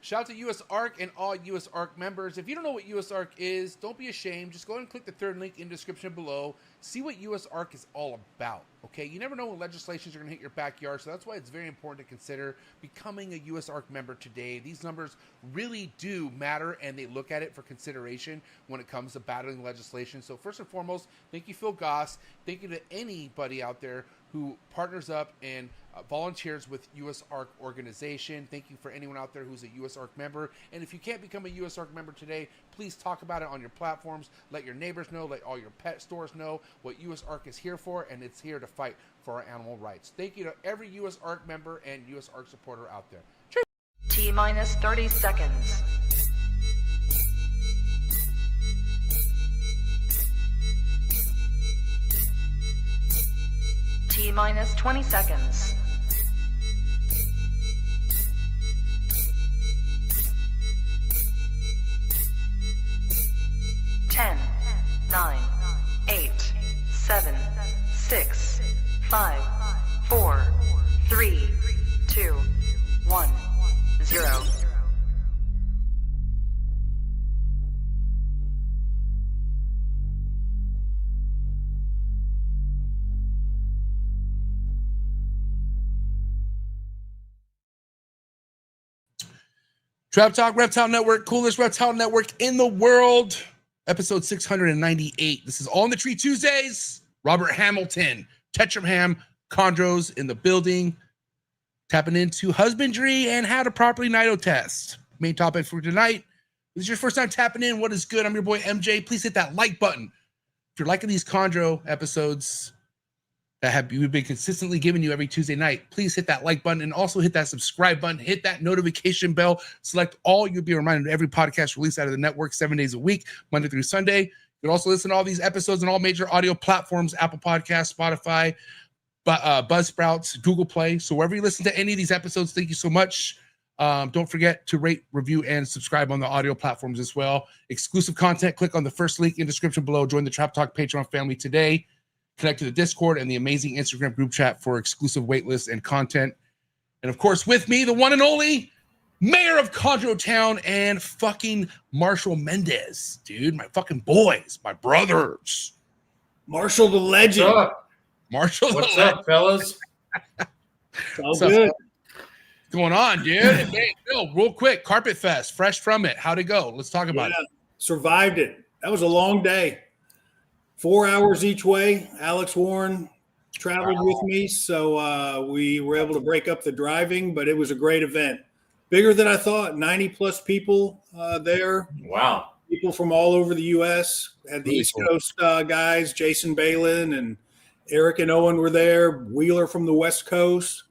Shout out to US ARC and all US ARC members. If you don't know what US ARC is, don't be ashamed. Just go ahead and click the third link in the description below. See what US ARC is all about, okay? You never know when legislations are going to hit your backyard, so that's why it's very important to consider becoming a US ARC member today. These numbers really do matter, and they look at it for consideration when it comes to battling legislation. So first and foremost, thank you, Phil Goss. Thank you to anybody out there who partners up and volunteers with US ARC organization. Thank you for anyone out there who's a US ARC member. And if you can't become a US ARC member today, please talk about it on your platforms. Let your neighbors know, let all your pet stores know what US ARC is here for, and it's here to fight for our animal rights. Thank you to every US ARC member and US ARC supporter out there. Cheers. T-minus 30 seconds. T-minus 20 seconds. 10, 9, 8, 7, 6, 5, 4, 3, 2, 1, 0. Trap Talk Reptile Network, coolest reptile network in the world. Episode 698. This is All in the Tree Tuesdays. Robert Hamilton, Tetraham, Chondros in the building. Tapping into husbandry and how to properly Nido test. Main topic for tonight. If this is your first time tapping in, what is good? I'm your boy MJ. Please hit that like button. If you're liking these Chondro episodes that we've been consistently giving you every Tuesday night, please hit that like button and also hit that subscribe button. Hit that notification bell. Select all. You'll be reminded of every podcast released out of the network 7 days a week, Monday through Sunday. You can also listen to all these episodes on all major audio platforms, Apple Podcasts, Spotify, Buzzsprouts, Google Play. So wherever you listen to any of these episodes, thank you so much. Don't forget to rate, review, and subscribe on the audio platforms as well. Exclusive content, click on the first link in the description below. Join the Trap Talk Patreon family today. Connect to the Discord and the amazing Instagram group chat for exclusive waitlists and content. And of course, with me, the one and only mayor of Chondro Town and fucking Marshall Mendez, dude. My fucking boys, my brothers. Marshall the legend. What's up? Marshall, What's up, fellas? All good. What's going on, dude? Hey, Bill, real quick, Carpet Fest, fresh from it. How'd it go? Let's talk about it. Survived it. That was a long day. 4 hours each way. Alex Warren traveled with me, so we were able to break up the driving, but it was a great event. Bigger than I thought. 90-plus people there. Wow. People from all over the U.S. Had the Really East cool. Coast guys. Jason Balin and Eric and Owen were there. Wheeler from the West Coast.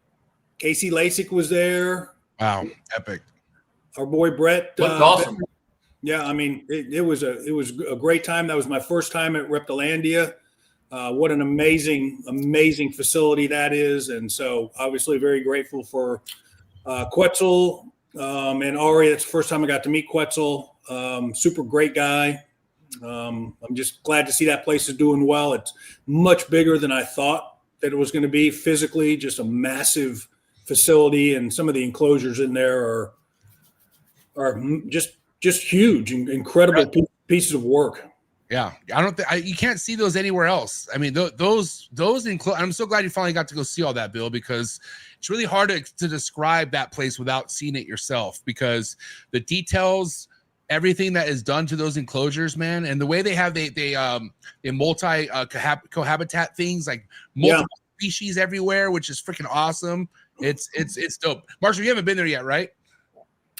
Casey Lasik was there. Wow, epic. Our boy Brett. Looked awesome. Yeah, I mean, it was a great time. That was my first time at Reptilandia. What an amazing facility that is. And so obviously very grateful for Quetzal and Ari. It's the first time I got to meet Quetzal. Super great guy. I'm just glad to see that place is doing well. It's much bigger than I thought that it was going to be physically, just a massive facility. And some of the enclosures in there are just huge and incredible pieces of work. Yeah, I don't think you can't see those anywhere else. I mean, those include. I'm so glad you finally got to go see all that, Bill, because it's really hard to describe that place without seeing it yourself. Because the details, everything that is done to those enclosures, man, and the way they have they multi cohabitat things, like multiple species everywhere, which is freaking awesome. It's dope. Marshall, you haven't been there yet, right?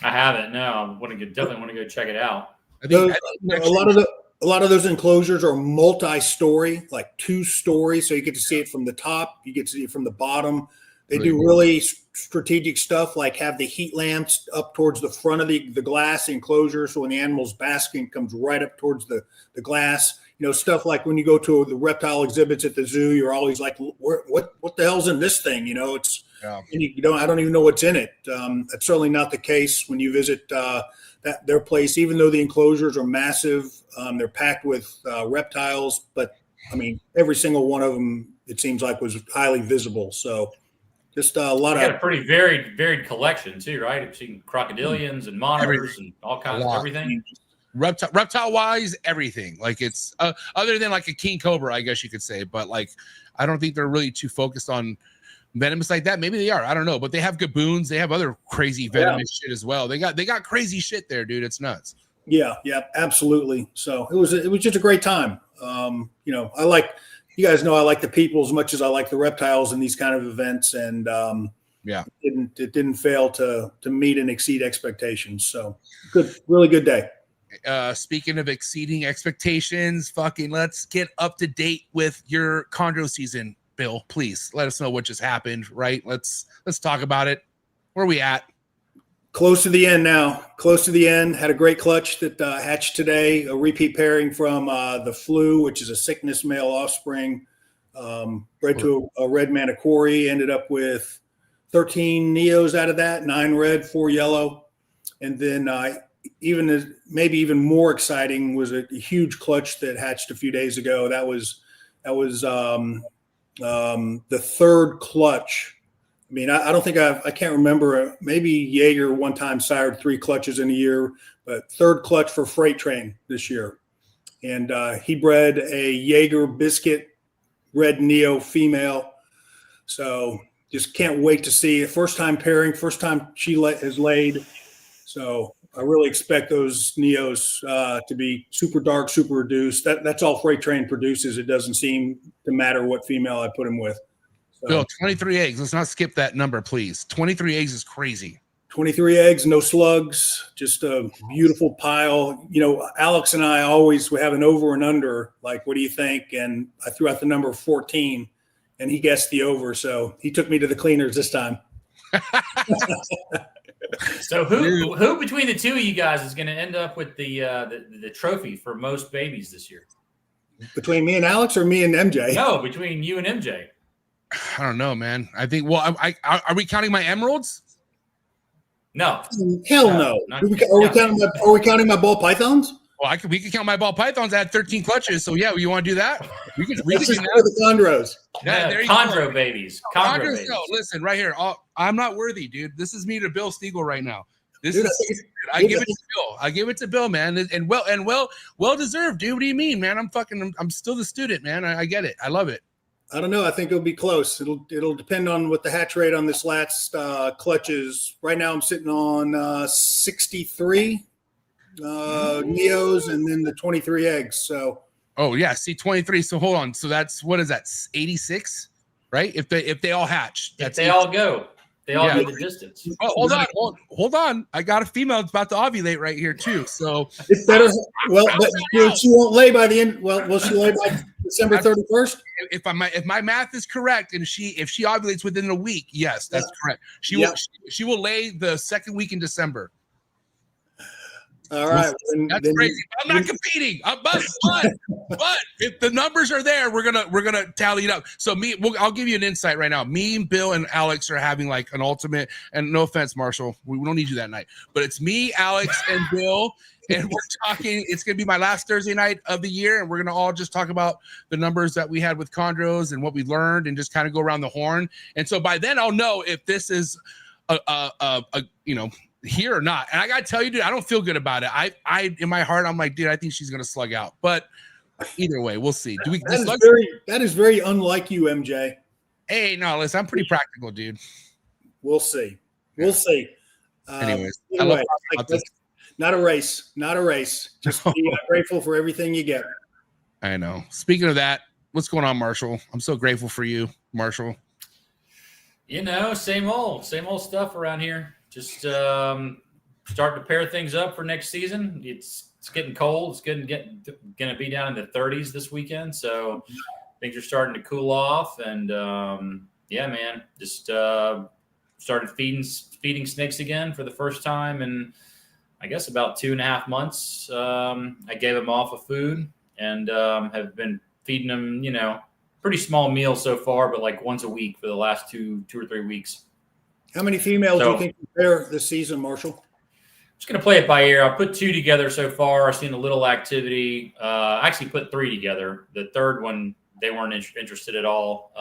I haven't. No, I definitely want to go check it out. I think A lot of those enclosures are multi-story, like 2 stories. So you get to see it from the top, you get to see it from the bottom. They do really strategic stuff, like have the heat lamps up towards the front of the glass enclosure. So when the animal's basking, it comes right up towards the glass. You know, stuff like when you go to the reptile exhibits at the zoo, you're always like, what the hell's in this thing? You know, it's and I don't even know what's in it. That's certainly not the case when you visit their place. Even though the enclosures are massive, they're packed with reptiles. But I mean, every single one of them, it seems like, was highly visible. So Just a lot You got a of pretty varied collection too, right? You've seen crocodilians and monitors and all kinds of everything. Reptile wise, everything. Like it's other than like a king cobra, I guess you could say, but like I don't think they're really too focused on venomous like that. Maybe they are. I don't know, but they have gaboons. They have other crazy venomous shit as well. They got crazy shit there, dude. It's nuts. Yeah, absolutely. So it was just a great time. You guys know I like the people as much as I like the reptiles in these kind of events, and it didn't fail to meet and exceed expectations. So good, really good day. Speaking of exceeding expectations, fucking let's get up to date with your chondro season, Bill. Please let us know what just happened. Right? Let's talk about it. Where are we at? Close to the end now. Close to the end. Had a great clutch that hatched today. A repeat pairing from the flu, which is a sickness male offspring, bred to a red manicory. Ended up with 13 neos out of that, 9 red, 4 yellow, and then maybe even more exciting was a huge clutch that hatched a few days ago. That was the third clutch. I mean, I don't think I can't remember. Maybe Jaeger one time sired 3 clutches in a year, but third clutch for Freight Train this year. And he bred a Jaeger biscuit red neo female. So just can't wait to see it. First time pairing, first time she has laid. So I really expect those neos to be super dark, super reduced. That's all Freight Train produces. It doesn't seem to matter what female I put him with. So, Bill, 23 eggs. Let's not skip that number, please. 23 eggs is crazy. 23 eggs, no slugs, just a beautiful pile. You know, Alex and I always have an over and under, like, what do you think? And I threw out the number 14, and he guessed the over. So he took me to the cleaners this time. So who between the two of you guys is going to end up with the trophy for most babies this year? Between me and Alex, or me and MJ? No, between you and MJ. I don't know, man. I think. Well, are we counting my emeralds? No. Hell no. Are we counting my ball pythons? Well, we can count my ball pythons. I had 13 clutches. So yeah, you want to do that? We can do that. The chondros. Yeah, there you go. Babies. Chondro babies. No, listen, right here. I'm not worthy, dude. This is me to Bill Stiegel right now. I give it to Bill. I give it to Bill, man, and well deserved, dude. What do you mean, man? I'm still the student, man. I get it. I love it. I don't know. I think it'll be close. It'll depend on what the hatch rate on this last clutch is. Right now, I'm sitting on 63 neos and then the 23 eggs. So. Oh yeah, see 23. So hold on. So that's, what is that? 86, right? If they all hatch, if they all go. They all go the distance. Oh, hold on. I got a female that's about to ovulate right here too. So it's better. Well, but she won't lay by the end. Well, will she lay by December 31st? If my math is correct, and if she ovulates within a week, yes, that's correct. She will lay the second week in December. All right, that's crazy. I'm not competing, but if the numbers are there, we're gonna tally it up. So I'll give you an insight right now. Me, Bill, and Alex are having like an ultimate. And no offense, Marshall, we don't need you that night. But it's me, Alex, and Bill, and we're talking. It's gonna be my last Thursday night of the year, and we're gonna all just talk about the numbers that we had with chondros and what we learned, and just kind of go around the horn. And so by then, I'll know if this is here or not. And I gotta tell you, dude, I don't feel good about it. I in my heart, I'm like, dude, I think she's gonna slug out. But either way, we'll see. That is very unlike you, MJ. Hey, no, listen, I'm pretty practical, dude. We'll see. We'll see. Anyways, not a race. Just be grateful for everything you get. I know. Speaking of that, what's going on, Marshall? I'm so grateful for you, Marshall. Same old stuff around here. Just starting to pair things up for next season. It's getting cold. It's going to be down in the 30s this weekend, so things are starting to cool off. And man, just started feeding snakes again for the first time in, I guess, about 2.5 months. I gave them off of food and have been feeding them, pretty small meals so far, but like once a week for the last two or 3 weeks. How many females do you think you pair this season, Marshall? I'm just going to play it by ear. I put 2 together so far. I've seen a little activity. I actually put 3 together. The third one they weren't interested at all.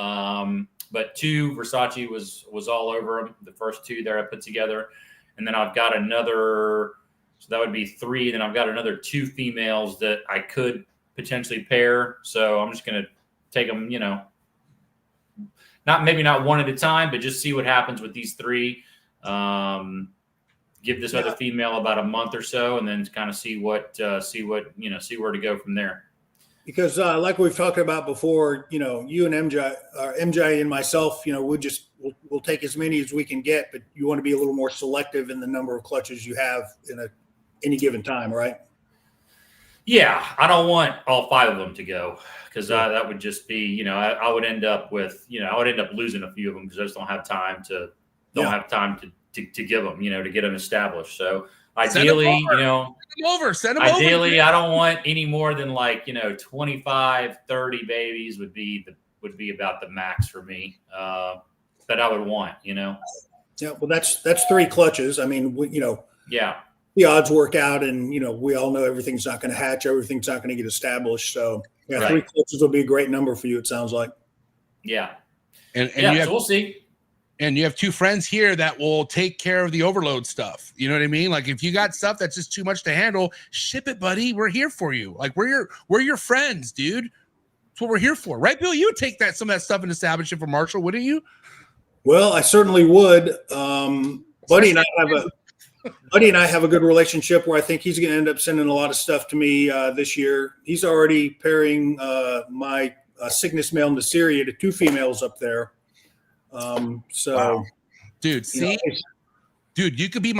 But 2 Versace was all over them. The first 2 there I put together, and then I've got another. So that would be 3. Then I've got another 2 females that I could potentially pair. So I'm just going to take them, maybe not one at a time, but just see what happens with these 3. Give this other female about a month or so, and then kind of see where to go from there. Because like we've talked about before, you and MJ and myself, we'll take as many as we can get, but you want to be a little more selective in the number of clutches you have in any given time, right? Yeah, I don't want all 5 of them to go, because that would just be, I would end up with, I would end up losing a few of them because I just don't have time to give them, to get them established. So ideally, send them ideally, over. I don't want any more than 25, 30 babies would be about the max for me. That I would want, Yeah, well, that's 3 clutches. I mean, Yeah. The odds work out, and we all know everything's not going to hatch, everything's not going to get established. So yeah, right. 3 clutches will be a great number for you, it sounds like. Yeah. And so we'll see. And you have 2 friends here that will take care of the overload stuff. You know what I mean? Like, if you got stuff that's just too much to handle, ship it, buddy. We're here for you. Like, we're your friends, dude. That's what we're here for, right, Bill? You would take some of that stuff and establish it for Marshall, wouldn't you? Well, I certainly would. Buddy and I have a good relationship where I think he's going to end up sending a lot of stuff to me this year. He's already pairing my Cygnus male Nasseria to 2 females up there. Wow. Dude, see, dude, you could be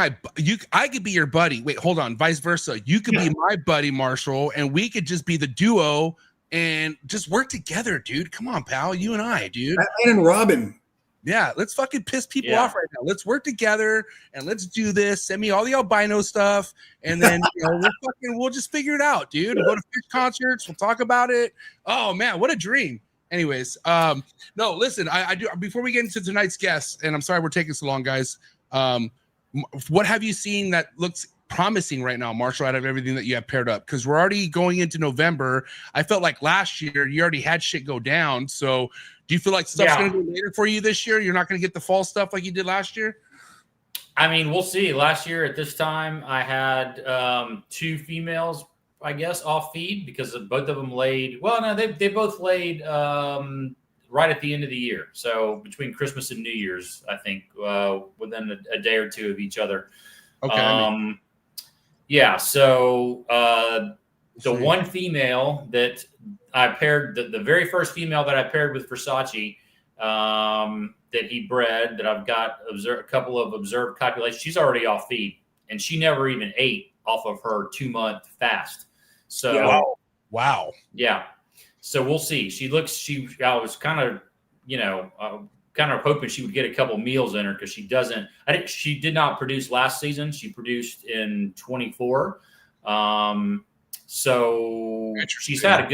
I could be your buddy. Wait, hold on. Vice versa. You could be my buddy, Marshall, and we could just be the duo and just work together, dude. Come on, pal. You and I, dude. Batman and Robin. Yeah, let's fucking piss people off right now. Let's work together and let's do this. Send me all the albino stuff, and then we'll just figure it out, dude. We'll go to fish concerts. We'll talk about it. Oh man, what a dream. Anyways, no, listen, I do. Before we get into tonight's guests, and I'm sorry we're taking so long, guys. What have you seen that looks promising right now, Marshall, out of everything that you have paired up? Because we're already going into November. I felt like last year you already had shit go down. So do you feel like stuff's going to go later for you this year? You're not going to get the fall stuff like you did last year? I mean, we'll see. Last year at this time, I had 2 females, I guess, off feed because both of them laid. Well, no, they both laid right at the end of the year. So between Christmas and New Year's, I think, within a day or 2 of each other. Okay. Yeah. So the one female that I paired, the very first female that I paired with Versace, that he bred, that I've got a couple of observed copulations, she's already off feed, and she never even ate off of her 2-month fast. So wow. Yeah. So we'll see. I was kind of, hoping she would get a couple meals in her because she did not produce last season. She produced in 24. So she's had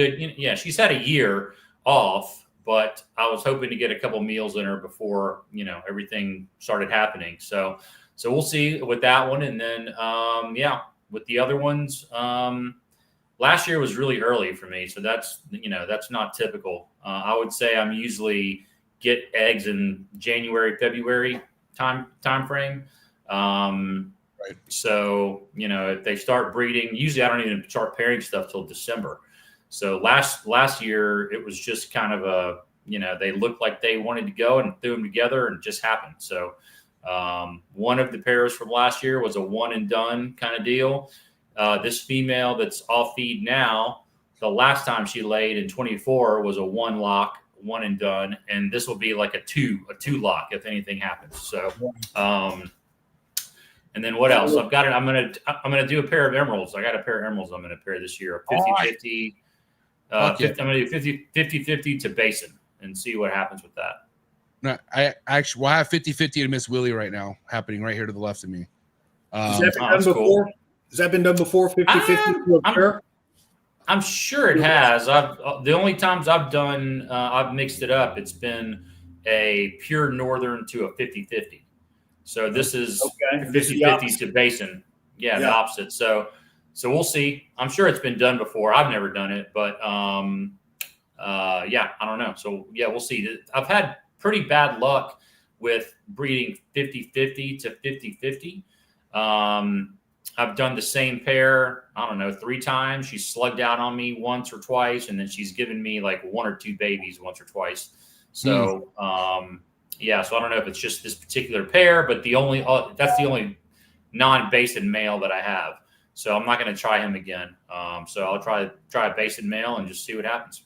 she's had a year off, but I was hoping to get a couple meals in her before, everything started happening. So we'll see with that one. And then, with the other ones, last year was really early for me. So that's not typical. I would say I'm usually get eggs in January, February time frame. Right. So, if they start breeding, usually I don't even start pairing stuff till December. So last year it was just kind of they looked like they wanted to go and threw them together and it just happened. So one of the pairs from last year was a one and done kind of deal. This female that's off feed now, the last time she laid in 24 was a 1 lock, 1 and done. And this will be like a two lock if anything happens. So, and then what else? I'm gonna do a pair of emeralds. I got a pair of emeralds I'm gonna pair this year. 50-50. I'm gonna do 50-50 to basin and see what happens with that. No, I actually have 50-50 to Miss Willie right now happening right here to the left of me. Has that been done before? Cool. Has that been done before? 50-50 to a pair? I'm sure it has. The only times I've done, I've mixed it up. It's been a pure northern to a 50-50. So this is 50-50 to basin. Yeah, the opposite. So we'll see. I'm sure it's been done before. I've never done it, but yeah, I don't know. So yeah, we'll see. I've had pretty bad luck with breeding 50-50 to 50-50. I've done the same pair, I don't know, 3 times. She's slugged out on me once or twice, and then she's given me like 1 or 2 babies once or twice. So, yeah, so I don't know if it's just this particular pair, but that's the only non-based male that I have. So I'm not going to try him again. So I'll try a based male and just see what happens.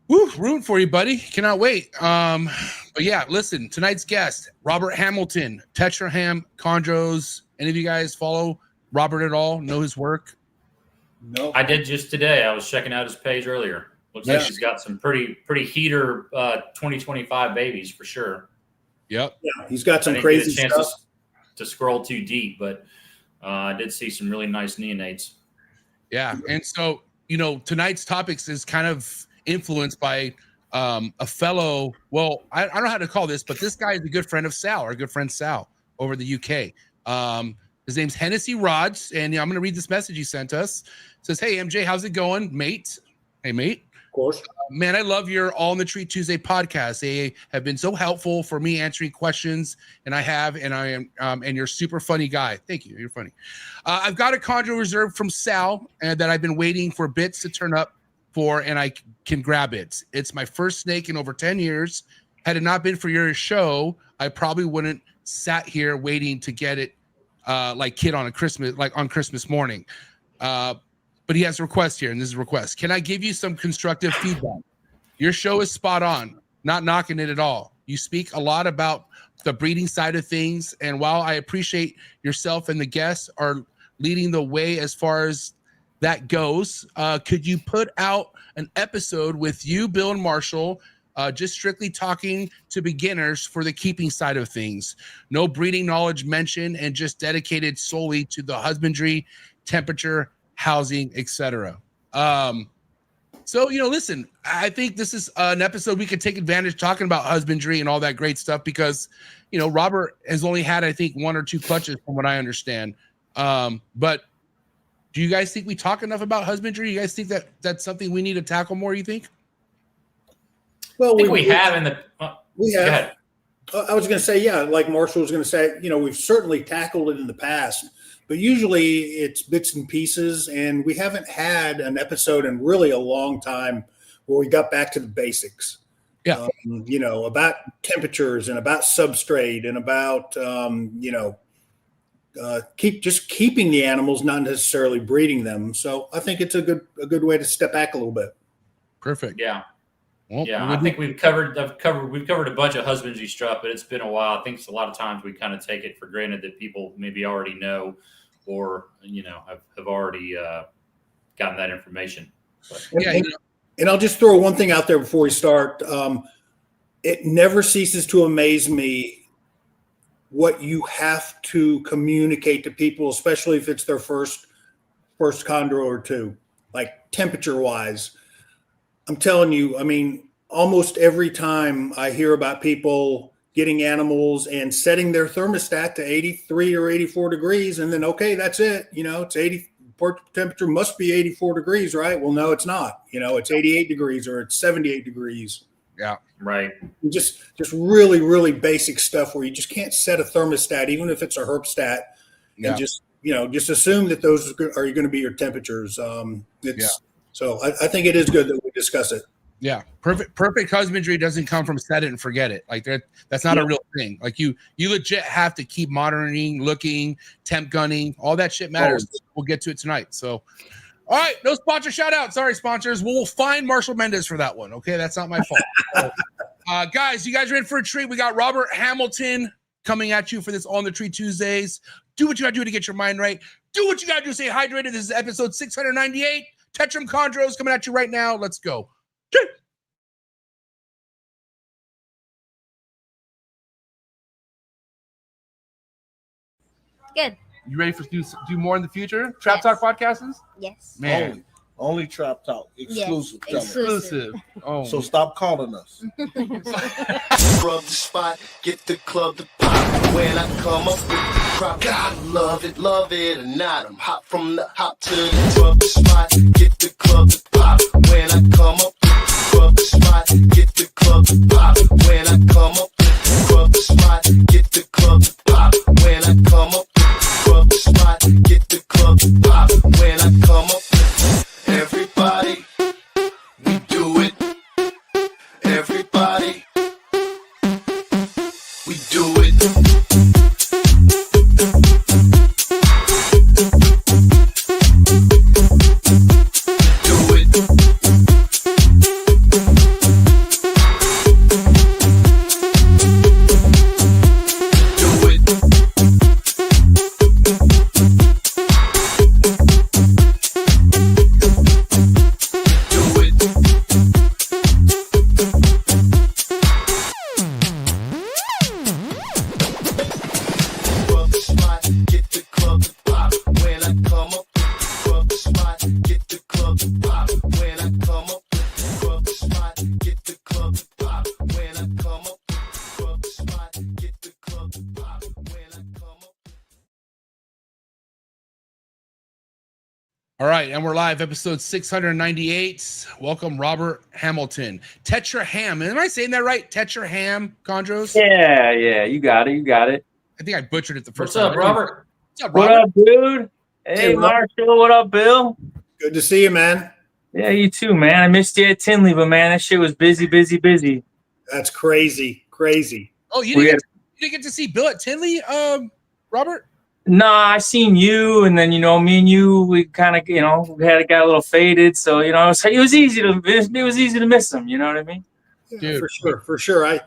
Woo, rooting for you, buddy. Cannot wait. But yeah, listen, tonight's guest, Robert Hamilton, Tetraham, Chondros. Any of you guys follow Robert at all? Know his work? No, I did just today. I was checking out his page earlier. Looks like he's got some pretty heater 2025 babies for sure. Yep. Yeah, he's got some I didn't crazy get a chance stuff. to scroll too deep, but I did see some really nice neonates. Yeah. And so, tonight's topics is kind of influenced by a fellow, well, I don't know how to call this, but this guy is a good friend of Sal, our good friend Sal over the UK. His name's Hennessy Rods, and I'm going to read this message he sent us. It says, "Hey, MJ, how's it going, mate?" Hey, mate. Of course. Man, I love your All in the Tree Tuesday podcast. They have been so helpful for me answering questions, and I am, and you're a super funny guy. Thank you. You're funny. I've got a chondro reserved from Sal that I've been waiting for bits to turn up for, and I can grab it. It's my first snake in over 10 years. Had it not been for your show, I probably wouldn't sat here waiting to get it like kid on Christmas morning. But he has a request here, and this is a request. Can I give you some constructive feedback? Your show is spot on, not knocking it at all. You speak a lot about the breeding side of things, and while I appreciate yourself and the guests are leading the way as far as that goes, could you put out an episode with you, Bill, and Marshall, just strictly talking to beginners for the keeping side of things? No breeding knowledge mentioned, and just dedicated solely to the husbandry, temperature, housing, etc. So, listen, I think this is an episode we could take advantage talking about husbandry and all that great stuff because, Robert has only had, I think, 1 or 2 clutches from what I understand. But do you guys think we talk enough about husbandry? You guys think that that's something we need to tackle more, you think? Well, we have in the we go have. ahead. I was going to say, yeah, like Marshall was going to say, we've certainly tackled it in the past, but usually it's bits and pieces, and we haven't had an episode in really a long time where we got back to the basics. Yeah. About temperatures and about substrate and about, keeping the animals, not necessarily breeding them. So I think it's a good way to step back a little bit. Perfect. Yeah. Well, I think we've covered a bunch of husbandry stuff, but it's been a while. I think a lot of times we kind of take it for granted that people maybe already know or, have already gotten that information. But, And I'll just throw one thing out there before we start. It never ceases to amaze me what you have to communicate to people, especially if it's their first chondro or 2, like temperature wise. I'm telling you, almost every time I hear about people getting animals and setting their thermostat to 83 or 84 degrees, and then, okay, that's it. It's 80, port temperature must be 84 degrees, right? Well, no, it's not. It's 88 degrees or it's 78 degrees. Yeah, right. Just really, really basic stuff where you just can't set a thermostat, even if it's a herpstat, and just assume that those are going to be your temperatures. So I think it is good that we discuss it. Yeah. Perfect husbandry doesn't come from set it and forget it. Like that's not a real thing. Like you legit have to keep monitoring, looking, temp gunning, all that shit matters. We'll get to it tonight. So, all right. No sponsor shout out. Sorry, sponsors. We'll find Marshall Mendez for that one. Okay. That's not my fault. So, guys, you guys are in for a treat. We got Robert Hamilton coming at you for this On the Tree Tuesdays. Do what you got to do to get your mind right. Do what you got to do to stay hydrated. This is episode 698. Tetraham Chondros coming at you right now. Let's go. Good. You ready for do more in the future? Trap Talk podcasts? Yes. Man. Only Trap Talk. Exclusive. Yes. Exclusive. Oh. So stop calling us. Rub the spot, get the club to pop. When I come up with the crop, I love it or not. I'm hot from the hop to the rub the spot, get the club to pop. When I All right, and we're live, episode 698. Welcome, Robert Hamilton. Tetraham. Am I saying that right? Tetraham, Chondros? Yeah, you got it. I think I butchered it the first What's time. up, Robert? What's up, What Robert? up, dude? Hey, Robert. Marshall. What up, Bill? Good to see you, man. Yeah, you too, man. I missed you at Tinley, but man, that shit was busy. That's crazy. Oh, you We didn't, had- you didn't get to see Bill at Tinley, Robert? Nah, I seen you, and then me and you, we kind of got a little faded. So it was easy to miss him. You know what I mean? Yeah, Dude. for sure. I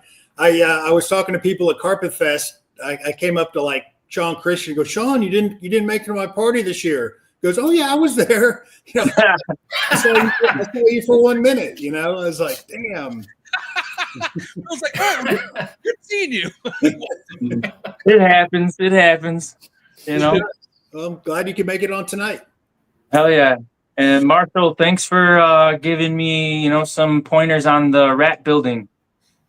was talking to people at Carpet Fest. I came up to like Sean Christian, go, Sean, you didn't make it to my party this year. He goes, oh yeah, I was there. I saw you for 1 minute. I was like, damn. I was like, oh, good seeing you. It happens. Well, I'm glad you could make it on tonight. Hell yeah. And Marshall, thanks for giving me some pointers on the rat building.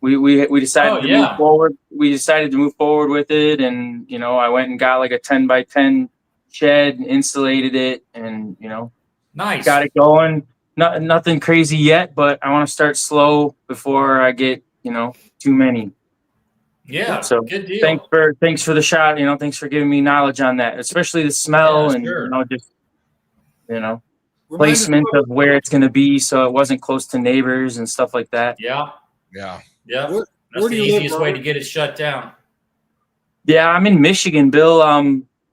We decided to move forward. We decided to move forward with it, and I went and got like a 10x10 shed, insulated it, and Nice. got it going. Nothing crazy yet, but I want to start slow before I get too many. Yeah. So good deal. thanks for the shot. Thanks for giving me knowledge on that, especially the smell and sure. Remind placement us of where it's going to be, so it wasn't close to neighbors and stuff like that. Yeah. Yeah. Where That's do the you live, easiest way Robert? to get it shut down. Yeah, I'm in Michigan, Bill.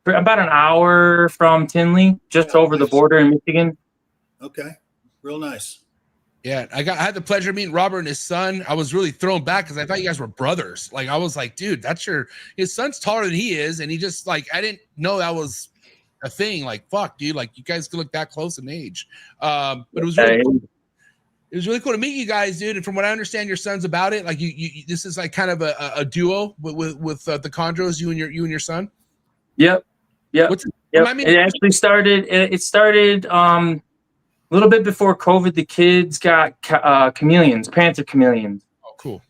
About an hour from Tinley, just over the border in Michigan. Okay, real nice. Yeah, I had the pleasure of meeting Robert and his son. I was really thrown back because I thought you guys were brothers. Like, I was like, dude, his son's taller than he is, and he just I didn't know that was a thing. Like, fuck, dude, like you guys could look that close in age. But it was really cool. It was really cool to meet you guys, dude. And from what I understand, your son's about it. Like, you this is like kind of a duo with the Chondros, you and your son. Yep. Remind me- It actually started. It started a little bit before COVID. The kids got chameleons, panther chameleons, Oh, cool.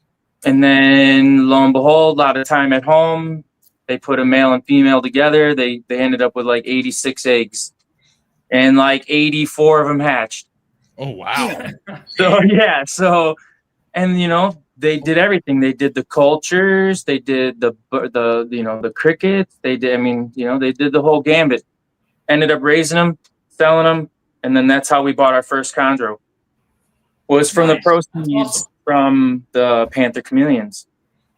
and then lo and behold, a lot of time at home. They put a male and female together. They ended up with like 86 eggs, and like 84 of them hatched. Oh, wow. So and they did everything. They did the cultures. They did the crickets. They did. They did the whole gambit. Ended up raising them, selling them, and then that's how we bought our first chondro. Was from the Nice. proceeds That's awesome. from the panther chameleons.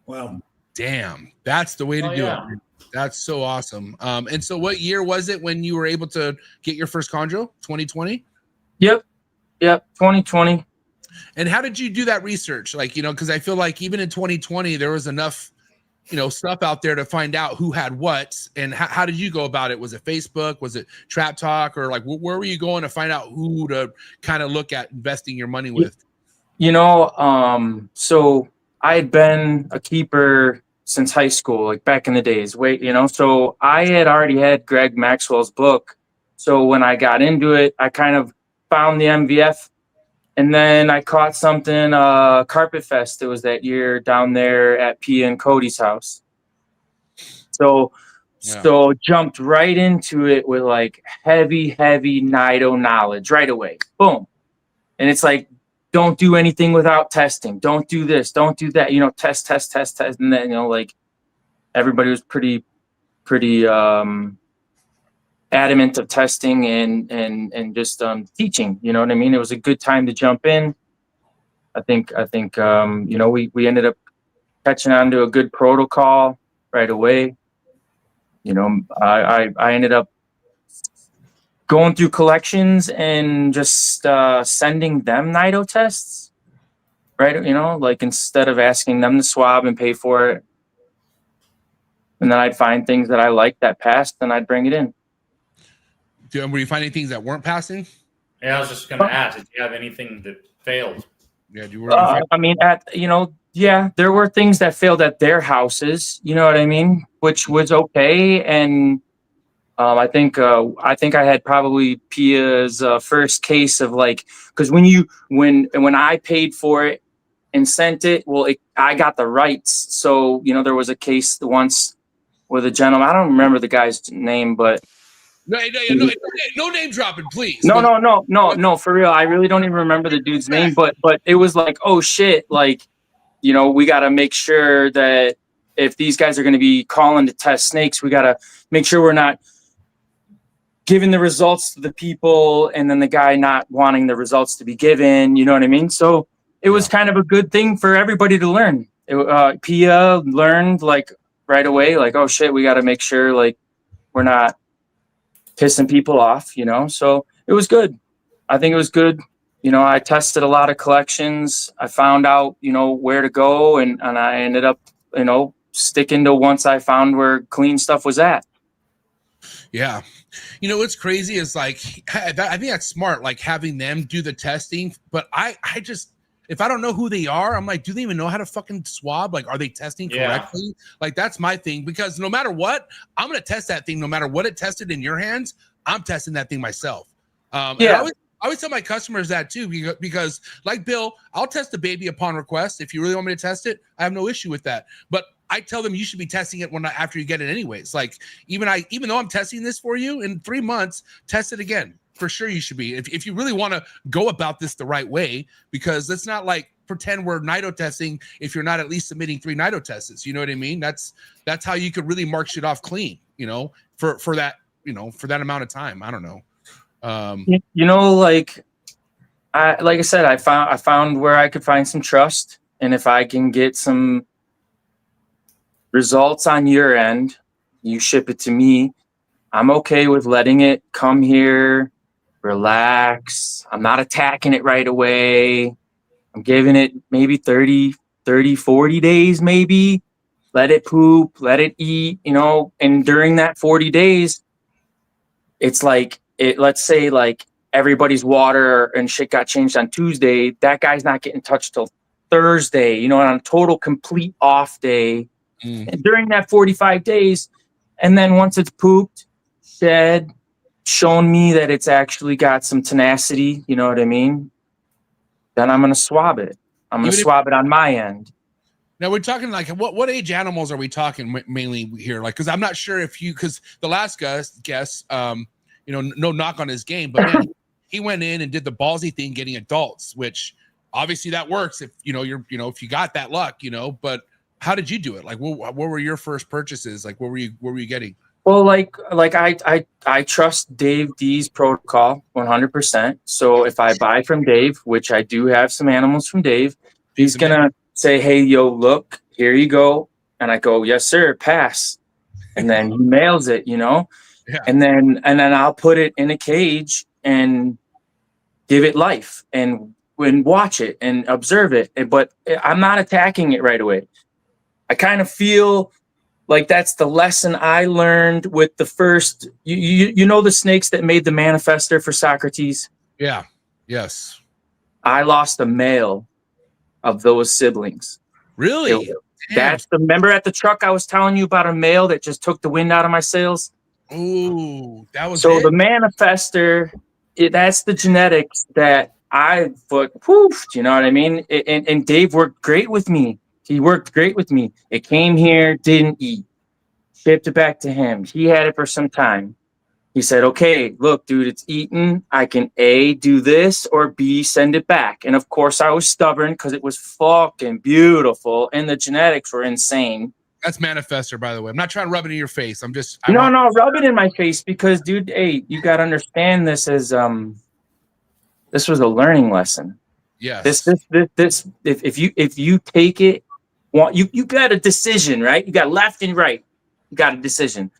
Wow. Damn, that's the way to do it. That's so awesome. And so what year was it when you were able to get your first chondro? 2020? Yep, 2020. And how did you do that research? Like, because I feel like even in 2020, there was enough, stuff out there to find out who had what. And how did you go about it? Was it Facebook? Was it Trap Talk? Or like, where were you going to find out who to kind of look at investing your money with? So I had been a keeper since high school, like back in the days. So I had already had Greg Maxwell's book. So when I got into it, I kind of found the MVF. And then I caught something, Carpet Fest. It was that year down there at Pia and Cody's house. So jumped right into it with like heavy Nido knowledge right away. Boom. And it's like, don't do anything without testing. Don't do this. Don't do that. Test. And then, like everybody was pretty adamant of testing and just teaching. You know what I mean? It was a good time to jump in. I think we ended up catching on to a good protocol right away. I ended up going through collections and just sending them Nido tests, right? Like instead of asking them to swab and pay for it, and then I'd find things that I liked that passed, and I'd bring it in. Were you finding things that weren't passing? Yeah, I was just going to ask, did you have anything that failed? Yeah, there were things that failed at their houses. You know what I mean? Which was okay, and I think I had probably Pia's first case of like, because when I paid for it and sent it, I got the rights. So there was a case once with a gentleman. I don't remember the guy's name, but no name dropping, please. No, for real. I really don't even remember the dude's name, but it was like, oh shit, like, you know, we got to make sure that if these guys are going to be calling to test snakes, we got to make sure we're not giving the results to the people and then the guy not wanting the results to be given. You know what I mean? So it was kind of a good thing for everybody to learn. Pia learned like right away, like, oh shit, we got to make sure like we're not pissing people off, you know? So it was good. I think it was good. You know, I tested a lot of collections. I found out, you know, where to go, and I ended up, you know, sticking to once I found where clean stuff was at. Yeah. You know, what's crazy is like, I think that's smart, like having them do the testing. But I just, if I don't know who they are, I'm like, do they even know how to fucking swab? Like, are they testing correctly? Like, that's my thing, because no matter what, I'm going to test that thing. No matter what it tested in your hands, I'm testing that thing myself. I always tell my customers that too, because like Bill, I'll test a baby upon request. If you really want me to test it, I have no issue with that. But I tell them you should be testing it after you get it anyways. Like even though I'm testing this for you in 3 months, test it again. For sure you should be. If you really want to go about this the right way, because let's not like pretend we're Nido testing if you're not at least submitting 3 Nido tests. You know what I mean? That's how you could really mark shit off clean, you know, for that, you know, for that amount of time. I don't know. You know, like I said, I found where I could find some trust, and if I can get some results on your end, you ship it to me. I'm okay with letting it come here, relax. I'm not attacking it right away. I'm giving it maybe 30, 40 days, maybe. Let it poop, let it eat, you know, and during that 40 days, it's like, let's say like everybody's water and shit got changed on Tuesday, that guy's not getting touched till Thursday, you know, on a total complete off day. And during that 45 days, and then once it's pooped, shed, shown me that it's actually got some tenacity, you know what I mean? Then I'm going to swab it. I'm going to swab it on my end. Now we're talking like what age animals are we talking mainly here? Like, because I'm not sure because the last guest, you know, no knock on his game, but man, he went in and did the ballsy thing, getting adults, which obviously that works if you know if you got that luck, you know. But how did you do it? Like, what were your first purchases? Like, what were you getting? Well, like I trust Dave D's protocol 100%. So if I buy from Dave, which I do have some animals from Dave, he's gonna say, "Hey, yo, look, here you go," and I go, "Yes, sir, pass," and then he mails it, you know. Yeah. And then I'll put it in a cage and give it life and watch it and observe it. But I'm not attacking it right away. I kind of feel like that's the lesson I learned with the first, you know, the snakes that made the manifester for Socrates? Yeah. Yes. I lost a male of those siblings. Really? Remember at the truck I was telling you about a male that just took the wind out of my sails? Ooh, that was so the manifester. That's the genetics that I poofed. You know what I mean? And Dave worked great with me. He worked great with me. It came here, didn't eat, shipped it back to him. He had it for some time. He said, "Okay, look, dude, it's eaten. I can A, do this, or B, send it back." And of course, I was stubborn because it was fucking beautiful, and the genetics were insane. That's manifester, by the way. I'm not trying to rub it in your face. I'm just no, rub it in my face because, dude, hey, you got to understand this as this was a learning lesson. Yes. This if you take it, you got a decision, right? You got left and right. You got a decision.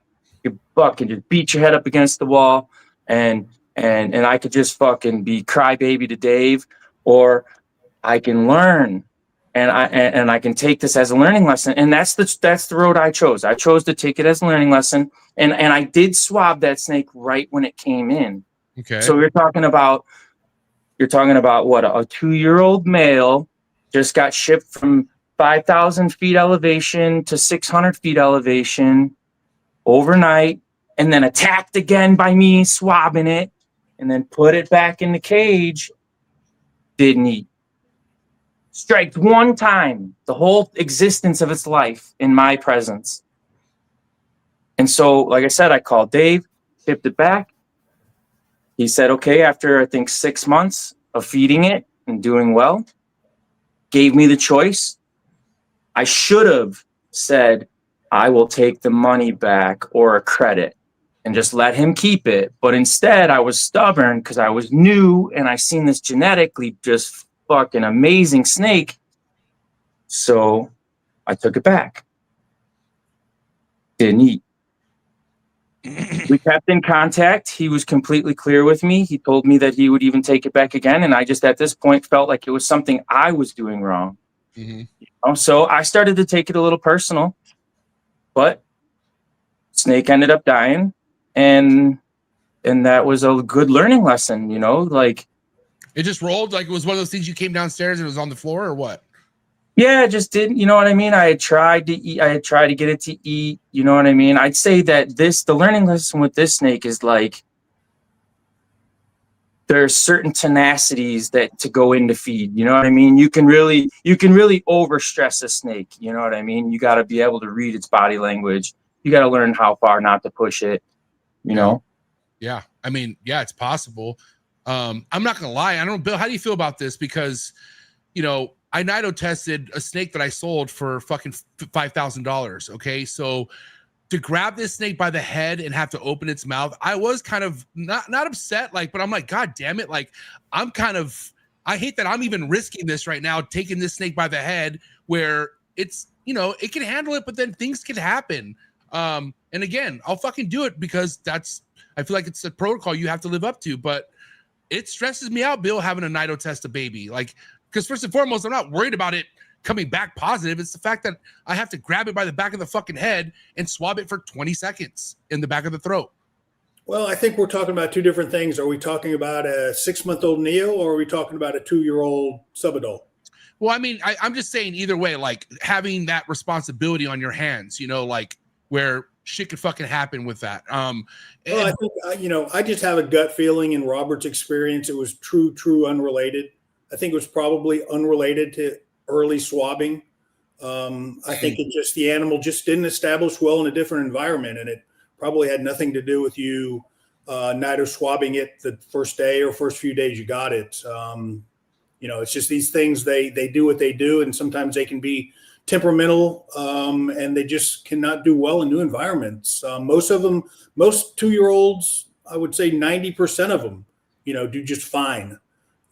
You fucking just beat your head up against the wall, and I could just fucking be crybaby to Dave, or I can learn. And I can take this as a learning lesson, and that's the road I chose. I chose to take it as a learning lesson, and I did swab that snake right when it came in. Okay. So you're talking about what, a 2-year-old male just got shipped from 5,000 feet elevation to 600 feet elevation overnight, and then attacked again by me swabbing it, and then put it back in the cage. Didn't eat. Striked one time the whole existence of its life in my presence. And so, like I said, I called Dave. tipped it back. He said, okay, after I think 6 months of feeding it and doing well, gave me the choice. I should have said, I will take the money back or a credit and just let him keep it. But instead, I was stubborn because I was new and I seen this genetically just fucking amazing snake. So I took it back. Didn't eat. We kept in contact. He was completely clear with me. He told me that he would even take it back again. And I just, at this point, felt like it was something I was doing wrong. Mm-hmm. So I started to take it a little personal, but snake ended up dying. And that was a good learning lesson, you know, like. It just rolled like it was one of those things you came downstairs and it was on the floor or what? Yeah, it just didn't, you know what I mean? I had tried to eat, I had tried to get it to eat, you know what I mean? I'd say that the learning lesson with this snake is like, there are certain tenacities that to go into feed, you know what I mean? You can really overstress a snake, you know what I mean? You got to be able to read its body language. You got to learn how far not to push it, you know? Yeah. I mean, yeah, it's possible. I'm not going to lie. I don't know, Bill, how do you feel about this? Because, you know, I Nido tested a snake that I sold for fucking $5,000. Okay. So to grab this snake by the head and have to open its mouth, I was kind of not upset, like, but I'm like, God damn it. Like, I hate that I'm even risking this right now, taking this snake by the head where it's, you know, it can handle it, but then things can happen. And again, I'll fucking do it because I feel like it's a protocol you have to live up to, but it stresses me out, Bill, having a Nido test a baby. Like, because first and foremost, I'm not worried about it coming back positive. It's the fact that I have to grab it by the back of the fucking head and swab it for 20 seconds in the back of the throat. Well, I think we're talking about two different things. Are we talking about a 6-month-old Neo or are we talking about a 2-year-old subadult? Well, I mean, I'm just saying either way, like having that responsibility on your hands, you know, like where shit could fucking happen with that. Well, I think, you know, I just have a gut feeling in Robert's experience. It was true unrelated. I think it was probably unrelated to early swabbing. I think the animal just didn't establish well in a different environment, and it probably had nothing to do with you Nido swabbing it the first day or first few days you got it. You know, it's just these things, they do what they do, and sometimes they can be temperamental, and they just cannot do well in new environments. Most 2-year-olds, I would say 90% of them, you know, do just fine.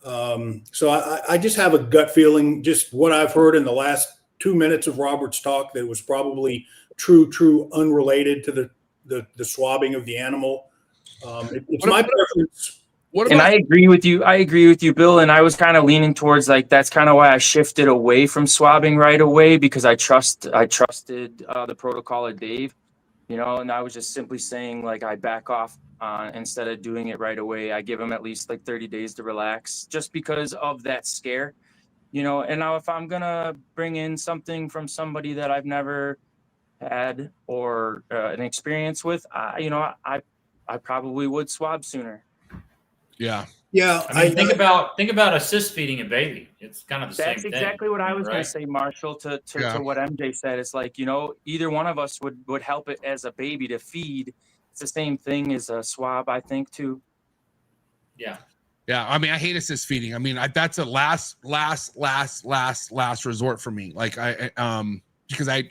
So I just have a gut feeling, just what I've heard in the last 2 minutes of Robert's talk, that was probably true unrelated to the swabbing of the animal. It's my preference. And I agree with you. Bill. And I was kind of leaning towards, like, that's kind of why I shifted away from swabbing right away, because I trusted the protocol of Dave, you know, and I was just simply saying, like, I back off instead of doing it right away. I give him at least like 30 days to relax, just because of that scare, you know. And now if I'm going to bring in something from somebody that I've never had or an experience with, I probably would swab sooner. Yeah. I mean, think about assist feeding a baby. It's kind of the same thing. That's exactly what I was right? going to say, Marshall, to what MJ said. It's like, you know, either one of us would help it as a baby to feed. It's the same thing as a swab, I think, too. Yeah. I mean, I hate assist feeding. I mean, that's a last resort for me. Like because I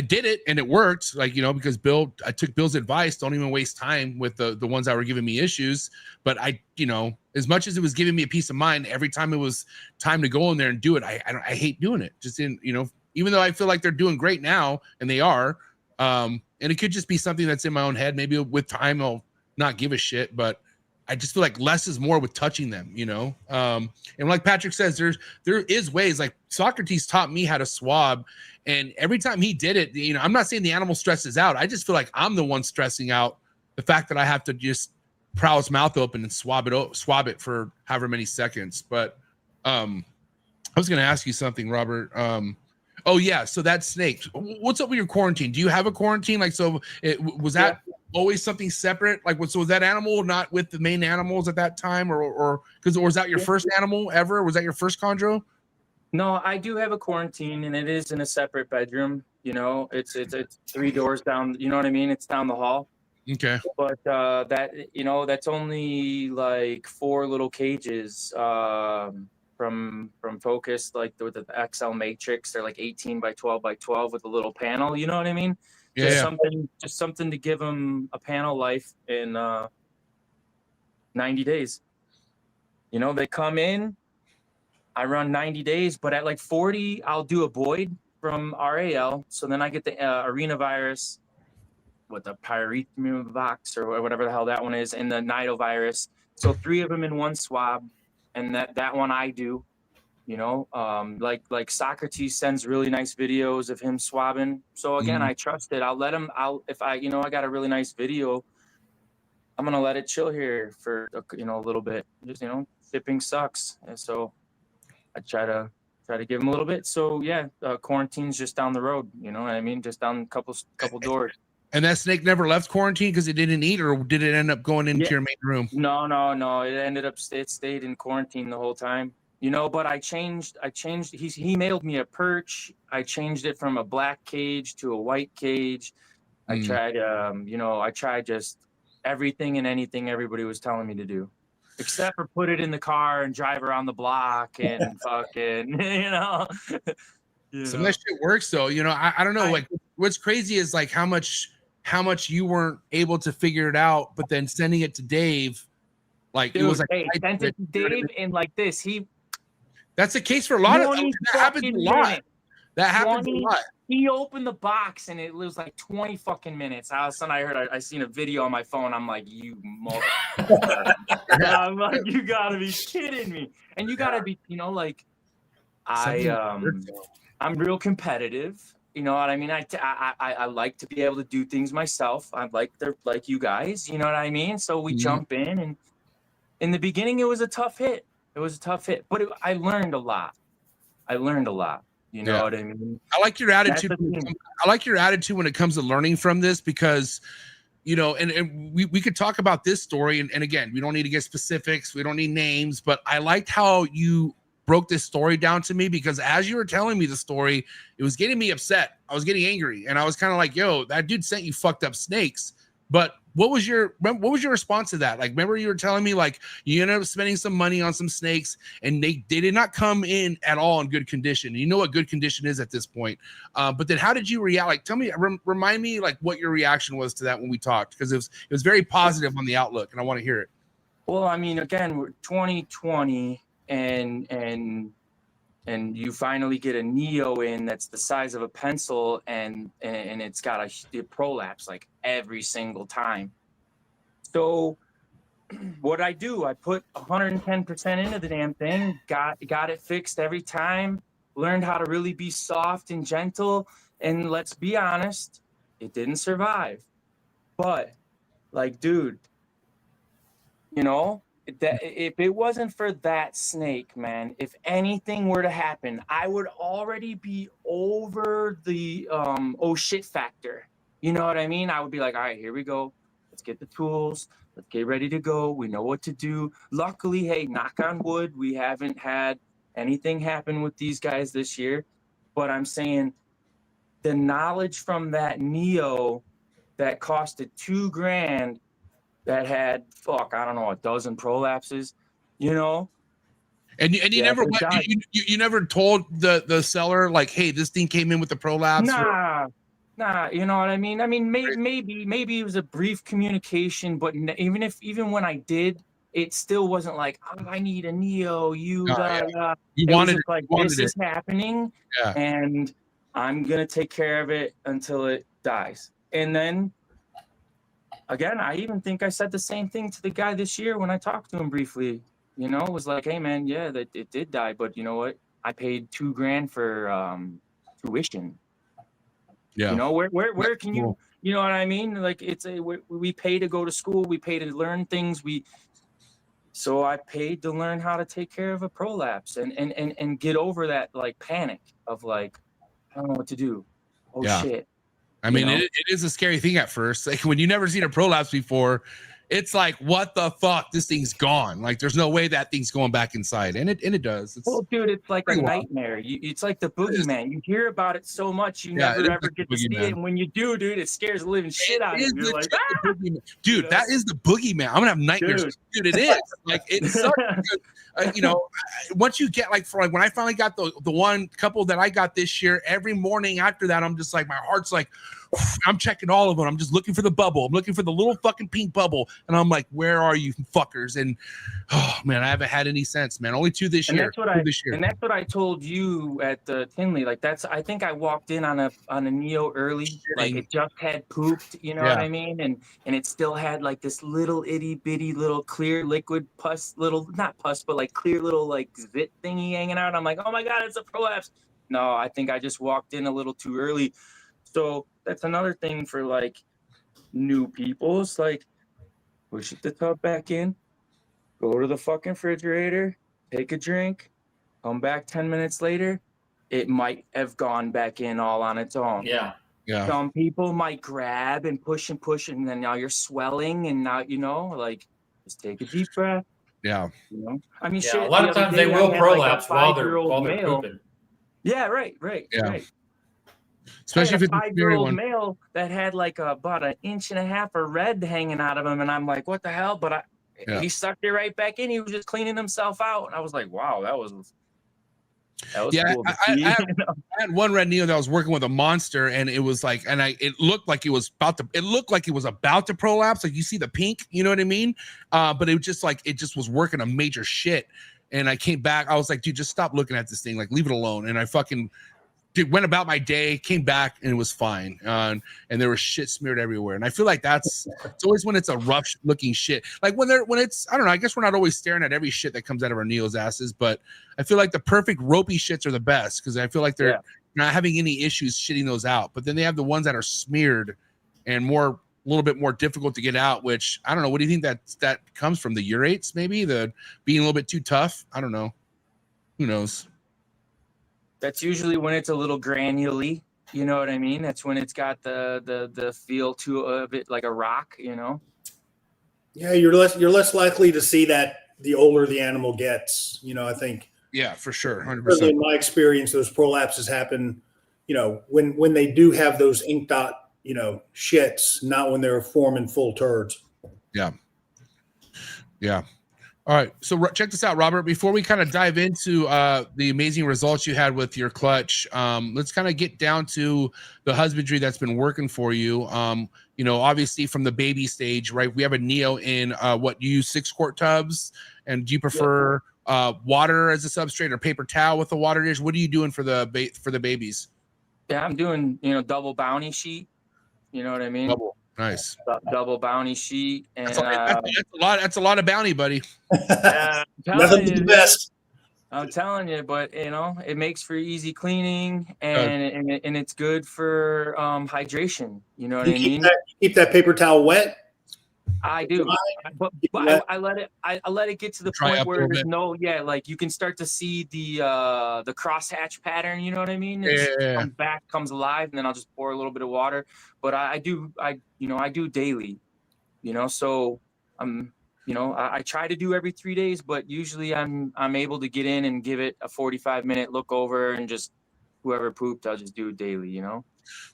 did it and it worked, like, you know, because I took Bill's advice. Don't even waste time with the ones that were giving me issues. But you know, as much as it was giving me a peace of mind, every time it was time to go in there and do it, I hate doing it. Just you know, even though I feel like they're doing great now, and they are, and it could just be something that's in my own head. Maybe with time I'll not give a shit, but I just feel like less is more with touching them, you know? And like Patrick says, there is ways. Like Socrates taught me how to swab, and every time he did it, you know, I'm not saying the animal stresses out. I just feel like I'm the one stressing out the fact that I have to just prowl its mouth open and swab it for however many seconds. But I was going to ask you something, Robert. Oh yeah, so that snake. What's up with your quarantine? Do you have a quarantine? Like, so was that always something separate? Like, so was that animal not with the main animals at that time, or was that your first animal ever? Was that your first chondro? No, I do have a quarantine, and it is in a separate bedroom. You know, it's 3 doors down. You know what I mean? It's down the hall. Okay. But that, you know, that's only like 4 little cages from Focus, like with the XL Matrix. They're like 18 by 12 by 12 with a little panel. You know what I mean? Yeah. Just something to give them a panel life in 90 days. You know, they come in, I run 90 days, but at like 40, I'll do a Boyd from RAL. So then I get the arena virus with the pyrethromovox or whatever the hell that one is, and the Nido virus. So 3 of them in one swab, and that one I do. You know, like Socrates sends really nice videos of him swabbing. So again, I trust it. I'll let him. If I got a really nice video, I'm gonna let it chill here for a little bit. Just shipping sucks, and so I try to give him a little bit. So yeah, quarantine's just down the road. You know what I mean? Just down a couple doors. And that snake never left quarantine because it didn't eat, or did it end up going into your main room? No. It ended up it stayed in quarantine the whole time. You know, but I changed. He mailed me a perch. I changed it from a black cage to a white cage. I tried, I tried just everything and anything everybody was telling me to do, except for put it in the car and drive around the block and fucking, Some of that shit works though. You know, I don't know. Like, what's crazy is like how much you weren't able to figure it out, but then sending it to Dave, like, dude, it was like, hey, sent it to Dave, and like this, that's the case for a lot of that happens a lot. That happens a lot. He opened the box and it was like 20 fucking minutes. All of a sudden I seen a video on my phone. I'm like, you motherfucker. I'm like, you gotta be kidding me. And you gotta be, like, I'm real competitive. You know what I mean? I like to be able to do things myself. I'm like you guys, you know what I mean? So we jump in, and in the beginning it was a tough hit. But I learned a lot. You know what I mean? I like your attitude. I like your attitude when it comes to learning from this, because, and we could talk about this story. And again, we don't need to get specifics. We don't need names, but I liked how you broke this story down to me, because as you were telling me the story, it was getting me upset. I was getting angry, and I was kind of like, yo, that dude sent you fucked up snakes. But what was your response to that? Like, remember you were telling me, like, you ended up spending some money on some snakes, and they did not come in at all in good condition. You know what good condition is at this point. But then how did you react? Like, tell me, remind me, like, what your reaction was to that when we talked, because it was very positive on the outlook, and I want to hear it. Well, I mean, again, we're 2020, and you finally get a Neo in that's the size of a pencil, and it's got a prolapse like every single time. So what I do, I put 110% into the damn thing, got it fixed every time, learned how to really be soft and gentle, and let's be honest, it didn't survive. But, like, dude, that if it wasn't for that snake, man, if anything were to happen, I would already be over the oh shit factor. You know what I mean? I would be like, all right, here we go. Let's get the tools. Let's get ready to go. We know what to do. Luckily, hey, knock on wood, we haven't had anything happen with these guys this year. But I'm saying the knowledge from that Neo that costed $2,000, that had I don't know, a dozen prolapses, And you never went, you never told the seller, like, hey, this thing came in with the prolapse. Nah, you know what I mean? I mean, maybe it was a brief communication, but even when I did, it still wasn't like, oh, I need a Neo. You wanted it, like, this is happening, and I'm gonna take care of it until it dies, and then. Again, I even think I said the same thing to the guy this year when I talked to him briefly. It was like, hey, man, yeah, that it did die, but you know what? I paid $2,000 for tuition. Yeah. Where can you? You know what I mean? Like, we pay to go to school, we pay to learn things. So I paid to learn how to take care of a prolapse and get over that, like, panic of, like, I don't know what to do. Oh shit. I mean, it is a scary thing at first. Like, when you never seen a prolapse before, it's like, what the fuck? This thing's gone. Like, there's no way that thing's going back inside, and it does. It's Well, dude, it's like a pretty wild. nightmare. It's like the boogeyman. You hear about it so much, you Yeah, it never is ever like the get to see boogeyman. it. And when you do, dude, it scares the living shit out of It is you. You're like, legit the boogeyman. Dude, that is the boogeyman. I'm gonna have nightmares. Dude, it is. Like, it sucks because, you know, once you get like, for like when I finally got the one couple that I got this year, every morning after that, I'm just like, my heart's like, I'm checking all of them. I'm just looking for the bubble. I'm looking for the little fucking pink bubble, and I'm like, where are you fuckers? And oh man, I haven't had any sense, man. Only two this year. And that's what I told you at the Tinley. Like, I think I walked in on a Neo early, like it just had pooped, you know what I mean? And it still had like this little itty bitty little clear liquid pus, not pus, but like clear little like zit thingy hanging out. I'm like, oh my God, it's a prolapse. No, I think I just walked in a little too early. So that's another thing for like new people. It's like, push the tub back in, go to the fucking refrigerator, take a drink, come back 10 minutes later, it might have gone back in all on its own. Yeah. Some people might grab and push, and then now you're swelling, and now, you know, like, just take a deep breath. Yeah. You know? I mean, Yeah, shit, a lot the of other times day they I will had, like, a prolapse while they're 5-year-old male. pooping. Yeah, right. Yeah. Especially if it's a 5-year-old one. male that had like about 1.5 inches of red hanging out of him, and I'm like, what the hell? But he sucked it right back in. He was just cleaning himself out, and I was like, wow, that was cool to see. I had one red Neo that was working with a monster, and it was like, and it looked like it was about to prolapse. Like, you see the pink, you know what I mean? But it was just like, it just was working a major shit. And I came back, I was like, dude, just stop looking at this thing, like, leave it alone. And I fucking went about my day, came back, and it was fine. And there was shit smeared everywhere. And I feel like it's always when it's a rough looking shit. Like when it's, I don't know, I guess we're not always staring at every shit that comes out of our Neo's asses, but I feel like the perfect ropey shits are the best, because I feel like they're not having any issues shitting those out. But then they have the ones that are smeared and a little bit more difficult to get out, which I don't know. What do you think that comes from? The urates, maybe? The being a little bit too tough? I don't know. Who knows? That's usually when it's a little granular, you know what I mean? That's when it's got the feel of it like a rock, you know? Yeah, you're less likely to see that the older the animal gets, you know, I think. Yeah, for sure. 100%. In my experience, those prolapses happen, you know, when they do have those ink dot, you know, shits, not when they're forming full turds. Yeah. Yeah. All right. So check this out, Robert. Before we kind of dive into the amazing results you had with your clutch, let's kind of get down to the husbandry that's been working for you. You know, obviously from the baby stage, right? We have a Neo in you use 6-quart tubs, and do you prefer water as a substrate or paper towel with a water dish? What are you doing for the babies? Yeah, I'm doing, you know, double bounty sheet. You know what I mean? Nice. Double bounty sheet. And that's a lot of bounty, buddy. Nothing but the best. I'm telling you, but you know, it makes for easy cleaning, and it's good for hydration. You know what I mean? Keep that paper towel wet. I do, but I let it get to the point where there's like you can start to see the crosshatch pattern. You know what I mean? Comes back, comes alive, and then I'll just pour a little bit of water. But I do daily. You know, so you know, I try to do every 3 days, but usually I'm able to get in and give it a 45-minute look over, and just whoever pooped, I'll just do it daily. You know.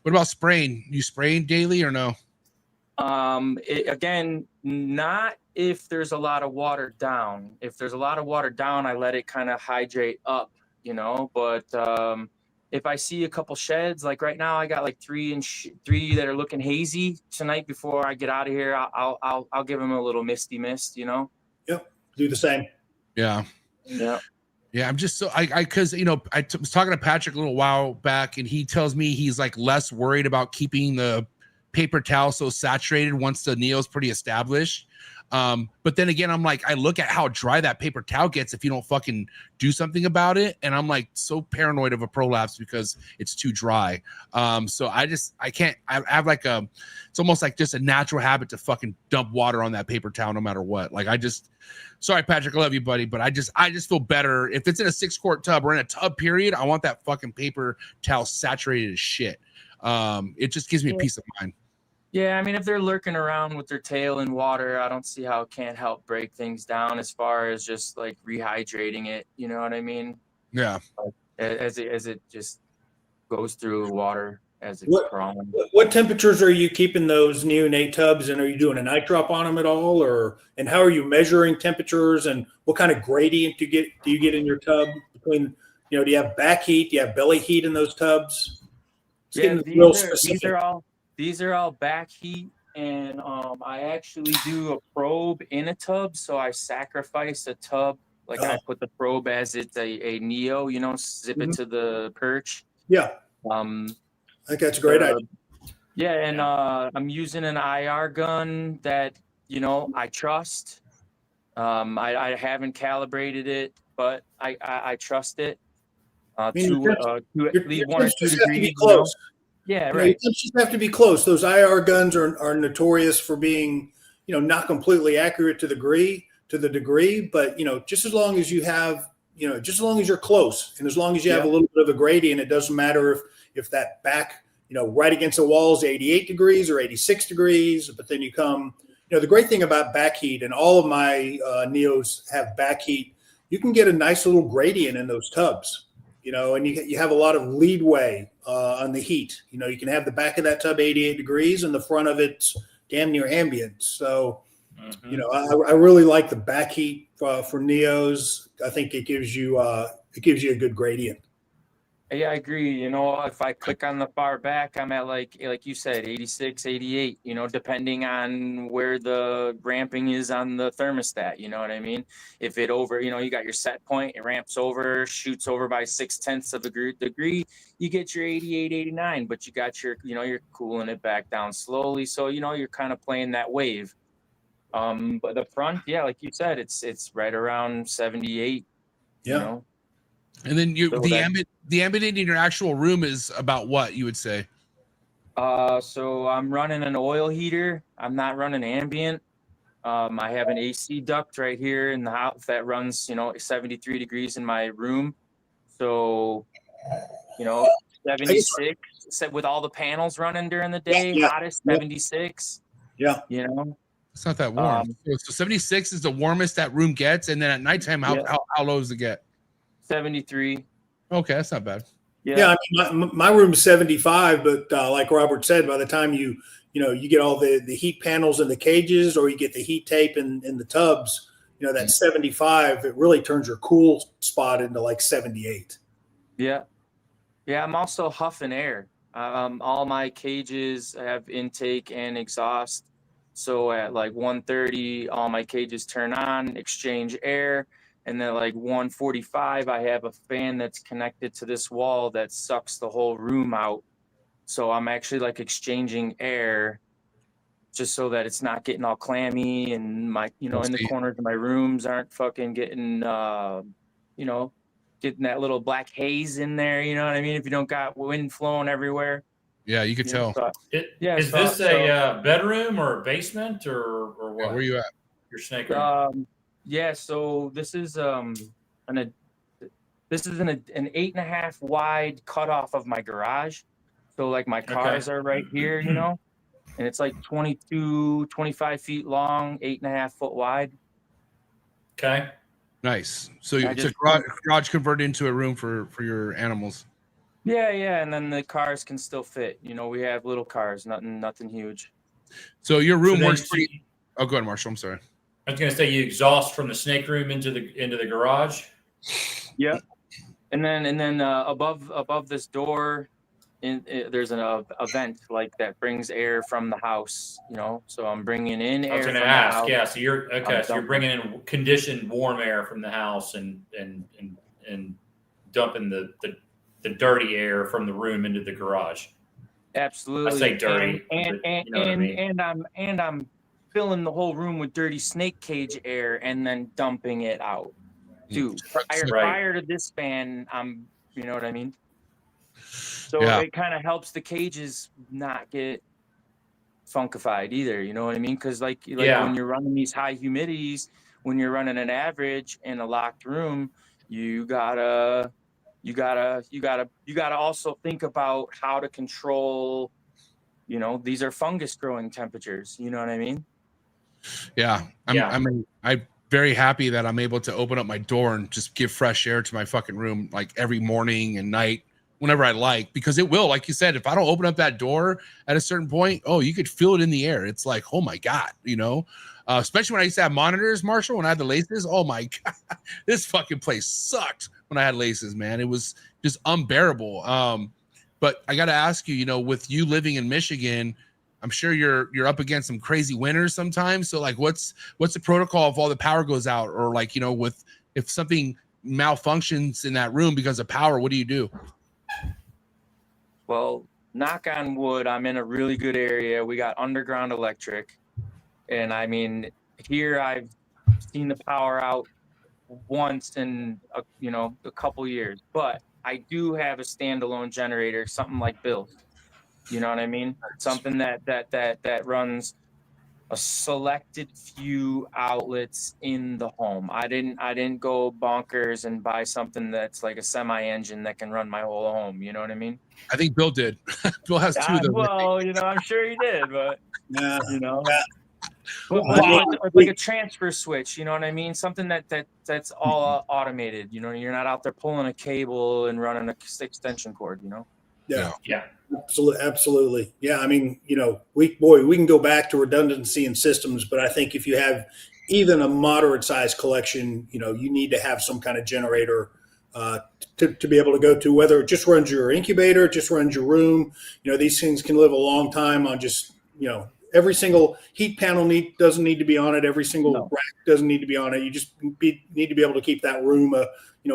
What about spraying? You spraying daily or no? Again, not if there's a lot of water down. If there's a lot of water down, I let it kind of hydrate up, you know. But if I see a couple sheds, like right now, I got like three that are looking hazy tonight. Before I get out of here, I'll give them a little misty mist, you know. Yep, do the same. Yeah. I'm just so because you know I was talking to Patrick a little while back, and he tells me he's like less worried about keeping the paper towel so saturated once the Neo's pretty established. But then again, I'm like, I look at how dry that paper towel gets if you don't fucking do something about it, and I'm like so paranoid of a prolapse because it's too dry. So I can't. I have like it's almost like just a natural habit to fucking dump water on that paper towel no matter what. Like sorry Patrick, I love you, buddy, but I just feel better if it's in a 6-quart tub or in a tub period. I want that fucking paper towel saturated as shit. It just gives me peace of mind. Yeah, I mean, if they're lurking around with their tail in water, I don't see how it can't help break things down as far as just like rehydrating it. You know what I mean? Yeah. As it just goes through water as it's What crawling. what temperatures are you keeping those neonate tubs, and are you doing a night drop on them at all, or and how are you measuring temperatures, and what kind of gradient do you get in your tub between, do you have back heat, do you have belly heat in those tubs? It's Yeah, getting real these specific. are all back heat, and I actually do a probe in a tub, so I sacrifice a tub. Like I put the probe as it's a Neo, zip it to the perch. Yeah, Um, I think that's a great idea. Yeah, and I'm using an IR gun that I trust. I haven't calibrated it, but I trust it. I mean, To at least your 1 or temps 2 just have to be degrees. close. Yeah, Your right. temps just have to be close. Those IR guns are notorious for being, not completely accurate to the degree, but just as long as you have, just as long as you're close, and as long as you have a little bit of a gradient, it doesn't matter if that back, right against the wall is 88 degrees or 86 degrees, but then you come, the great thing about back heat, and all of my Neos have back heat, you can get a nice little gradient in those tubs. And you have a lot of leadway on the heat. You can have the back of that tub 88 degrees and the front of it's damn near ambient. So, I really like the back heat for Neos. I think it gives you a good gradient. Yeah, I agree. If I click on the far back, I'm at like you said, 86, 88, depending on where the ramping is on the thermostat, you know what I mean? If it over, you got your set point, it ramps over, shoots over by 0.6 of a degree, you get your 88, 89, but you got your, you're cooling it back down slowly. So, you're kind of playing that wave. But the front, yeah, like you said, it's right around 78, Yeah. And then the ambient in your actual room is about what you would say? So I'm running an oil heater. I'm not running ambient. I have an AC duct right here in the house that runs, 73 degrees in my room. So, 76 with all the panels running during the day, hottest 76. Yeah. It's not that warm. So 76 is the warmest that room gets, and then at nighttime, how low does it get? 73. Okay, that's not bad. Yeah, I mean, my room's 75, but like Robert said, by the time you get all the heat panels in the cages, or you get the heat tape in the tubs, that 75, it really turns your cool spot into like 78. Yeah. Yeah, I'm also huffing air. All my cages have intake and exhaust. So at like 1:30, all my cages turn on, exchange air. And then like 1:45, I have a fan that's connected to this wall that sucks the whole room out. So I'm actually like exchanging air just so that it's not getting all clammy, and my, in the corners of my rooms aren't fucking getting, getting that little black haze in there. You know what I mean? If you don't got wind flowing everywhere. Yeah, you could tell. Is this a bedroom or a basement or what? Yeah, where are you at? Your snake room. Yeah, so this is an 8.5 wide cutoff of my garage. So like my cars are right here, and it's like 22, 25 feet long, 8.5 foot wide. Okay. Nice. So it's a garage converted into a room for your animals. Yeah, and then the cars can still fit. We have little cars, nothing huge. So your room works pretty. Oh, go ahead, Marshall. I'm sorry. I was going to say you exhaust from the snake room into the garage. Yeah, and then above this door, there's a vent like that brings air from the house. So I'm bringing in air. I was going to ask. Yeah, so you're okay. So you're bringing in conditioned warm air from the house and dumping the dirty air from the room into the garage. Absolutely. I say dirty, and I'm filling the whole room with dirty snake cage air and then dumping it out. Dude, prior to this fan, you know what I mean? So it kind of helps the cages not get funkified either, you know what I mean? Because like when you're running these high humidities, when you're running an average in a locked room, you gotta also think about how to control You know, these are fungus growing temperatures. You know what I mean? Yeah. Yeah. I'm very happy that I'm able to open up my door and just give fresh air to my fucking room like every morning and night whenever I like, because it will, like you said, if I don't open up that door at a certain point, oh, you could feel it in the air. It's like, oh my God, you know, especially when I used to have monitors, Marshall, when I had the laces. Oh my God, this fucking place sucked when I had laces, man. It was just unbearable. But I got to ask you, you know, with you living in Michigan, I'm sure you're up against some crazy winters sometimes. So like, what's the protocol if all the power goes out, or like, you know, if something malfunctions in that room because of power, what do you do? Well, knock on wood, I'm in a really good area. We got underground electric. And I mean, here I've seen the power out once in a couple years, but I do have a standalone generator, something like Bill's. You know what I mean? Something that runs a selected few outlets in the home. I didn't go bonkers and buy something that's like a semi-engine that can run my whole home. You know what I mean? I think Bill did. Bill has two of them. Well, you know, I'm sure he did, but Yeah. you know. Yeah. But like a transfer switch, you know what I mean? Something that's all automated. You know, you're not out there pulling a cable and running a extension cord. You know. Yeah. Yeah. Absolutely. Yeah. I mean, you know, we can go back to redundancy in systems, but I think if you have even a moderate sized collection, you know, you need to have some kind of generator to be able to go to, whether it just runs your incubator, just runs your room. You know, these things can live a long time on just, you know, every single heat panel doesn't need to be on it. Every single rack doesn't need to be on it. You just need to be able to keep that room, a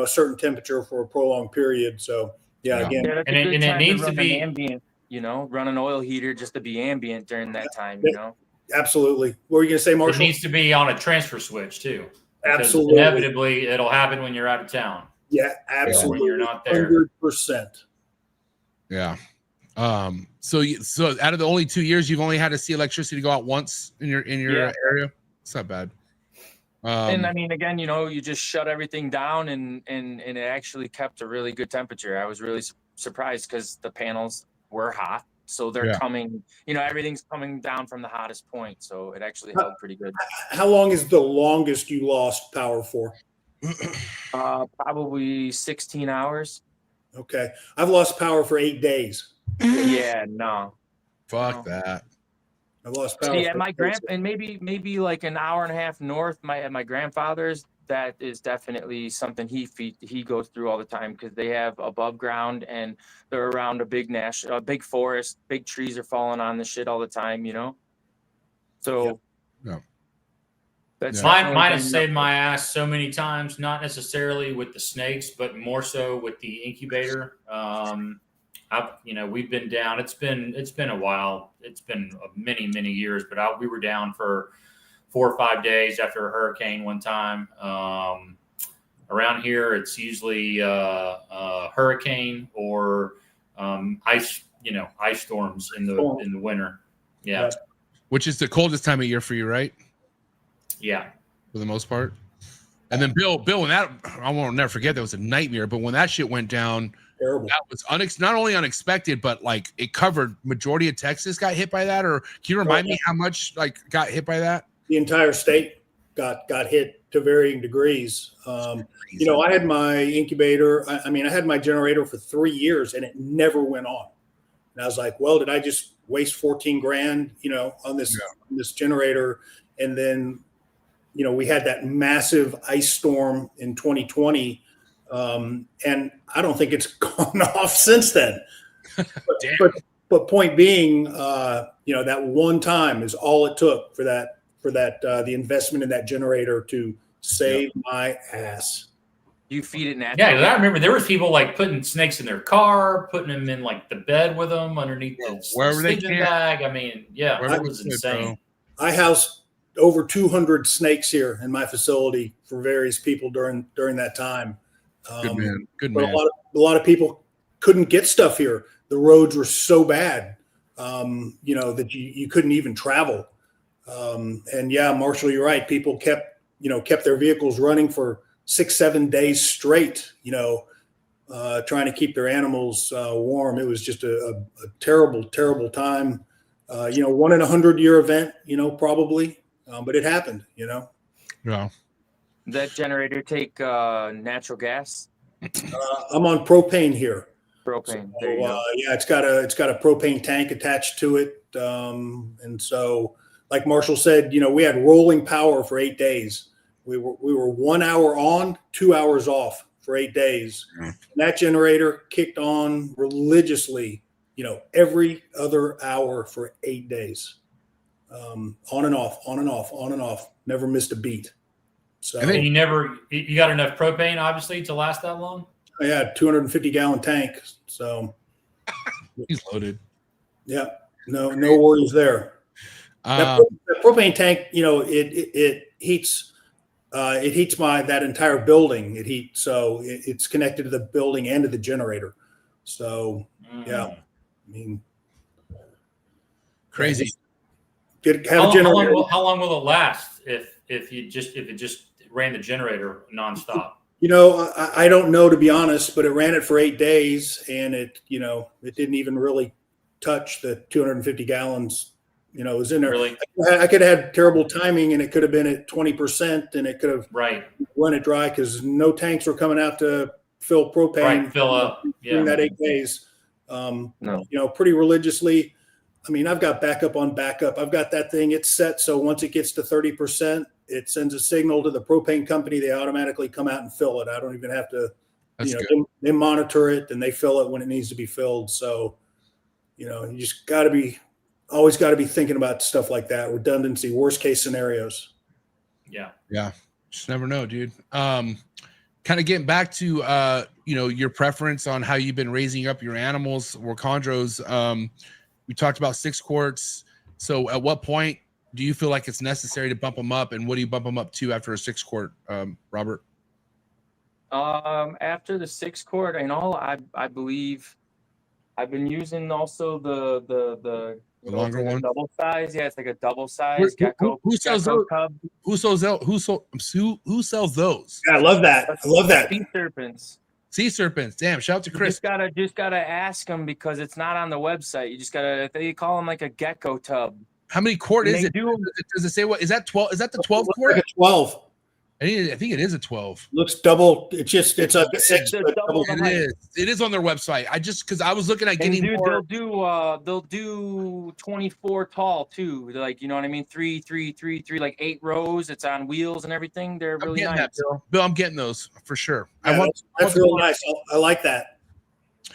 certain temperature for a prolonged period. So again, and it needs to be ambient. You know, run an oil heater just to be ambient during that time. You know, absolutely. What were you going to say, Marshall? It needs to be on a transfer switch too. Absolutely. Inevitably, it'll happen when you're out of town. Yeah, absolutely. When you're not there. 100%. Yeah. So out of the only 2 years, you've only had to see electricity go out once in your area. It's not bad. And I mean, again, you know, you just shut everything down, and it actually kept a really good temperature. I was really surprised because the panels were hot, so they're coming. You know, everything's coming down from the hottest point, so it actually held pretty good. How long is the longest you lost power for? Probably 16 hours. Okay, I've lost power for 8 days. Yeah, no. Fuck that. I lost power. See, at my and maybe like an hour and a half north, at my grandfather's, that is definitely something he goes through all the time, because they have above ground and they're around a big forest, big trees are falling on the shit all the time, you know. So that's mine has saved my ass so many times, not necessarily with the snakes, but more so with the incubator. We've been down. It's been a while. It's been many years, but we were down for 4 or 5 days after a hurricane one time. Around here, it's usually a hurricane or ice storms in the winter. Yeah, which is the coldest time of year for you, right? Yeah, for the most part. And then Bill, when that, I won't never forget, that was a nightmare. But when that shit went down, terrible. That was not only unexpected, but like it covered majority of Texas got hit by that. Or can you remind me how much like got hit by that? The entire state got hit to varying degrees. I had my incubator. I had my generator for 3 years and it never went on. And I was like, well, did I just waste 14 grand, on this generator? And then, we had that massive ice storm in 2020. And I don't think it's gone off since then. But point being, that one time is all it took for the investment in that generator to save my ass. You feed it naturally. Yeah, I remember there were people like putting snakes in their car, putting them in like the bed with them underneath the sleeping bag. I mean, it was insane. I housed over 200 snakes here in my facility for various people during that time. Good man. But a lot of people couldn't get stuff here. The roads were so bad, that you couldn't even travel. And Marshall, you're right. People kept their vehicles running for 6-7 days straight, trying to keep their animals warm. It was just a terrible, terrible time. 1 in 100-year event, probably, but it happened, Yeah. That generator take natural gas, I'm on propane here. propane. So, There you go. yeah, it's got a propane tank attached to it, and so, like Marshall said, we had rolling power for 8 days. We were 1 hour on, 2 hours off for 8 days. Yeah. And that generator kicked on religiously, every other hour for 8 days, on and off, on and off, on and off. Never missed a beat. So I think- you got enough propane, obviously, to last that long? I had 250-gallon tank. So He's loaded. yeah, no worries there. That propane tank, it heats that entire building. It's connected to the building and to the generator. So yeah, I mean, Crazy. How long will it last if it just ran the generator nonstop? I don't know, to be honest, but it ran it for 8 days, and it didn't even really touch the 250 gallons. It was in there. Really? I could have had terrible timing, and it could have been at 20%, and it could have run it dry because no tanks were coming out to fill propane. Right, fill up. Yeah. In that 8 days. No. Pretty religiously. I mean, I've got backup on backup. I've got that thing. It's set. So once it gets to 30%, it sends a signal to the propane company. They automatically come out and fill it. I don't even have to, they monitor it and they fill it when it needs to be filled. So, you just always got to be thinking about stuff like that. Redundancy, worst case scenarios. Yeah. Yeah. Just never know, dude. Kind of getting back to, your preference on how you've been raising up your animals or chondros. We talked about 6 quarts. So at what point do you feel like it's necessary to bump them up, and what do you bump them up to after a 6 quart, Robert? After the 6 quart, I believe I've been using also the longer like one, double size. Yeah, it's like a double size gecko. Who sells those? Who sells those? Yeah, I love that. I love that. Sea serpents. Sea serpents. Damn! Shout out to Chris. Just gotta ask them because it's not on the website. You just gotta. They call them like a gecko tub. How many quart is it? Does it say what? Is that 12? Is that the 12 quart? Like a 12. I think it is a 12. Looks double. It's a 6. Double It is on their website. Because I was looking at getting more. They'll do 24 tall too. Like, you know what I mean? 3, like 8 rows. It's on wheels and everything. They're really nice. That, Bill, I'm getting those for sure. Yeah, that's real nice. I like that.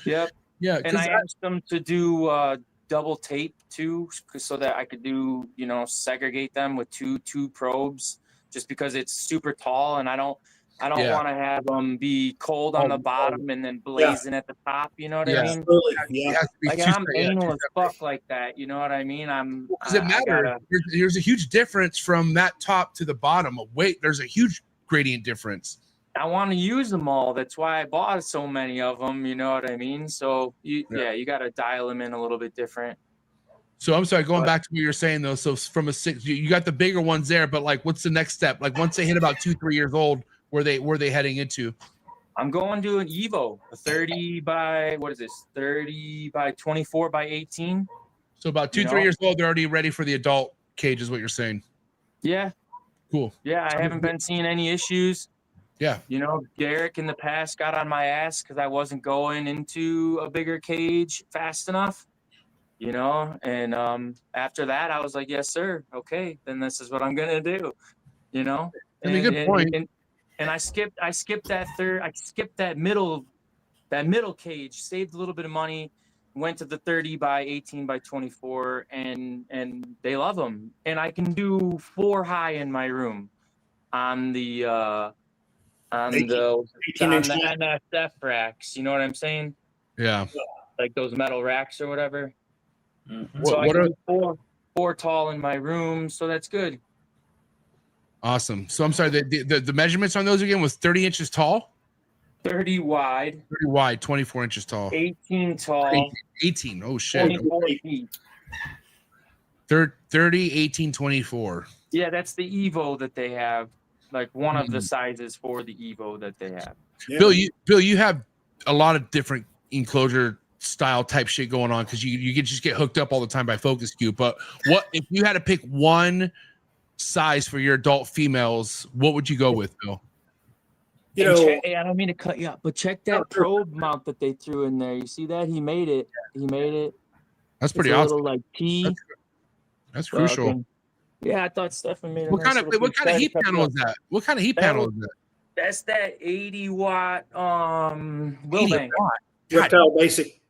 Yep. Yeah. And I asked them to do double tape too, so that I could do, segregate them with two probes. Just because it's super tall, and I don't want to have them be cold on the bottom and then blazing at the top. You know what I mean? Absolutely. Yeah. Like I'm anal as fuck like that. You know what I mean? Does it matter? There's a huge difference from that top to the bottom of weight. There's a huge gradient difference. I want to use them all. That's why I bought so many of them. You know what I mean? So you got to dial them in a little bit different. So I'm sorry, going back to what you're saying though. So from a 6, you got the bigger ones there, but like, what's the next step? Like once they hit about 2-3 years old, where they heading into? I'm going to an Evo, a 30 by 24 by 18. So about 2-3 years old, they're already ready for the adult cage, is what you're saying. Yeah. Cool. Yeah, I haven't been seeing any issues. Yeah. Derek in the past got on my ass because I wasn't going into a bigger cage fast enough. And after that, I was like, yes, sir. Okay, then this is what I'm gonna do. That's a good point. And I skipped that middle cage, saved a little bit of money, went to the 30 by 18 by 24, and they love them. And I can do 4 high in my room on the NSF racks. You know what I'm saying? Yeah. Like those metal racks or whatever. Mm-hmm. So I can do 4 tall in my room, so that's good. Awesome. So I'm sorry, the measurements on those again was 30 inches tall, 30 wide, 24 inches tall, 18 tall, 18. Oh shit. 24 feet. 30, 18, 24. Yeah, that's the Evo that they have. Like one of the sizes for the Evo that they have. Yeah. Bill, you have a lot of different enclosure style type shit going on because you can just get hooked up all the time by focus cube. But what if you had to pick one size for your adult females? What would you go with, Bill? You know, Hey, I don't mean to cut you up, but check that probe mount that they threw in there. You see that? He made it. He made it. That's pretty It's a awesome. little like T. That's crucial. Okay. Yeah, I thought Stefan made it. What kind of heat panel is that? What kind of heat panel is that? That's that 80 watt Wilbang. Reptile Basic.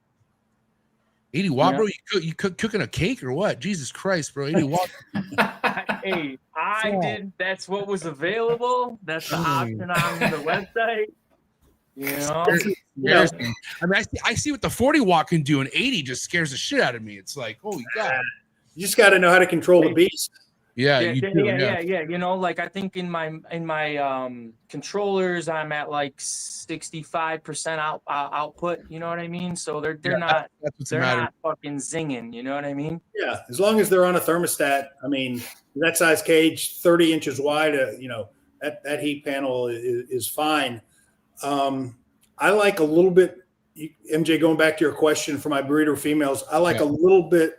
80 watt, Yeah. bro. You cooking a cake or what? Jesus Christ, bro. 80 watt. Hey, I did. That's what was available. That's the option on the website. You know, Yeah. I mean, I see what the 40 watt can do, and 80 just scares the shit out of me. It's like, holy God. You just got to know how to control the beast. Yeah, yeah, you do, yeah. You know, like I think in my controllers, I'm at like 65% output. You know what I mean? So they're not That's what's they're matter. not fucking zinging. You know what I mean? Yeah, as long as they're on a thermostat. I mean, that size cage, 30 inches wide. You know, that heat panel is fine. I like a little bit. MJ, going back to your question for my breeder females, I like a little bit.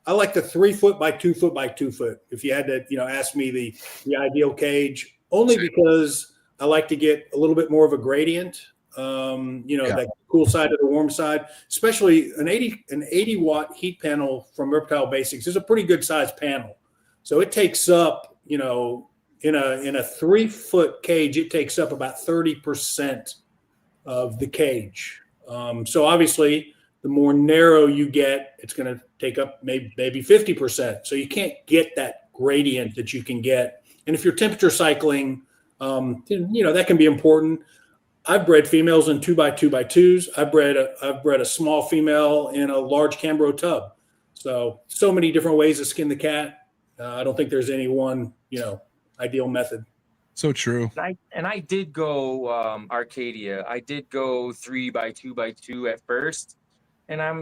I like the 3 foot by 2 foot by 2 foot. If you had to, ask me the ideal cage, only because I like to get a little bit more of a gradient. That cool side to the warm side, especially an 80 watt heat panel from Reptile Basics is a pretty good size panel. So it takes up, in a 3 foot cage, it takes up about 30% of the cage. So obviously, the more narrow you get, it's going to take up maybe 50%. So you can't get that gradient that you can get. And if you're temperature cycling, that can be important. I've bred females in 2 by 2 by 2s. I've bred a small female in a large Cambro tub. So many different ways to skin the cat. I don't think there's any one, ideal method. So true. And I did go Arcadia. I did go 3 by 2 by 2 at first. And I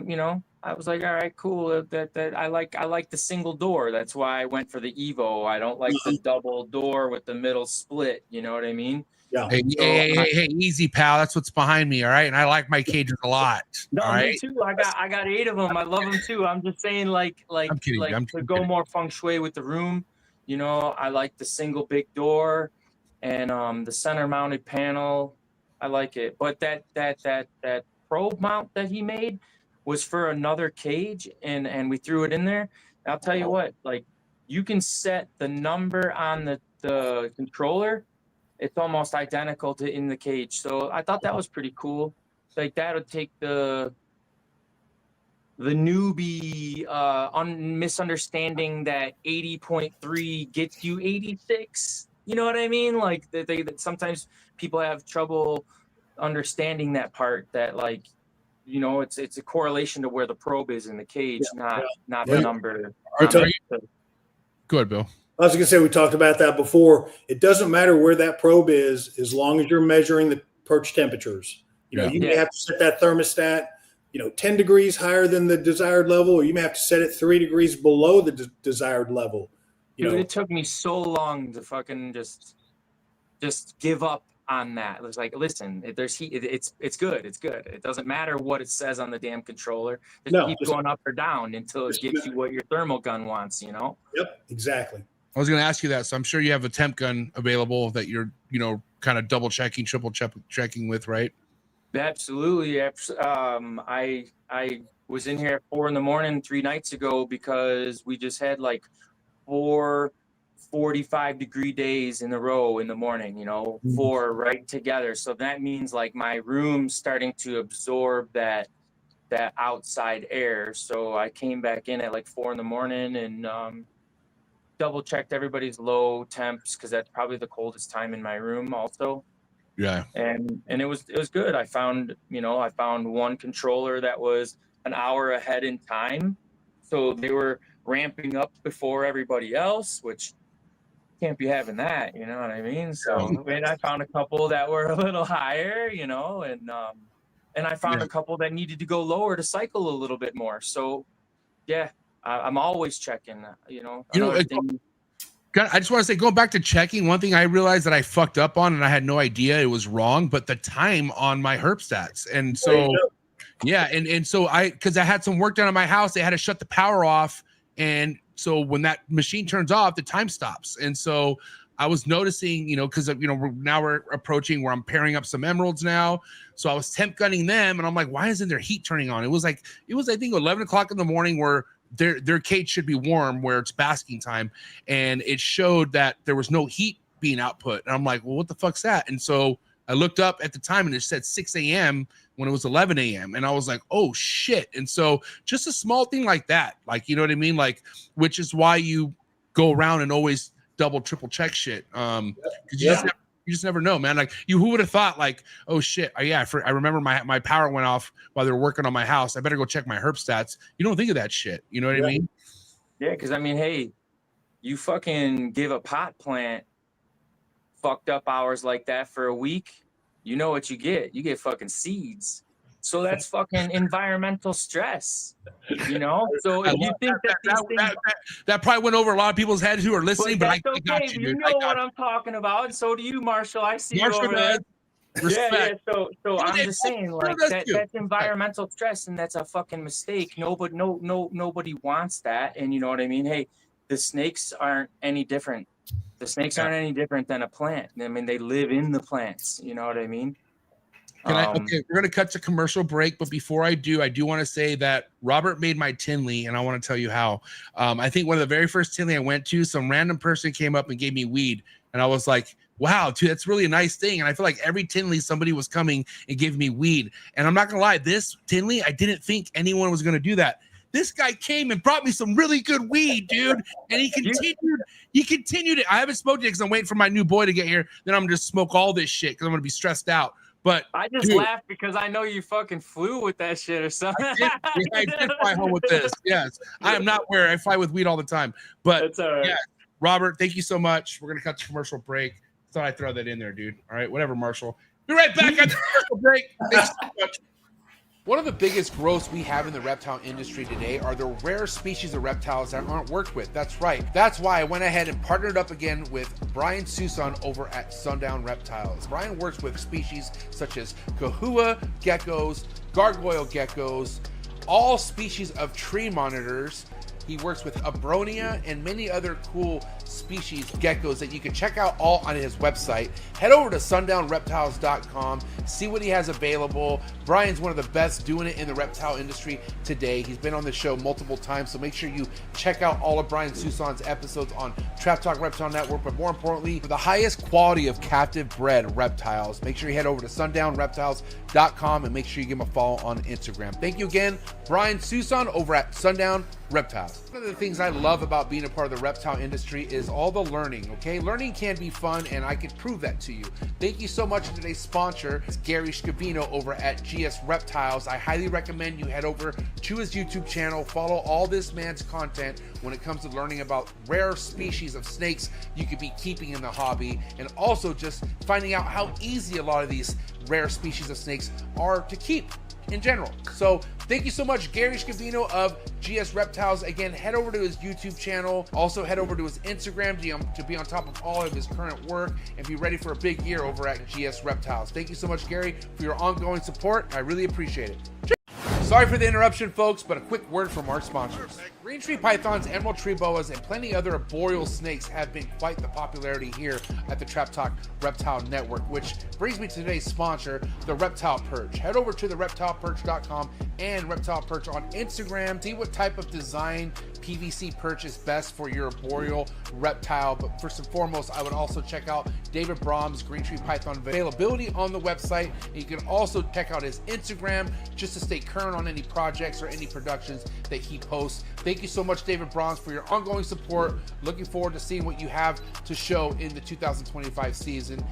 was like, all right, cool. That I like the single door. That's why I went for the Evo. I don't like the double door with the middle split. You know what I mean? Yeah. Hey, easy, pal. That's what's behind me. All right. And I like my cages a lot. No, all me right. too. I got 8 of them. I love them too. I'm just saying, I'm kidding. to go more feng shui with the room. I like the single big door and the center mounted panel. I like it. But that probe mount that he made was for another cage, and we threw it in there. And I'll tell you what, like, you can set the number on the controller. It's almost identical to in the cage. So I thought that was pretty cool. Like, that would take the newbie misunderstanding that 80.3 gets you 86. You know what I mean? Like, they sometimes people have trouble understanding that part, that, like, it's a correlation to where the probe is in the cage, not the number. Go ahead, Bill. I was going to say, we talked about that before. It doesn't matter where that probe is, as long as you're measuring the perch temperatures. You may have to set that thermostat, 10 degrees higher than the desired level, or you may have to set it 3 degrees below the desired level. Dude, it took me so long to fucking just give up on that. It was like, listen, there's heat. It's good. It's good. It doesn't matter what it says on the damn controller. Just keep going up or down until it gets you what your thermal gun wants. Yep, exactly. I was going to ask you that. So I'm sure you have a temp gun available that you're, kind of double checking, triple checking with, right? Absolutely. I was in here at 4 a.m. 3 nights ago because we just had like 4 45-degree days in a row in the morning, 4 right together. So that means like my room's starting to absorb that outside air. So I came back in at like 4 a.m. and double checked everybody's low temps, because that's probably the coldest time in my room also. Yeah. And it was good. I found one controller that was an hour ahead in time. So they were ramping up before everybody else, which can't be having that, you know what I mean? So I found a couple that were a little higher, and I found a couple that needed to go lower to cycle a little bit more. So yeah, I'm always checking, I just want to say, going back to checking, one thing I realized that I fucked up on, and I had no idea it was wrong, but the time on my herp stats. And so, Yeah, and so because I had some work done on my house, they had to shut the power off, and so when that machine turns off, the time stops. And so I was noticing, because now we're approaching where I'm pairing up some emeralds now. So I was temp gunning them, and I'm like, why isn't their heat turning on? It was I think 11 o'clock in the morning where their cage should be warm, where it's basking time, and it showed that there was no heat being output. And I'm like, well, what the fuck's that? And so I looked up at the time, and it said 6 a.m. when it was 11 a.m. And I was like, oh shit. And so just a small thing like that, like, you know what I mean? Like, which is why you go around and always double, triple check shit. Cause you just never know, man. Like who would have thought like, oh shit. I remember my power went off while they were working on my house. I better go check my herb stats. You don't think of that shit. You know what I mean? Yeah. Cause I mean, hey, you fucking give a pot plant fucked up hours like that for a week, you know what you get fucking seeds. So that's fucking environmental stress, so if you think that probably went over a lot of people's heads who are listening, but I got you, dude. You know what I'm talking about, and so do you, Marshall. I see you over there. Respect. Yeah. So I'm just saying, like that's environmental stress, and that's a fucking mistake. Nobody wants that, and you know what I mean. Hey, the snakes aren't any different. The snakes aren't any different than a plant. I mean, they live in the plants. You know what I mean? Okay, we're gonna cut to commercial break, but before I do want to say that Robert made my tinley, and I want to tell you how. I think one of the very first tinley I went to, some random person came up and gave me weed, and I was like, wow, dude, that's really a nice thing. And I feel like every tinley somebody was coming and giving me weed. And I'm not gonna lie, this tinley, I didn't think anyone was gonna do that. This guy came and brought me some really good weed, dude. And he continued it. I haven't smoked it because I'm waiting for my new boy to get here. Then I'm gonna just smoke all this shit because I'm gonna be stressed out. But I just laughed because I know you fucking flew with that shit or something. I did fly home with this. Yes, I am not where I fly with weed all the time. But that's all right. Yeah, Robert, thank you so much. We're gonna cut to commercial break. Thought I'd throw that in there, dude. All right, whatever, Marshall. Be right back at the commercial break. Thanks so much. One of the biggest growths we have in the reptile industry today are the rare species of reptiles that aren't worked with. That's right. That's why I went ahead and partnered up again with Brian Susan over at SUNDOWN Reptiles. Brian works with species such as kahua geckos, gargoyle geckos, all species of tree monitors. He works with abronia and many other cool species geckos that you can check out all on his website. Head over to sundownreptiles.com, see what he has available. Brian's one of the best doing it in the reptile industry today. He's been on the show multiple times, so make sure you check out all of Brian Susan's episodes on Trap Talk Reptile Network. But more importantly, for the highest quality of captive bred reptiles, make sure you head over to sundownreptiles.com and make sure you give him a follow on Instagram. Thank you again, Brian Susan over at SUNDOWN Reptiles. One of the things I love about being a part of the reptile industry is all the learning, okay? Learning can be fun, and I can prove that to you. Thank you so much to today's sponsor, Gary Scavino over at GS Reptiles. I highly recommend you head over to his YouTube channel, follow all this man's content when it comes to learning about rare species of snakes you could be keeping in the hobby, and also just finding out how easy a lot of these rare species of snakes are to keep in general. So thank you so much, Gary Scavino of GS Reptiles. Again, head over to his YouTube channel. Also head over to his Instagram to be on top of all of his current work and be ready for a big year over at GS Reptiles. Thank you so much, Gary, for your ongoing support. I really appreciate it. Sorry for the interruption, folks, but a quick word from our sponsors. Green tree pythons, emerald tree boas, and plenty other arboreal snakes have been quite the popularity here at the Trap Talk Reptile Network, which brings me to today's sponsor, the Reptile Perch. Head over to the reptileperch.com and Reptile Perch on Instagram. See what type of design PVC perch is best for your arboreal reptile. But first and foremost, I would also check out David Brom's Green Tree Python availability on the website. And you can also check out his Instagram just to stay current on any projects or any productions that he posts. Thank you so much, David Broms, for your ongoing support. Looking forward to seeing what you have to show in the 2025 season.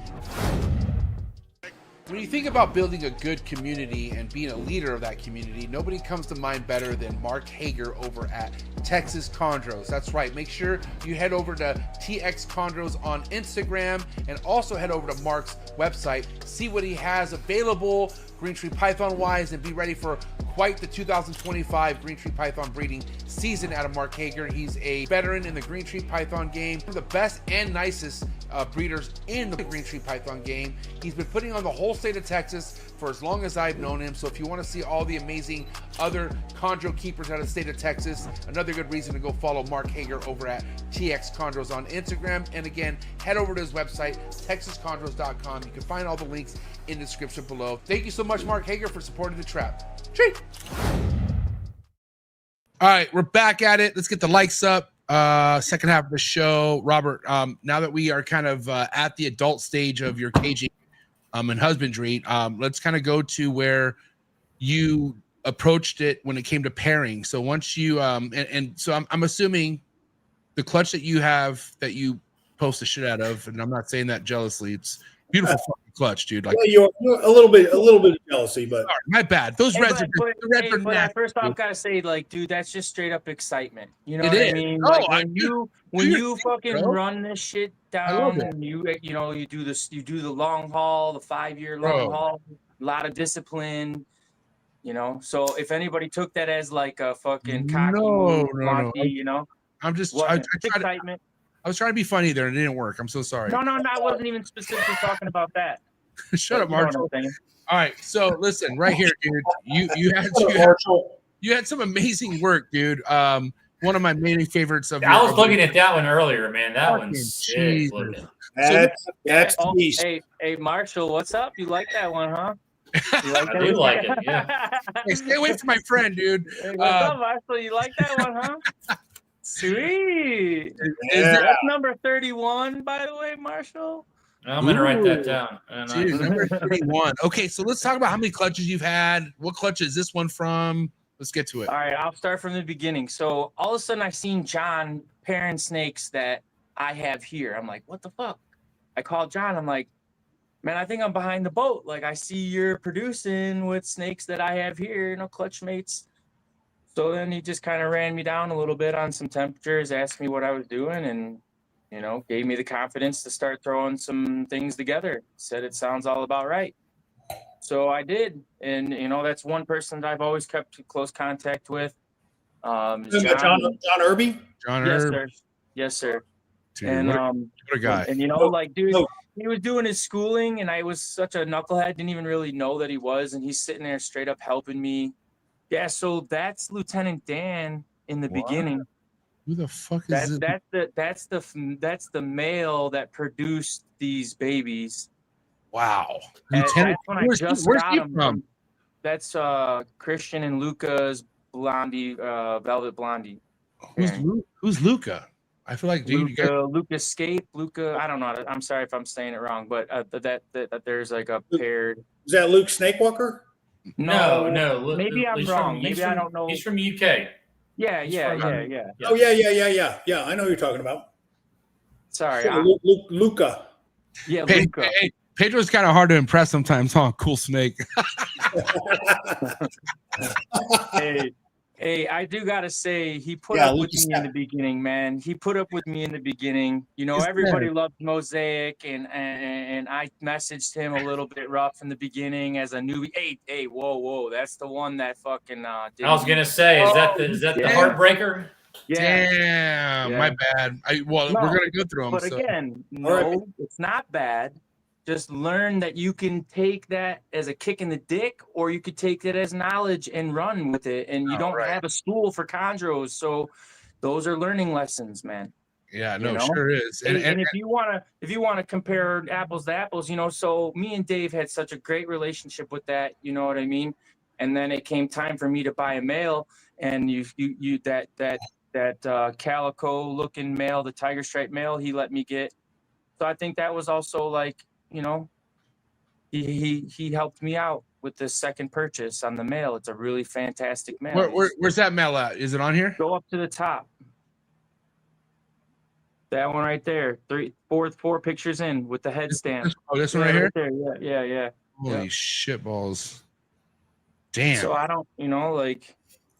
When you think about building a good community and being a leader of that community, nobody comes to mind better than Mark Hager over at Texas Chondros. That's right. Make sure you head over to TX Chondros on Instagram and also head over to Mark's website. See what he has available Green Tree Python wise and be ready for quite the 2025 Green Tree Python breeding season out of Mark Hager. He's a veteran in the Green Tree Python game, one of the best and nicest breeders in the Green Tree Python game. He's been putting on the whole state of Texas for as long as I've known him. So if you want to see all the amazing other chondro keepers out of the state of Texas, another good reason to go follow Mark Hager over at TX Chondros on Instagram. And again, head over to his website, texaschondros.com. You can find all the links in the description below. Thank you so much, Mark Hager, for supporting the trap. Treat. All right, we're back at it. Let's get the likes up. Second half of the show, Robert. Now that we are kind of at the adult stage of your caging and husbandry, let's kind of go to where you approached it when it came to pairing. So once you and so I'm assuming the clutch that you have that you post the shit out of, and I'm not saying that jealously. It's beautiful fucking clutch, dude. Like You're a little bit of jealousy, but sorry, my bad. Those reds are but I nasty, first off dude. gotta say, like, dude, that's just straight up excitement. You know It what is. I mean? No, Like do when your you thing, fucking bro. run this shit I love down, it. and you do this, you do the long haul, the 5-year long Bro. haul, a lot of discipline. You know, so if anybody took that as like a fucking cocky, No. flaunty, you know, I'm just what I it's tried to, excitement. I was trying to be funny there and it didn't work. I'm so sorry. No, I wasn't even specifically talking about that. Shut up, You know what I'm Marshall. saying? All right, so listen, right here, dude. You had some amazing work, dude. One of my main favorites of. I was looking at that one earlier, man. That Fucking one's sick Jesus. looking. that's Oh, beast. hey, Marshall, what's up? You like that one, huh? You like I that do one? like it, yeah. Hey, stay away from my friend, dude. Hey, what's up, Marshall? You like that one, huh? Sweet. Is that, That's number 31, by the way, Marshall. I'm gonna write that Ooh. down. Nice. dude, number 31? Okay, so let's talk about how many clutches you've had. What clutch is this one from? Let's get to it. All right, I'll start from the beginning. So all of a sudden I seen John pairing snakes that I have here. I'm like, what the fuck? I called John. I'm like, man, I think I'm behind the boat. Like, I see you're producing with snakes that I have here, clutch mates. So then he just kind of ran me down a little bit on some temperatures, asked me what I was doing, and, gave me the confidence to start throwing some things together. Said it sounds all about right. So I did. And, that's one person that I've always kept close contact with. John Irby? John Yes, Herb. sir. Yes, sir. Dude, And what a guy. and dude, he was doing his schooling, and I was such a knucklehead, didn't even really know that he was, and he's sitting there straight up helping me. Yeah, so that's Lieutenant Dan in the beginning. Who the fuck is this? That's the male that produced these babies. Wow. And Lieutenant, that's when I just where's got he him from? That's Christian and Luca's blondie, velvet blondie. Who's Luca? I feel like, dude, you guys, Luca Scape, Luca. I don't know. I'm sorry if I'm saying it wrong, but that there's like a paired. Is that Luke Snakewalker? No. Maybe I'm wrong. Maybe I don't know. He's from UK. Yeah. Oh yeah. I know who you're talking about. Sorry. Sure, Luca. Yeah, Luca. Hey, Pedro's kind of hard to impress sometimes, huh? Cool snake. Hey, I do gotta say, he put up with me in the beginning, man. He put up with me in the beginning. Everybody loved Mosaic, and I messaged him a little bit rough in the beginning as a newbie. Hey, whoa, that's the one that fucking. I was gonna say, is that the heartbreaker? Yeah. Damn, my bad. We're gonna go through them. But again, it's not bad. Just learn that you can take that as a kick in the dick, or you could take it as knowledge and run with it. And you don't have a school for chondros, so those are learning lessons, man. Yeah, no, sure is. And if you wanna compare apples to apples, so me and Dave had such a great relationship with that. You know what I mean? And then it came time for me to buy a male, and that calico looking male, the tiger stripe male, he let me get. So I think that was also like. He helped me out with the second purchase on the mail. It's a really fantastic mail. Where's that mail at? Is it on here? Go up to the top. That one right there. Four pictures in with the head stamp. Oh, this one right here? There. Yeah. Holy shit balls. Damn. So I don't,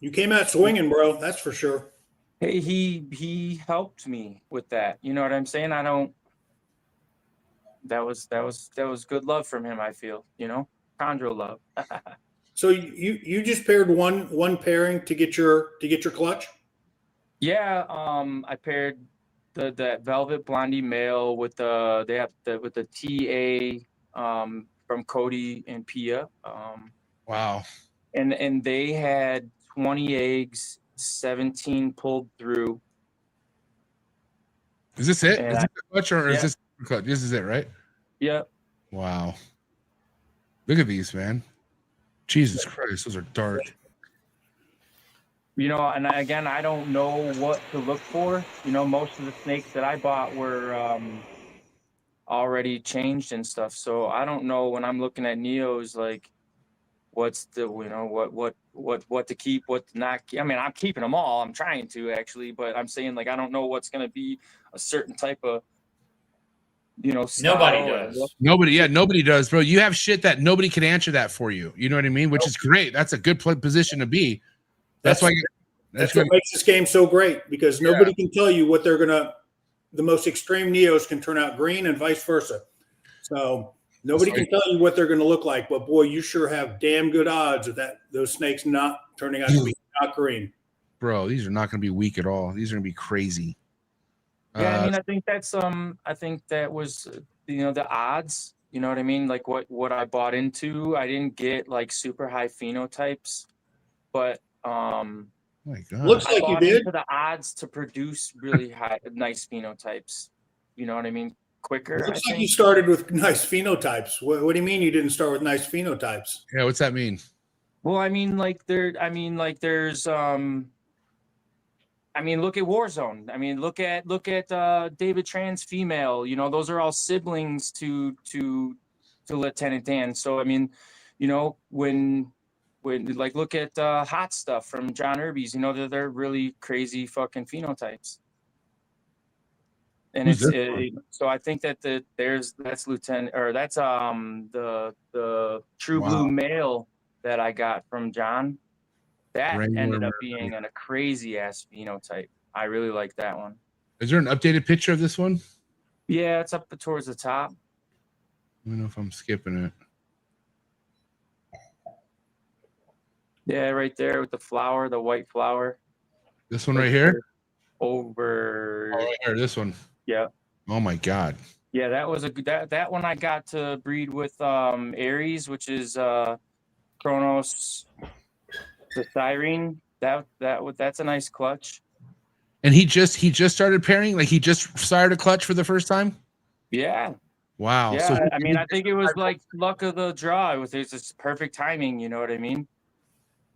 you came out swinging, bro. That's for sure. Hey, he helped me with that. You know what I'm saying? That was good love from him, I feel, chondro love. So you just paired one pairing to get your clutch? Yeah, I paired that velvet blondie male with the TA from Cody and Pia. Wow. And they had 20 eggs, 17 pulled through. Is this it? And Is this the clutch or is yeah. this the clutch? This is it, right? Yeah. Wow. Look at these, man. Jesus Christ, those are dark. You know, and again, I don't know what to look for. You know, most of the snakes that I bought were already changed and stuff. So I don't know when I'm looking at Neos, like what's the, you know, what to keep, what to not keep. I mean, I'm keeping them all. I'm trying to actually, but I'm saying like I don't know what's going to be a certain type of, you know, Nobody style. does. Nobody does, bro. You have shit that nobody can answer that for you. You know what I mean? Which is great. That's a good position to be. That's why. That's what makes this game so great, because nobody can tell you what they're gonna. The most extreme Neos can turn out green and vice versa. So nobody can tell you what they're going to look like. But boy, you sure have damn good odds of those snakes not turning out to be not green. Bro, these are not going to be weak at all. These are going to be crazy. Yeah, I mean, I think that's I think that was, you know, the odds. You know what I mean? Like what I bought into. I didn't get like super high phenotypes, but Oh my God. Looks like you did. into the odds to produce really nice phenotypes. You know what I mean? Quicker. Looks like you started with nice phenotypes. What do you mean you didn't start with nice phenotypes? Yeah, what's that mean? Well, I mean, like there's I mean, look at Warzone. I mean, look at David Tran's female. You know, those are all siblings to Lieutenant Dan. So I mean, you know, when like look at Hot Stuff from John Irby's. You know, they're really crazy fucking phenotypes. And so I think that that's Lieutenant, or that's the True Blue male that I got from John. That ended up being a crazy ass phenotype. I really like that one. Is there an updated picture of this one? Yeah, it's up towards the top. I don't know if I'm skipping it. Yeah, right there with the flower, the white flower. This one right here? Over. Oh, right here, this one. Yeah. Oh my God. Yeah, that was that one I got to breed with Aries, which is Chronos, the Siren. That's a nice clutch. And he just started pairing, like he just started a clutch for the first time. Yeah. Wow. Yeah, So I mean, I think it was like luck of the draw. It was just perfect timing. You know what I mean?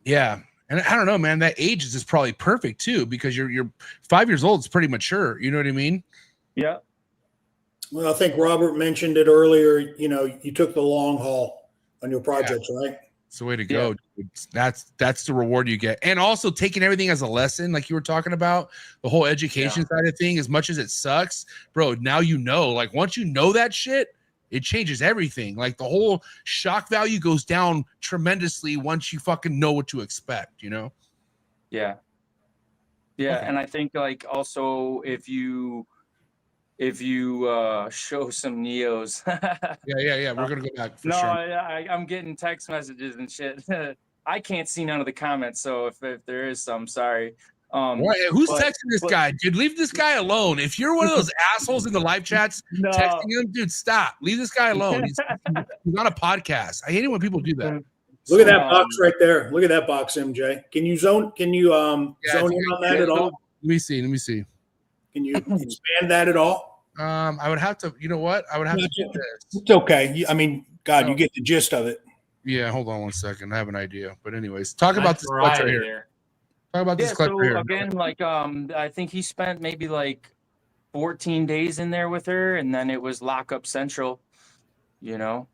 yeah, and I don't know, man. That age is just probably perfect too, because you're 5 years old. It's pretty mature. You know what I mean? Yeah. Well, I think Robert mentioned it earlier. You know, you took the long haul on your projects, right? It's the way to go. Yeah. That's the reward you get. And also taking everything as a lesson, like you were talking about, the whole education side of thing, as much as it sucks, bro, now you know, like once you know that shit, it changes everything. Like the whole shock value goes down tremendously once you fucking know what to expect, you know? Yeah. Yeah. Okay. And I think like also if you show some Neos. yeah. We're gonna go back for sure. I'm getting text messages and shit. I can't see none of the comments, so if there is some, sorry. Who's texting this guy? Dude, leave this guy alone. If you're one of those assholes in the live chats texting him, dude, stop. Leave this guy alone. He's on a podcast. I hate it when people do that. Look at that box right there. Look at that box, MJ. Can you zone in on that at all? Let me see. Can you expand that at all? I would have to, you know what? I would have to do this. It's okay. I mean, God, you get the gist of it. Yeah, hold on one second. I have an idea. But anyways, talk about this clutch right here. Talk about this clutch right here. Again, like I think he spent maybe like 14 days in there with her, and then it was lockup central. You know,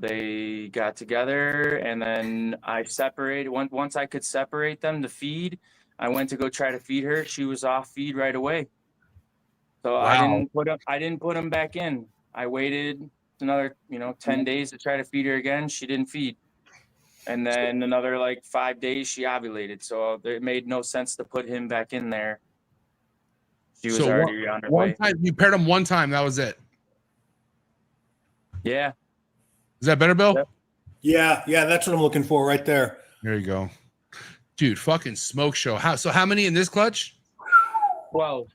they got together, and then I separated. Once I could separate them to feed, I went to go try to feed her. She was off feed right away. So wow. I didn't put them back in. I waited another 10 days to try to feed her again. She didn't feed. And then another like 5 days she ovulated. So it made no sense to put him back in there. She was already on her way. Time, you paired him one time. That was it. Yeah. Is that better, Bill? Yep. Yeah. That's what I'm looking for right there. There you go. Dude, fucking smoke show. How many in this clutch? 12.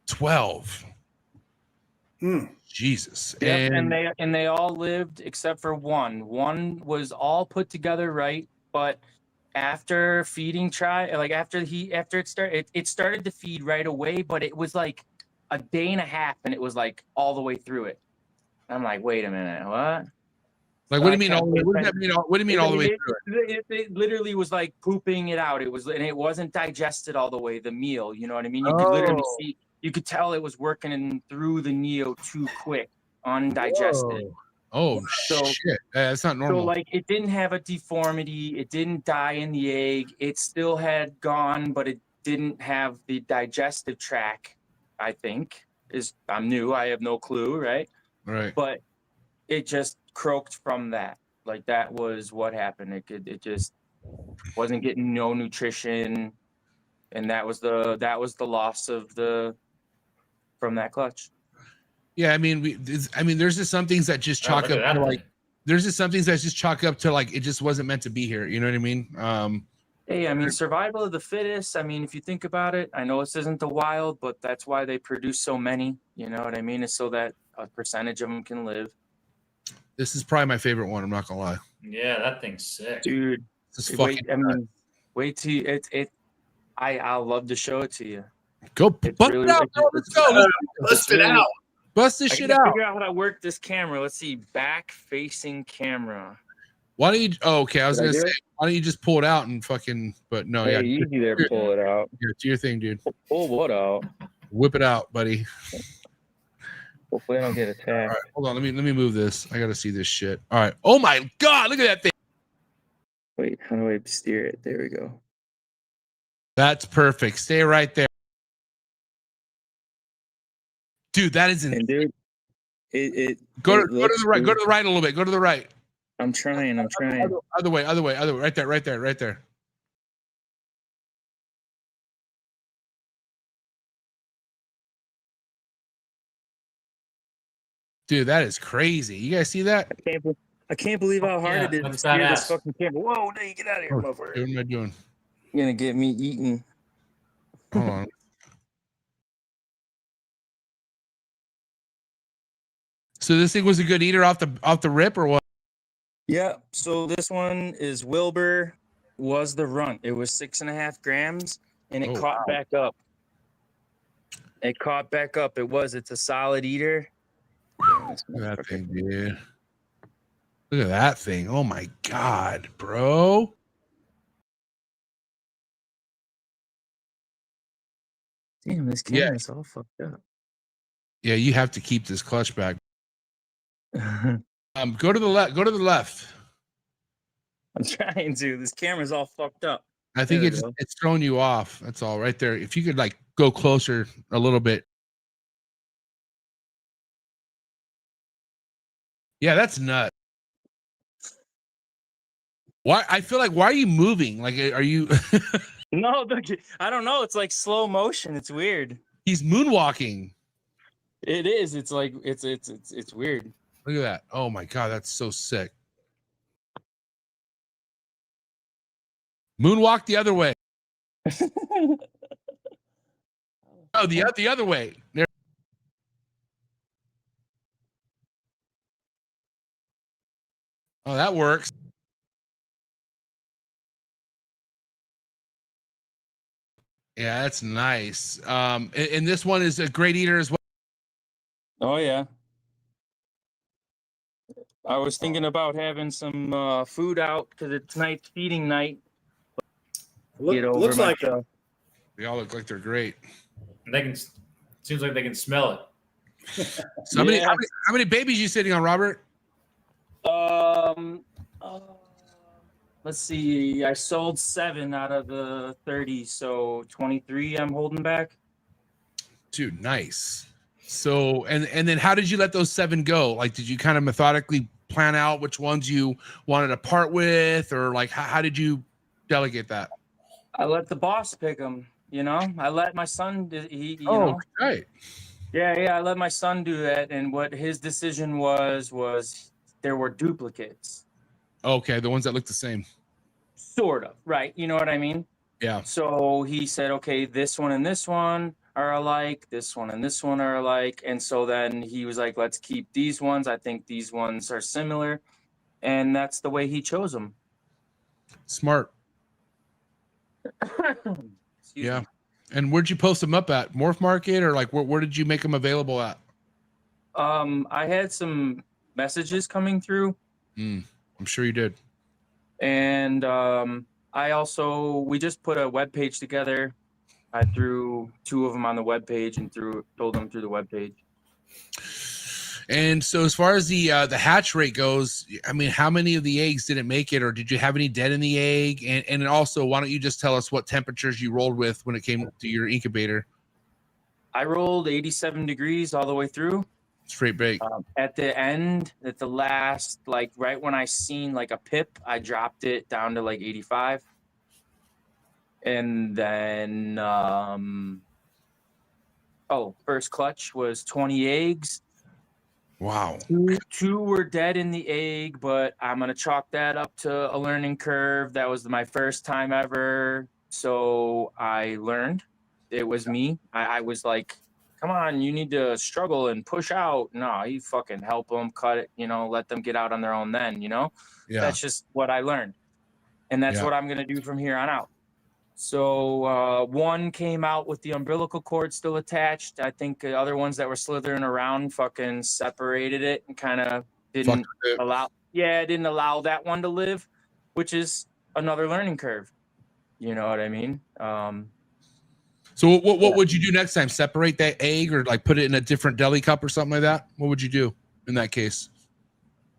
12. Jesus. Yep, and they all lived except for one. One was all put together right, but after feeding after it started to feed right away, but it was like a day and a half, and it was like all the way through it. I'm like, wait a minute, what? Like, what do you mean all the way? What does that mean? What do you mean all the way through it? It literally was like pooping it out. And it wasn't digested all the way. The meal, you know what I mean? You could literally see. You could tell it was working through the Nido too quick, undigested. Oh shit! That's not normal. So like, it didn't have a deformity. It didn't die in the egg. It still had gone, but it didn't have the digestive tract. I think I'm new. I have no clue, right? Right. But it just croaked from that. Like, that was what happened. It just wasn't getting no nutrition, and that was the loss of from that clutch. Yeah, I mean, there's just some things that just chalk up to like. There's just some things that just chalk up to like it just wasn't meant to be here. You know what I mean? Hey, I mean, survival of the fittest. I mean, if you think about it, I know this isn't the wild, but that's why they produce so many. You know what I mean? It's so that a percentage of them can live. This is probably my favorite one. I'm not gonna lie. Yeah, that thing's sick, dude. Wait till I'll love to show it to you. Go bust it out, bro. Let's go. Bust it out. Bust this shit out. Figure out how to work this camera. Let's see, back-facing camera. Why don't you? Oh, okay, I was gonna say, why don't you just pull it out and fucking? But no, hey, easy there. Pull it out. Yeah, do your thing, dude. Pull what out? Whip it out, buddy. Hopefully, I don't get attacked. All right, hold on. Let me move this. I gotta see this shit. All right. Oh my god, look at that thing. Wait, how do I steer it? There we go. That's perfect. Stay right there. Dude, that is and dude, go to the right. Go to the right a little bit. Go to the right. I'm trying. Other way. Right there. Dude, that is crazy. You guys see that? I can't believe how hard it is to steer this fucking camera. Whoa, now you get out of here, motherfucker. What am I doing? You're gonna get me eaten. Hold on. So this thing was a good eater off the rip, or what? Yeah. So this one is Wilbur was the runt. It was 6.5 grams, and it caught back up. It caught back up. It's a solid eater. Look at that thing, dude. Look at that thing. Oh my god, bro. Damn, this camera's all fucked up. Yeah, you have to keep this clutch back. Go to the left. Go to the left. I'm trying to. This camera's all fucked up. I think it's throwing you off. That's all right there. If you could like go closer a little bit. Yeah, that's nuts. Why? I feel like, why are you moving? Like, are you? No, I don't know. It's like slow motion. It's weird. He's moonwalking. It is. It's like it's weird. Look at that. Oh my god, that's so sick. Moonwalk the other way. Oh, the other way. There. Oh, that works. Yeah, that's nice. And this one is a great eater as well. Oh yeah. I was thinking about having some food out because it's night feeding night. Looks like they all look like they're great. Seems like they can smell it. So how many babies you sitting on, Robert? Let's see. I sold 7 out of the 30, so 23 I'm holding back. Dude, nice. So, and then how did you let those 7 go? Like, did you kind of methodically plan out which ones you wanted to part with, or like how did you delegate that? I let the boss pick them. You know, I let my son. You know. Right. Yeah. I let my son do that, and what his decision was there were duplicates. Okay, the ones that look the same. Sort of, right? You know what I mean? Yeah. So he said, okay, this one and this one are alike. This one and this one are alike. And so then he was like, let's keep these ones. I think these ones are similar. And that's the way he chose them. Smart. Excuse me. And where'd you post them up at? Morph Market, or like where did you make them available at? I had some messages coming through. I'm sure you did. And we just put a web page together. I threw 2 of them on the web page and told them through the web page. And so as far as the hatch rate goes, I mean, how many of the eggs didn't make it, or did you have any dead in the egg? And also, why don't you just tell us what temperatures you rolled with when it came to your incubator? I rolled 87 degrees all the way through. Straight bake. At the end, at the last, like right when I seen like a pip, I dropped it down to like 85. And then, first clutch was 20 eggs. Wow. 2 were dead in the egg, but I'm going to chalk that up to a learning curve. That was my first time ever. So I learned. It was me. I was like, come on, you need to struggle and push out. No, you fucking help them, cut it, let them get out on their own then, Yeah. That's just what I learned. And that's what I'm going to do from here on out. So 1 came out with the umbilical cord still attached. I think the other ones that were slithering around fucking separated it and kind of didn't allow that one to live, which is another learning curve. You know what I mean? So what would you do next time? Separate that egg, or like put it in a different deli cup or something like that? What would you do in that case?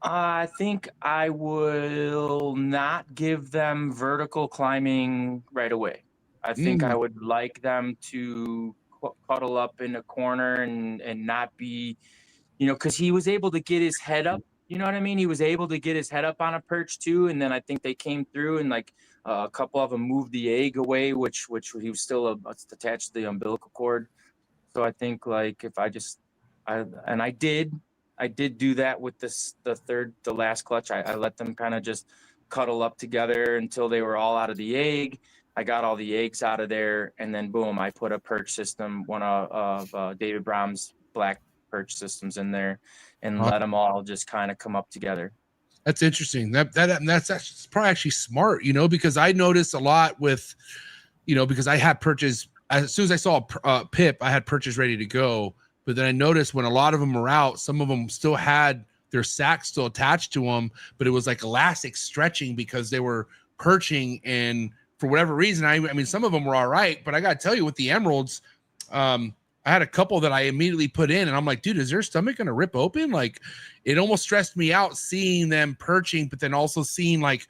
I think I will not give them vertical climbing right away. I think I would like them to cuddle up in a corner and not be, because he was able to get his head up. You know what I mean? He was able to get his head up on a perch too. And then I think they came through and like a couple of them moved the egg away, which he was still attached to the umbilical cord. So I think like if I did do that with the last clutch. I let them kind of just cuddle up together until they were all out of the egg. I got all the eggs out of there, and then boom, I put a perch system, one of David Brom's black perch systems in there, and let them all just kind of come up together. That's interesting. That's probably actually smart, because I noticed a lot with, because I had perches as soon as I saw a pip, I had perches ready to go. But then I noticed when a lot of them were out, some of them still had their sacks still attached to them, but it was like elastic stretching because they were perching. And for whatever reason, I mean, some of them were all right, but I got to tell you, with the emeralds, I had a couple that I immediately put in, and I'm like, dude, is their stomach going to rip open? Like, it almost stressed me out seeing them perching, but then also seeing like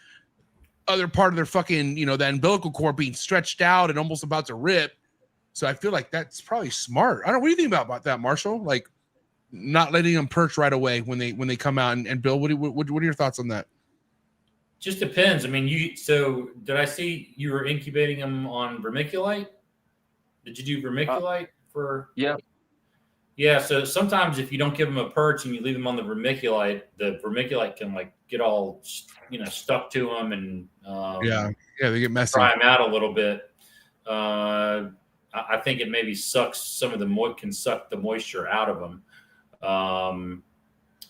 other part of their fucking, the umbilical cord being stretched out and almost about to rip. So I feel like that's probably smart. I don't know. What do you think about that, Marshall? Like, not letting them perch right away when they come out. And Bill, what are your thoughts on that? Just depends. I mean, so did I see you were incubating them on vermiculite? Did you do vermiculite for? Yeah. Yeah. So sometimes if you don't give them a perch and you leave them on the vermiculite can like get all, stuck to them and they get messy. Dry them out a little bit. I think it maybe sucks some of the can suck the moisture out of them.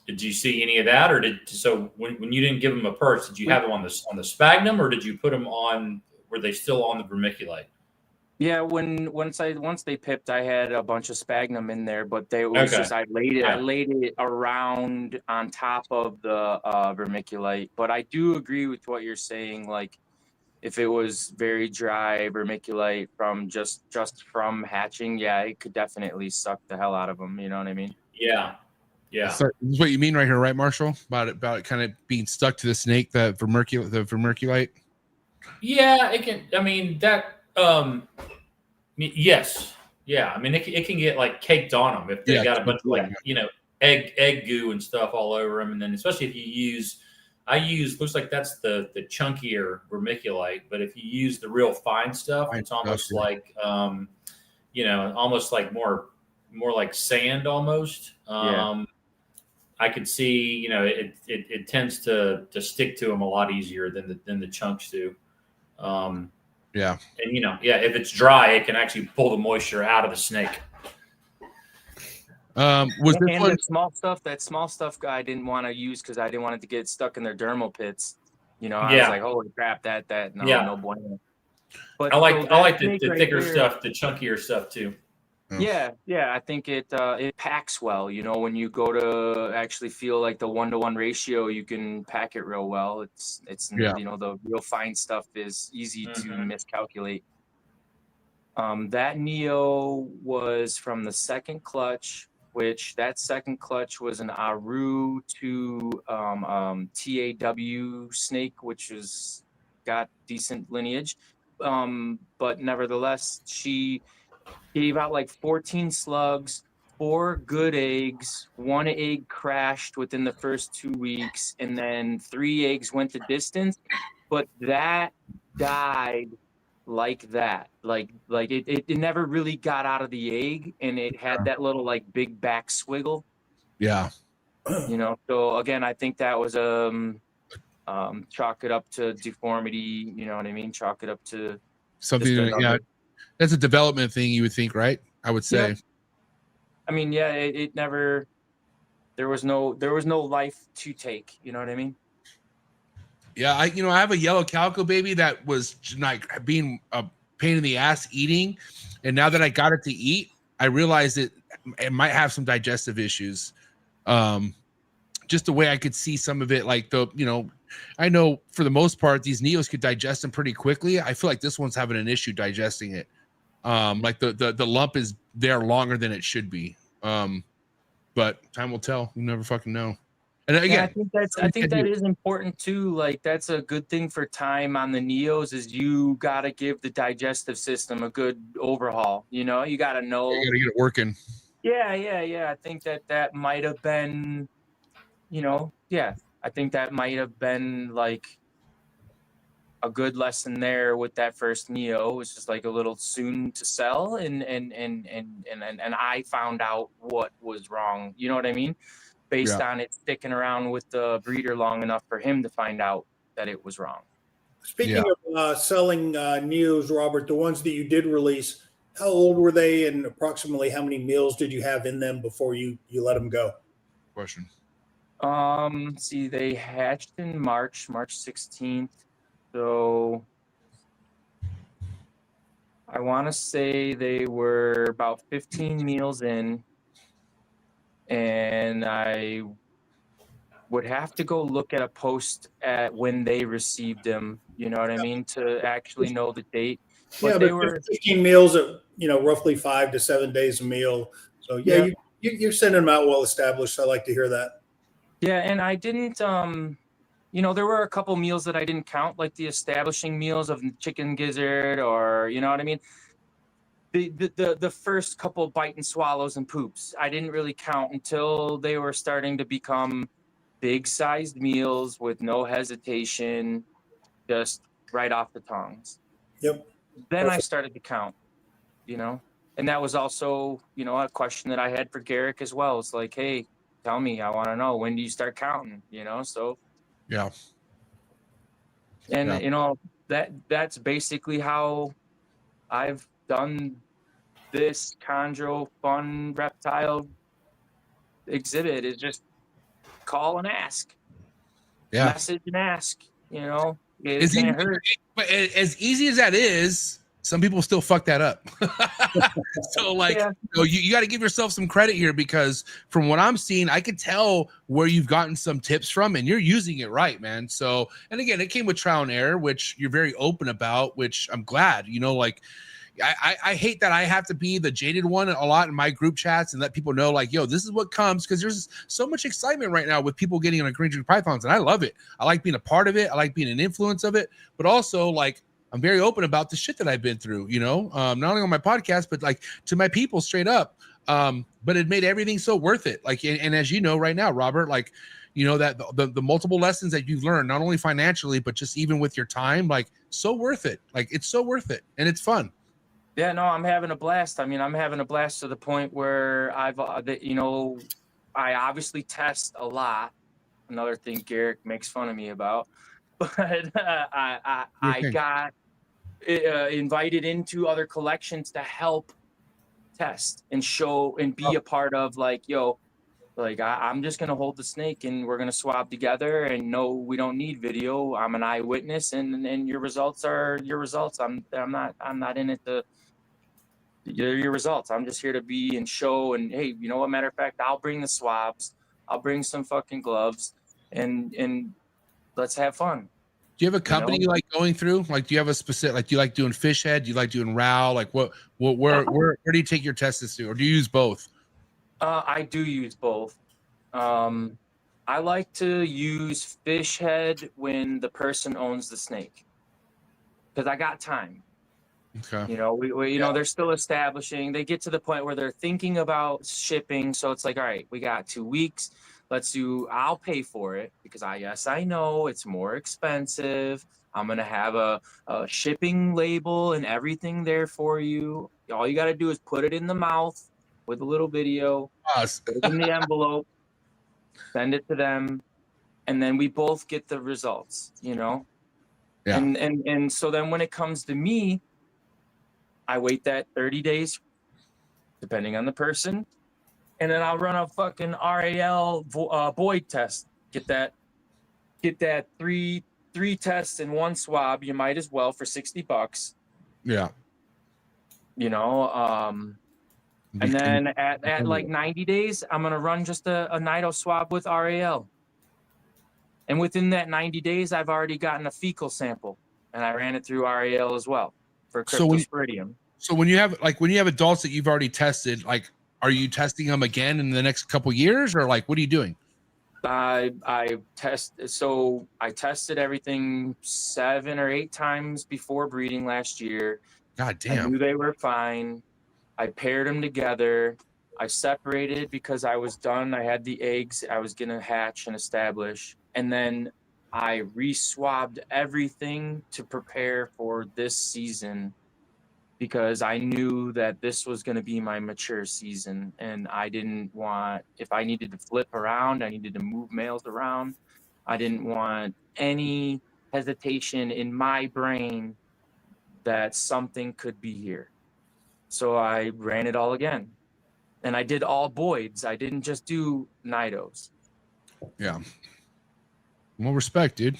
Did you see any of that, or when you didn't give them a perch, did you have them on the sphagnum, or did you put them on? Were they still on the vermiculite? Yeah, once they pipped, I had a bunch of sphagnum in there, but they was just I laid it around on top of the vermiculite. But I do agree with what you're saying, like, if it was very dry vermiculite from just from hatching, it could definitely suck the hell out of them. You know what I mean? Yeah. So this is what you mean right here, right, Marshall? About it kind of being stuck to the snake, the vermiculite. Yeah, it can. I mean that. Yes. Yeah. I mean it can get like caked on them if they got a bunch of egg goo and stuff all over them, and then especially if you use. Looks like that's the chunkier vermiculite, but if you use the real fine stuff, it's almost like, almost like more like sand almost. I could see, it tends to stick to them a lot easier than the chunks do. Yeah. And if it's dry, it can actually pull the moisture out of the snake. Was this And one? that small stuff I didn't want to use because I didn't want it to get stuck in their dermal pits. I Yeah. was like, holy crap, no bueno. But I like the snake right thicker there- stuff, the chunkier stuff too. Yeah, I think it packs well. When you go to actually feel like the 1-to-1 ratio, you can pack it real well. It's Yeah. the real fine stuff is easy to Mhm. miscalculate. That Neo was from the second clutch, which that second clutch was an Aru to TAW snake, which is got decent lineage. But nevertheless, she gave out like 14 slugs, 4 good eggs, 1 egg crashed within the first 2 weeks, and then 3 eggs went to distance. But that died like that. Like it never really got out of the egg, and it had that little like big back swiggle. Yeah. So again, I think that was chalk it up to deformity, you know what I mean? Chalk it up to Something. Yeah. That's a development thing, you would think, right? I would say. Yeah. I mean, yeah, it never. There was no life to take. You know what I mean? Yeah, I have a yellow calico baby that was like being a pain in the ass eating, and now that I got it to eat, I realized it might have some digestive issues. Just the way I could see some of it, like I know for the most part these Neos could digest them pretty quickly. I feel like this one's having an issue digesting it. Like the lump is there longer than it should be. But time will tell. You never fucking know. And again, I think that is important too. Like that's a good thing for time on the Neos is you got to give the digestive system a good overhaul. You got to know. You got to get it working. Yeah. I think that might have been, I think that might have been like a good lesson there with that first Neo. It was just like a little soon to sell, and I found out what was wrong. You know what I mean? Based on it sticking around with the breeder long enough for him to find out that it was wrong. Speaking of selling Neos, Robert, the ones that you did release, how old were they, and approximately how many meals did you have in them before you let them go? Question. See, they hatched in March 16th. So I want to say they were about 15 meals in. And I would have to go look at a post at when they received them, you know what I mean, to actually know the date. But they were 15 meals at roughly 5 to 7 days a meal. So you're sending them out well established. I like to hear that. Yeah, and I didn't there were a couple meals that I didn't count, like the establishing meals of chicken gizzard, or you know what I mean. The first couple bite and swallows and poops, I didn't really count until they were starting to become big-sized meals with no hesitation, just right off the tongues. Yep. Then I started to count, and that was also, a question that I had for Garrick as well. It's like, hey, tell me, I want to know, when do you start counting? So. Yeah. And that's basically how I've done this Chondro fun reptile exhibit, is just call and ask. Yeah. Message and ask, it it's can't hurt. But as easy as that is, some people still fuck that up. So you got to give yourself some credit here, because from what I'm seeing, I could tell where you've gotten some tips from, and you're using it right, man. So, and again, it came with trial and error, which you're very open about, which I'm glad, I hate that I have to be the jaded one a lot in my group chats and let people know, like, yo, this is what comes, because there's so much excitement right now with people getting on green drink pythons, and I love it. I like being a part of it. I like being an influence of it, but also I'm very open about the shit that I've been through, not only on my podcast, but like to my people straight up. But it made everything so worth it. Like, and as you know right now, Robert, that the multiple lessons that you've learned, not only financially, but just even with your time, so worth it. It's so worth it. And it's fun. Yeah, no, I'm having a blast. I mean, I'm having a blast to the point where I obviously test a lot. Another thing Garrick makes fun of me about, but I got invited into other collections to help test and show and be a part of, like, yo, like I'm just gonna hold the snake and we're gonna swab together, and no, we don't need video. I'm an eyewitness, and your results are your results. I'm not in it to your results. I'm just here to be and show. And hey, you know what? Matter of fact, I'll bring the swabs. I'll bring some fucking gloves, and let's have fun. Do you have a company you like going through? Like, do you have a specific, like, do you like doing fish head? Do you like doing row? Like, where do you take your tests to, or do you use both? I do use both. I like to use fish head when the person owns the snake, because I got time. Okay. You know, we they're still establishing. They get to the point where they're thinking about shipping. So it's like, all right, we got 2 weeks. I'll pay for it, because I know it's more expensive. I'm going to have a shipping label and everything there for you. All you got to do is put it in the mouth with a little video, put it in the envelope, send it to them, and then we both get the results, you know? Yeah. And so then when it comes to me, I wait that 30 days, depending on the person, and then I'll run a fucking RAL void test. Get that three tests in one swab. You might as well for $60. Yeah. You know, and then at like 90 days, I'm gonna run just a Nido swab with RAL. And within that 90 days, I've already gotten a fecal sample, and I ran it through RAL as well for cryptosporidium. So when you have adults that you've already tested, like, are you testing them again in the next couple years, or like, what are you doing? I tested everything 7 or 8 times before breeding last year. God damn. I knew they were fine. I paired them together. I separated because I was done. I had the eggs I was gonna hatch and establish, and then I re-swabbed everything to prepare for this season, because I knew that this was going to be my mature season, and I didn't want, if I needed to flip around, I needed to move males around. I didn't want any hesitation in my brain that something could be here. So I ran it all again, and I did all voids. I didn't just do Nidos. Yeah. More respect, dude.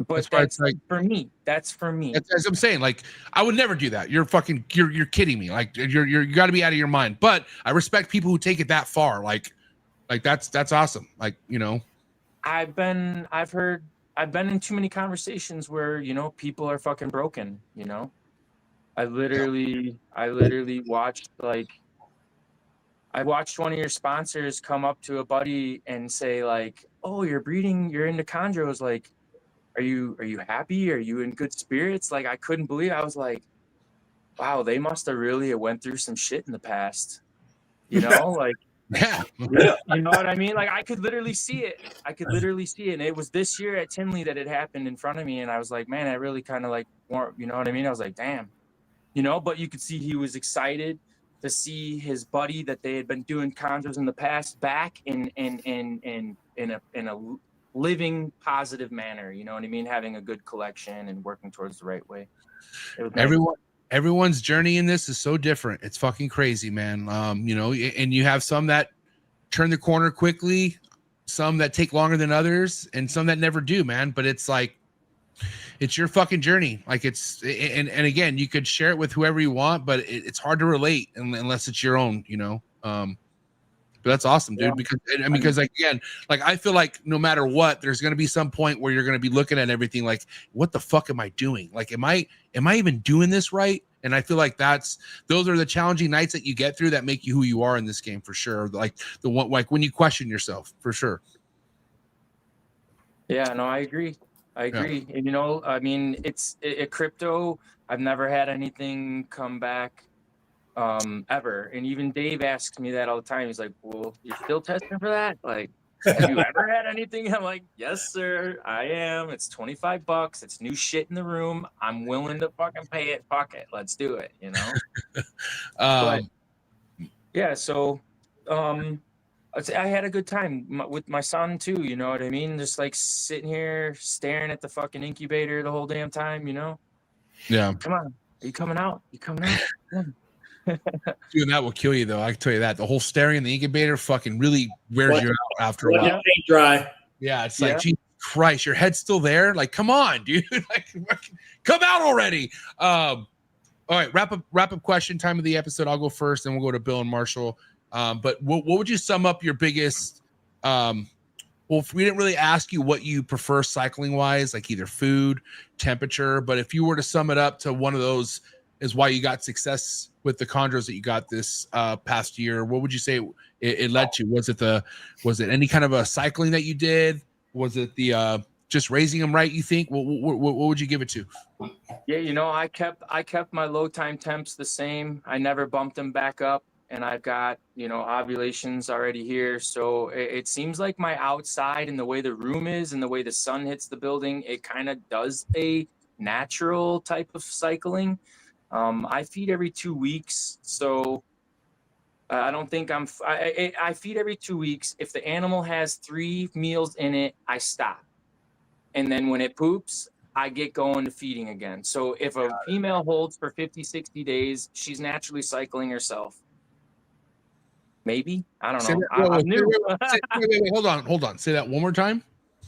But that's like, for me. That's for me. As I'm saying, like, I would never do that. You're kidding me. Like, you got to be out of your mind. But I respect people who take it that far. Like that's awesome. Like, you know, I've been in too many conversations where, you know, people are fucking broken. You know, I literally watched, like, I watched one of your sponsors come up to a buddy and say, like, "Oh, you're into chondros. Like, Are you happy? Are you in good spirits?" Like, I couldn't believe it. I was like, wow, they must have really went through some shit in the past. You know, like, yeah. You know what I mean? Like, I could literally see it. And it was this year at Tinley that it happened in front of me. And I was like, man, I really kind of like, you know what I mean? I was like, damn, you know, but you could see he was excited to see his buddy that they had been doing chondros in the past back in a living positive manner, you know what I mean? Having a good collection and working towards the right way. Everyone's journey in this is so different. It's fucking crazy, man. You know, and you have some that turn the corner quickly, some that take longer than others, and some that never do, man. But it's like, it's your fucking journey. Like, and again, you could share it with whoever you want, but it's hard to relate unless it's your own, you know? But that's awesome, dude. Yeah. Because like, again, like, I feel like no matter what, there's going to be some point where you're going to be looking at everything like, what the fuck am I doing? Like, am I even doing this right? And I feel like those are the challenging nights that you get through that make you who you are in this game, for sure. Like the one, like when you question yourself, for sure. Yeah, no, I agree. Yeah. And, you know, I mean, it's crypto. I've never had anything come back ever. And even Dave asks me that all the time. He's like, well, you're still testing for that? Like, have you ever had anything? I'm like, yes, sir, I am. It's $25. It's new shit in the room. I'm willing to fucking pay it. Fuck it. Let's do it, you know? But yeah, so I had a good time with my son too, you know what I mean? Just like sitting here staring at the fucking incubator the whole damn time, you know? Yeah. Come on. Are you coming out? You coming out? Come on. Doing that will kill you, though. I can tell you that. The whole staring in the incubator fucking really wears you out after a Let while. the paint dry. Yeah, it's like, Yeah. Jesus Christ, your head's still there. Like, come on, dude. Like, come out already. All right, wrap up question time of the episode. I'll go first, and we'll go to Bill and Marshall. But what would you sum up your biggest? Well, if we didn't really ask you what you prefer cycling wise, like either food, temperature, but if you were to sum it up to one of those is why you got success with the chondros that you got this past year, what would you say it led to? Was it any kind of a cycling that you did? Was it the just raising them right? You think? What would you give it to? Yeah, I kept my low time temps the same. I never bumped them back up, and I've got ovulations already here. So it seems like my outside and the way the room is and the way the sun hits the building, it kind of does a natural type of cycling. I feed every 2 weeks, so I don't think I feed every 2 weeks. If the animal has 3 meals in it, I stop. And then when it poops, I get going to feeding again. So if a female holds for 50, 60 days, she's naturally cycling herself. Maybe. I don't know. I'm new. Wait, hold on. Say that one more time.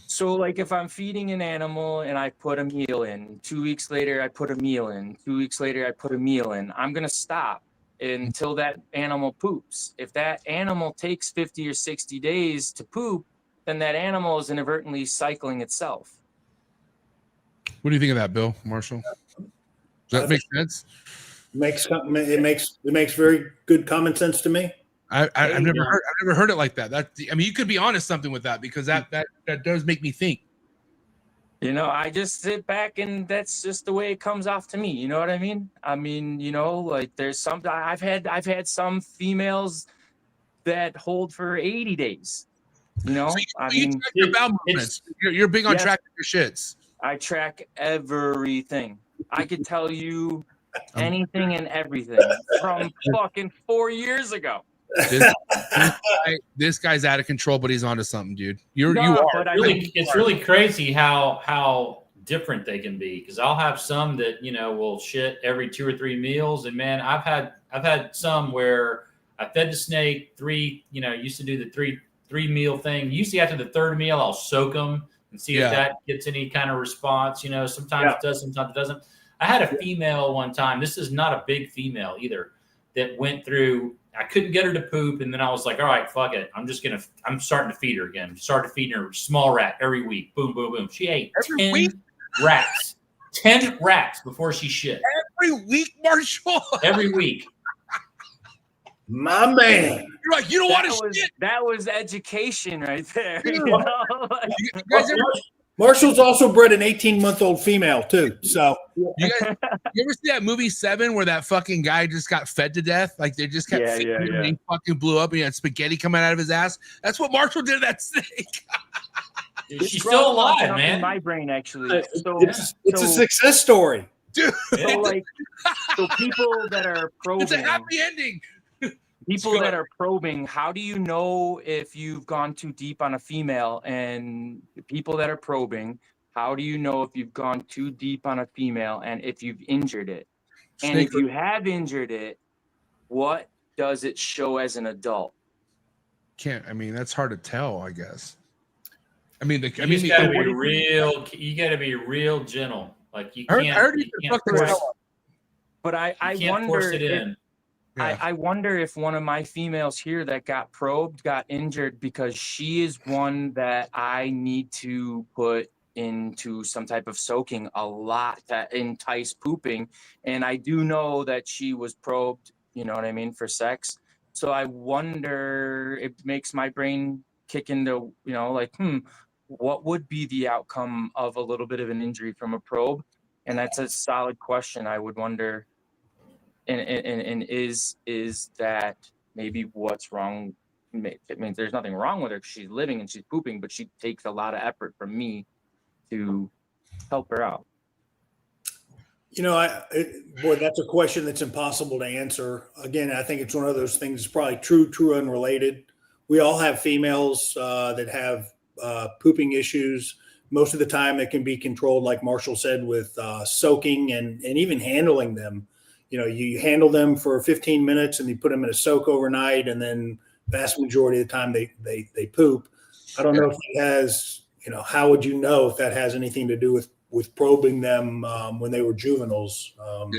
So like if I'm feeding an animal and I put a meal in, 2 weeks later, I put a meal in, 2 weeks later, I put a meal in, I'm going to stop until that animal poops. If that animal takes 50 or 60 days to poop, then that animal is inadvertently cycling itself. What do you think of that, Bill, Marshall? Does that make sense? It makes very good common sense to me. I've never heard it like that. You could be onto something with that, because that does make me think. I just sit back and that's just the way it comes off to me. You know what I mean? Like there's some I've had some females that hold for 80 days. So you track your bowel movements. You're big on tracking your shits. I track everything. I could tell you anything and everything from fucking 4 years ago. This guy's out of control, but he's onto something, dude. It's really crazy how different they can be. Because I'll have some that will shit every 2 or 3 meals, and man, I've had some where I fed the snake 3. Used to do the three meal thing. Usually after the 3rd meal, I'll soak them and see if that gets any kind of response. Sometimes it does, sometimes it doesn't. I had a female one time. This is not a big female either, that went through. I couldn't get her to poop, and then I was like, all right, fuck it. I'm starting to feed her again. Started feeding her small rat every week. Boom, boom, boom. She ate 10 rats. 10 rats before she shit. Every week, Marshall? Every week. My man. You're like, you don't want to shit. That was education right there. Marshall's also bred an 18-month-old female too. So you ever see that movie 7 where that fucking guy just got fed to death? Like they just kept feeding him and he fucking blew up and he had spaghetti coming out of his ass. That's what Marshall did to that snake. She's still alive, man. In my brain, actually. It's a success story, dude. So people that are probing, it's a happy ending. People that are probing, how do you know if you've gone too deep on a female? And people that are probing, how do you know if you've gone too deep on a female and if you've injured it? And if you have injured it, what does it show as an adult? That's hard to tell, I guess. You gotta be real gentle. Like you can't but I wonder force it in. Yeah. I wonder if one of my females here that got probed got injured because she is one that I need to put into some type of soaking a lot that entice pooping. And I do know that she was probed, for sex. So I wonder, it makes my brain kick into, what would be the outcome of a little bit of an injury from a probe? And that's a solid question. I would wonder. And is that maybe what's wrong? It means there's nothing wrong with her because she's living and she's pooping, but she takes a lot of effort from me to help her out. That's a question that's impossible to answer. Again, I think it's one of those things that's probably true unrelated. We all have females that have pooping issues. most of the time it can be controlled, like Marshall said, with soaking and even handling them. You know, you handle them for 15 minutes and you put them in a soak overnight, and then vast majority of the time they poop. I don't know if it has, you know, how would you know if that has anything to do with probing them when they were juveniles?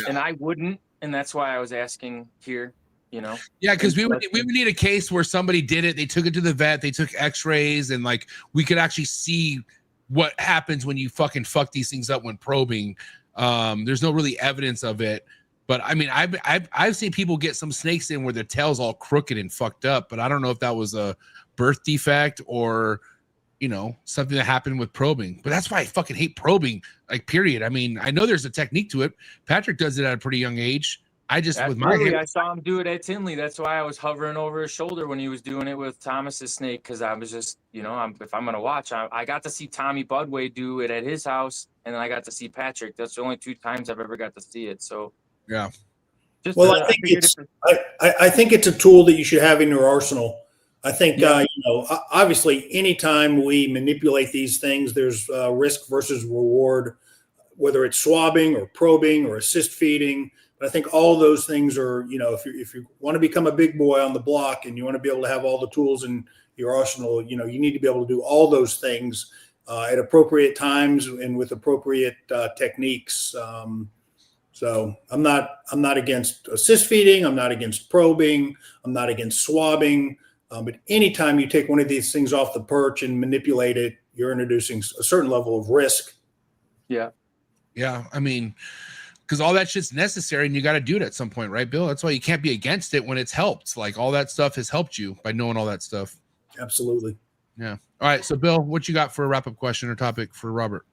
And I wouldn't, and that's why I was asking here, you know. Yeah, because we would need a case where somebody did it, they took it to the vet, they took x-rays, and like we could actually see what happens when you fuck these things up when probing. There's no really evidence of it. But I mean, I've seen people get some snakes in where their tail's all crooked and fucked up, but I don't know if that was a birth defect or, you know, something that happened with probing. But that's why I fucking hate probing, like, period. I mean, I know there's a technique to it. Patrick does it at a pretty young age. I just, with my I saw him do it at Tinley. That's why I was hovering over his shoulder when he was doing it with Thomas's snake, because I was just, you know, if I'm going to watch, I got to see Tommy Budway do it at his house, and then I got to see Patrick. That's the only 2 times I've ever got to see it. So, yeah. Well, I think it's a tool that you should have in your arsenal. I think, you know, obviously, anytime we manipulate these things, there's risk versus reward, whether it's swabbing or probing or assist feeding. But I think all those things are, you know, if you want to become a big boy on the block and you want to be able to have all the tools in your arsenal, you know, you need to be able to do all those things at appropriate times and with appropriate techniques. So I'm not against assist feeding. I'm not against probing. I'm not against swabbing. But anytime you take one of these things off the perch and manipulate it, you're introducing a certain level of risk. Yeah. Yeah. I mean, because all that shit's necessary and you got to do it at some point, right, Bill? That's why you can't be against it when it's helped. Like, all that stuff has helped you by knowing all that stuff. Absolutely. Yeah. All right. So, Bill, what you got for a wrap-up question or topic for Robert?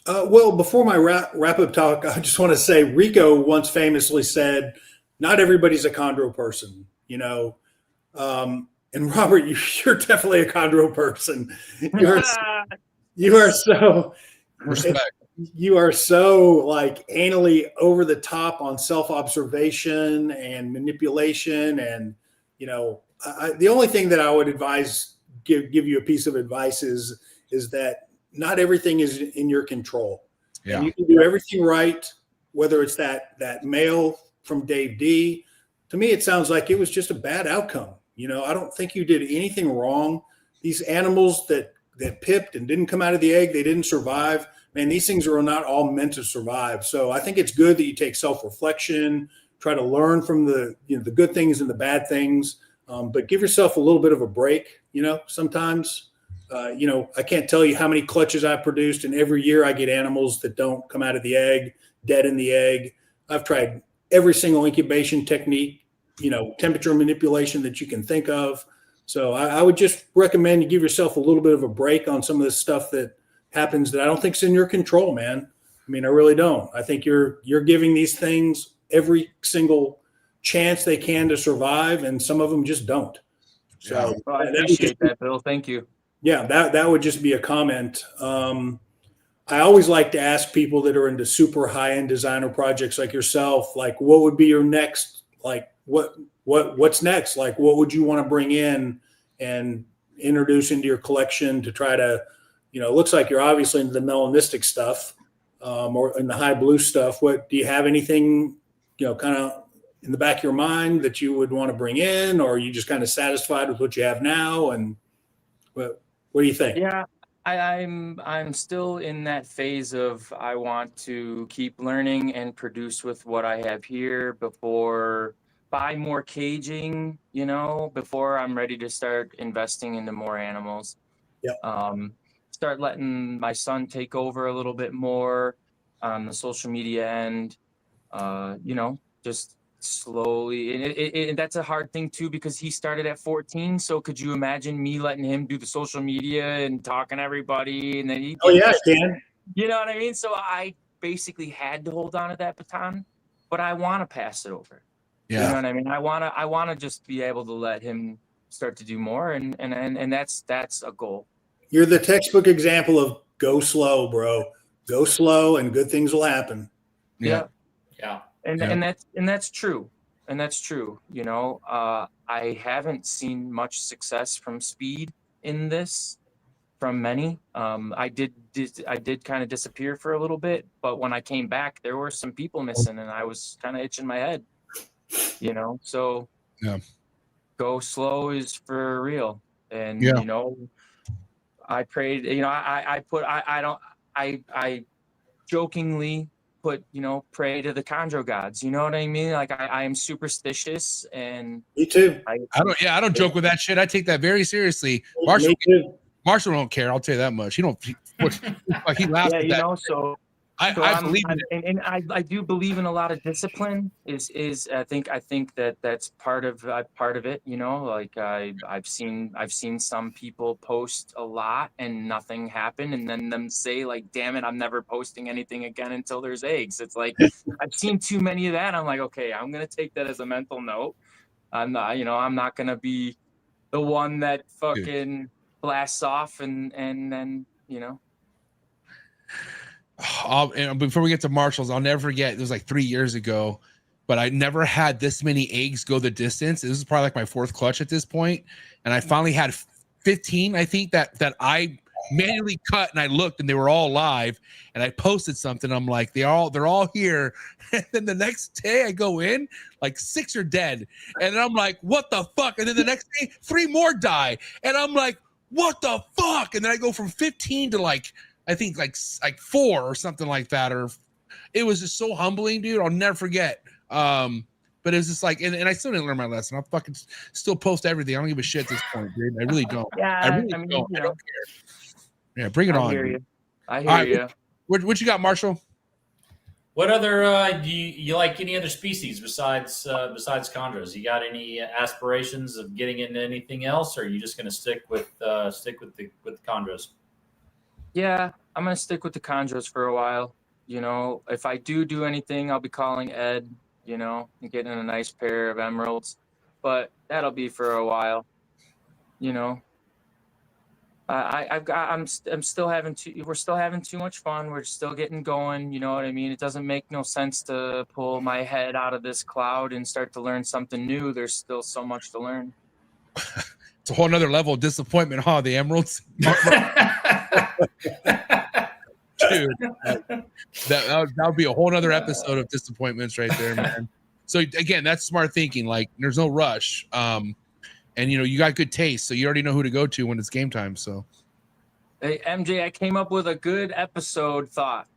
Well, before my wrap-up talk, I just want to say Rico once famously said, not everybody's a chondro person, you know. And Robert, you're definitely a chondro person. You are so respect. You are so like anally over the top on self-observation and manipulation. And, you know, the only thing that I would give you a piece of advice is that not everything is in your control. Yeah. And you can do everything right, whether it's that male from Dave D. To me, it sounds like it was just a bad outcome. You know, I don't think you did anything wrong. These animals that pipped and didn't come out of the egg, they didn't survive. Man, these things are not all meant to survive. So I think it's good that you take self-reflection, try to learn from the good things and the bad things, but give yourself a little bit of a break. You know, sometimes, you know, I can't tell you how many clutches I've produced, and every year I get animals that don't come out of the egg, dead in the egg. I've tried every single incubation technique, you know, temperature manipulation that you can think of. So I would just recommend you give yourself a little bit of a break on some of the stuff that happens that I don't think is in your control, man. I mean, I really don't. I think you're giving these things every single chance they can to survive, and some of them just don't. So well, I appreciate that, Bill. Thank you. Yeah, that would just be a comment. I always like to ask people that are into super high-end designer projects like yourself, like, what would be your next, like, what's next? Like, what would you want to bring in and introduce into your collection to try to, you know, it looks like you're obviously into the melanistic stuff, or in the high blue stuff. What do you have anything, you know, kind of in the back of your mind that you would want to bring in, or are you just kind of satisfied with what you have now? And what do you think? Yeah, I'm still in that phase of I want to keep learning and produce with what I have here before buy more caging, you know, before I'm ready to start investing into more animals. Yeah. Start letting my son take over a little bit more on the social media end, you know, just slowly. And that's a hard thing too, because he started at 14. So could you imagine me letting him do the social media and talking to everybody? And then Oh yeah, I can. You know what I mean? So I basically had to hold on to that baton, but I want to pass it over. Yeah. You know what I mean? I want to just be able to let him start to do more. And that's a goal. You're the textbook example of go slow, bro. Go slow and good things will happen. Yeah. Yeah. And that's true. And that's true. You know, I haven't seen much success from speed in this from many. I did kind of disappear for a little bit, but when I came back, there were some people missing, and I was kind of itching my head, So yeah, go slow is for real, and yeah. I prayed. I jokingly put pray to the chondro gods. You know what I mean? Like I am superstitious, and Me too. I don't joke with that shit. I take that very seriously. Me too. Marshall don't care. I'll tell you that much. He laughs at that. So I believe in it. and I do believe in a lot of discipline. Is I think that's part of it. Like I've seen some people post a lot and nothing happened, and then them say like, "Damn it, I'm never posting anything again until there's eggs." It's like I've seen too many of that. I'm like, okay, I'm gonna take that as a mental note. I'm not gonna be the one that fucking blasts off and then and before we get to Marshall's, I'll never forget. It was like 3 years ago, but I never had this many eggs go the distance. This is probably like my fourth clutch at this point, and I finally had 15. I think that I manually cut, and I looked, and they were all live. And I posted something. I'm like, they're all here. And then the next day, I go in, like 6 are dead, and I'm like, what the fuck? And then the next day, 3 more die, and I'm like, what the fuck? And then I go from 15 to like, I think like 4 or something like that. Or it was just so humbling, dude. I'll never forget. But it was just like, and I still didn't learn my lesson. I'll fucking still post everything. I don't give a shit at this point, dude. I really don't. Yeah, I really don't. I don't care. Yeah, bring it on. I hear you. What you got, Marshall? What other do you like? Any other species besides chondros? You got any aspirations of getting into anything else, or are you just going to stick with the chondros? Yeah, I'm gonna stick with the chondros for a while. If I do anything, I'll be calling Ed. And getting a nice pair of emeralds, but that'll be for a while. I'm still having we're still having too much fun. We're still getting going. You know what I mean? It doesn't make no sense to pull my head out of this cloud and start to learn something new. There's still so much to learn. It's a whole nother level of disappointment, huh? The emeralds. Dude, that would be a whole nother episode of disappointments right there, man. So again, that's smart thinking. Like there's no rush. And you got good taste, so you already know who to go to when it's game time. So, hey MJ, I came up with a good episode thought.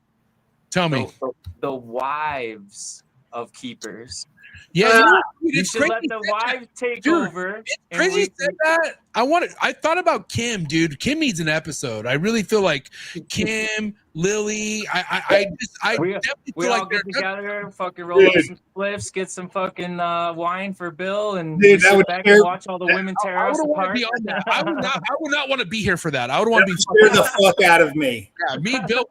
Tell me. The wives of keepers. Yeah, you should let the wives take over. It's crazy you said that. I thought about Kim, dude. Kim needs an episode. I really feel like Kim, Lily. I definitely feel all like get together, fucking roll up some spliffs, get some fucking wine for Bill, and sit back and watch all the women tear us apart. I would not want to be here for that. I would want to be scare the fuck out of me. Yeah, me, Bill.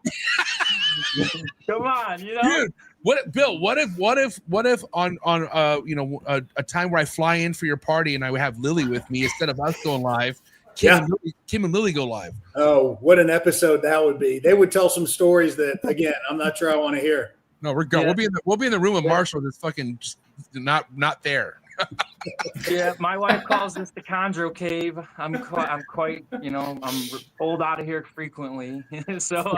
Come on, dude. What if on a time where I fly in for your party and I would have Lily with me instead of us going live, Kim and Lily go live. Oh, what an episode that would be. They would tell some stories that, again, I'm not sure I want to hear. No, we're going. Yeah. We'll be in the room with Marshall that's fucking just not there. Yeah, my wife calls this the chondro cave. I'm quite I'm pulled out of here frequently. So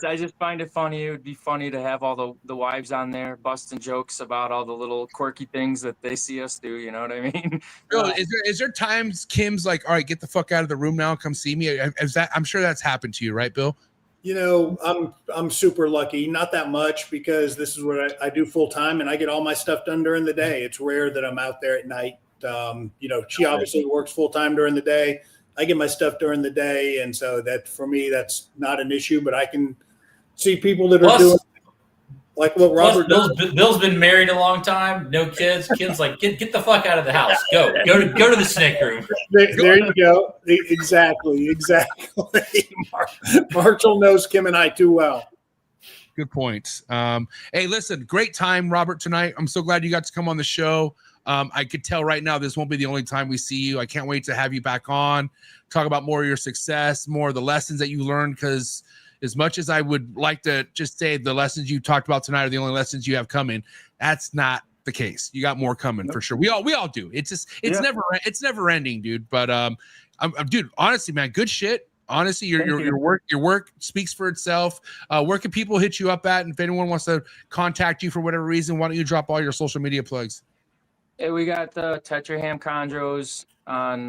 I just find it funny. It would be funny to have all the wives on there busting jokes about all the little quirky things that they see us do. You know what I mean? Bill, is there times Kim's like, all right, get the fuck out of the room now, come see me? I'm sure that's happened to you, right, Bill? I'm super lucky. Not that much, because this is what I do full time, and I get all my stuff done during the day. It's rare that I'm out there at night. She obviously works full time during the day. I get my stuff during the day, and so that for me, that's not an issue. But I can see people that are doing like what Robert does. Bill's been married a long time, no kids. Kim's like, get the fuck out of the house. Go to the snake room. There you go. Exactly. Marshall knows Kim and I too well. Good point. Hey, listen, great time, Robert, tonight. I'm so glad you got to come on the show. I could tell right now this won't be the only time we see you. I can't wait to have you back on, talk about more of your success, more of the lessons that you learned, because as much as I would like to just say the lessons you talked about tonight are the only lessons you have coming, that's not the case. You got more coming for sure. We all do. It's never ending, dude. But dude, honestly, man, good shit. Honestly, Thank you. your work speaks for itself. Where can people hit you up at? And if anyone wants to contact you for whatever reason, why don't you drop all your social media plugs? Hey, we got the Tetraham Chondros on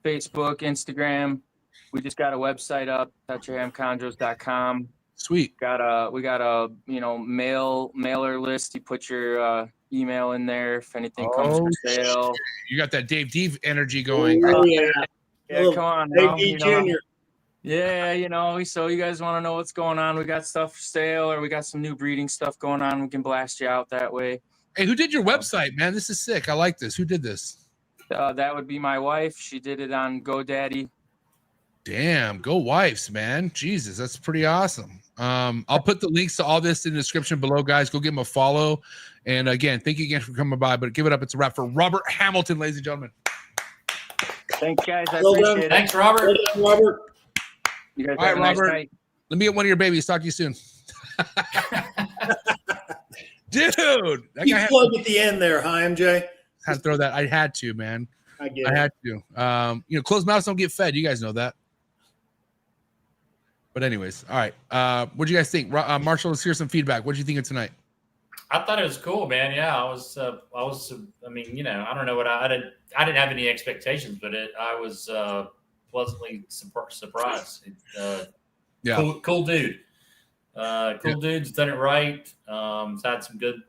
Facebook, Instagram. We just got a website up, tetrahamchondros.com. Sweet. We got a mailer list. You put your email in there if anything comes for sale. You got that Dave D energy going. Oh, yeah. Yeah, come on Dave now. D. Jr. Yeah, so you guys want to know what's going on? We got stuff for sale, or we got some new breeding stuff going on. We can blast you out that way. Hey, who did your website, man? This is sick. I like this. Who did this? That would be my wife. She did it on GoDaddy. Damn, go wives, man. Jesus, that's pretty awesome. I'll put the links to all this in the description below, guys. Go give him a follow. And again, thank you again for coming by. But give it up. It's a wrap for Robert Hamilton, ladies and gentlemen. Thanks, guys. I Well appreciate done. it. Thanks, Robert. Well done, Robert. You guys All have right, a nice Robert. night. Let me get one of your babies. Talk to you soon. Dude, that You guy plug at the end there, huh, MJ? had to throw that. I had to, man. I get I it. had to. Closed mouths don't get fed. You guys know that. But anyways, all right. What do you guys think? Marshall, let's hear some feedback. What do you think of tonight? I thought it was cool, man. Yeah, I mean, I don't know what I didn't have any expectations, but I was pleasantly surprised. Yeah. Cool dude. Cool dude's done it right. He's had some good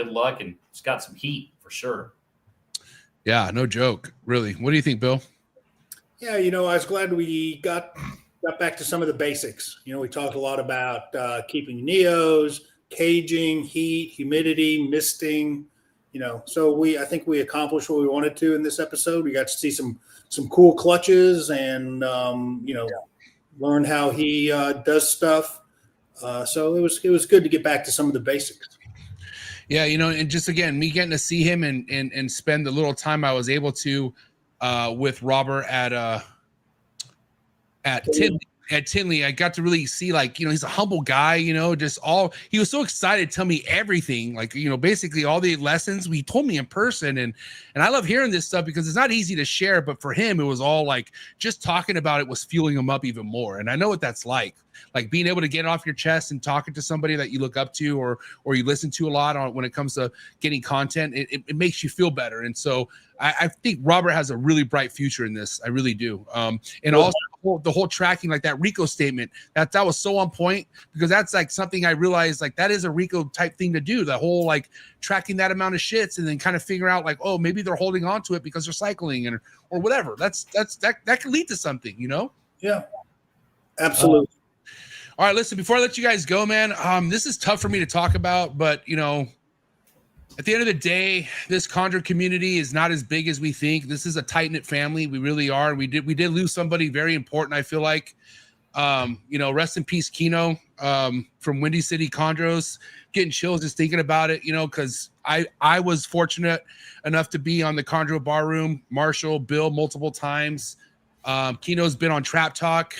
luck, and he's got some heat for sure. Yeah, no joke. Really. What do you think, Bill? Yeah, I was glad we got back to some of the basics. We talked a lot about keeping neos, caging, heat, humidity, misting. So I think we accomplished what we wanted to in this episode. We got to see some cool clutches and learn how he does stuff. So it was good to get back to some of the basics. Yeah, and just again, me getting to see him and spend the little time I was able to with Robert at Tinley, I got to really see, he's a humble guy, he was so excited to tell me everything, basically all the lessons he told me in person. And I love hearing this stuff because it's not easy to share, but for him, it was all just talking about it was fueling him up even more. And I know what that's like being able to get it off your chest and talking to somebody that you look up to or you listen to a lot on when it comes to getting content, it makes you feel better. And so I think Robert has a really bright future in this. I really do. And also the whole tracking, that RICO statement, that was so on point, because that's something I realized that is a RICO type thing to do. The whole tracking that amount of shits and then kind of figure out oh, maybe they're holding on to it because they're cycling or whatever. That can lead to something, Yeah, absolutely. All right, listen, before I let you guys go, man, this is tough for me to talk about, but at the end of the day, this chondro community is not as big as we think. This is a tight-knit family. We really are. We did lose somebody very important, I feel like. Rest in peace, Kino, from Windy City Chondros. Getting chills just thinking about it, because I was fortunate enough to be on the Chondro Bar Room, Marshall, Bill, multiple times. Kino's been on Trap Talk.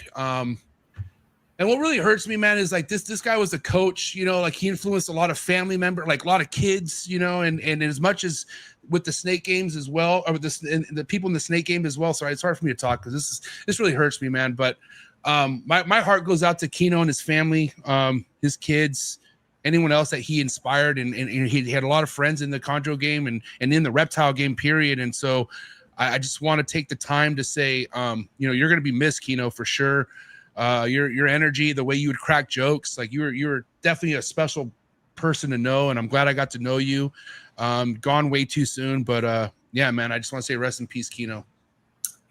And what really hurts me, man, is this guy was a coach, he influenced a lot of family members, a lot of kids, and as much as with the snake games as well, or with the people in the snake game as well. Sorry, it's hard for me to talk because this really hurts me, man. But my heart goes out to Kino and his family, his kids, anyone else that he inspired. And he had a lot of friends in the chondro game and in the reptile game, period. And so I just want to take the time to say, you're going to be missed, Kino, for sure. Your energy, the way you would crack jokes, you were definitely a special person to know, and I'm glad I got to know you. Gone way too soon, but yeah, man, I just want to say rest in peace, Kino.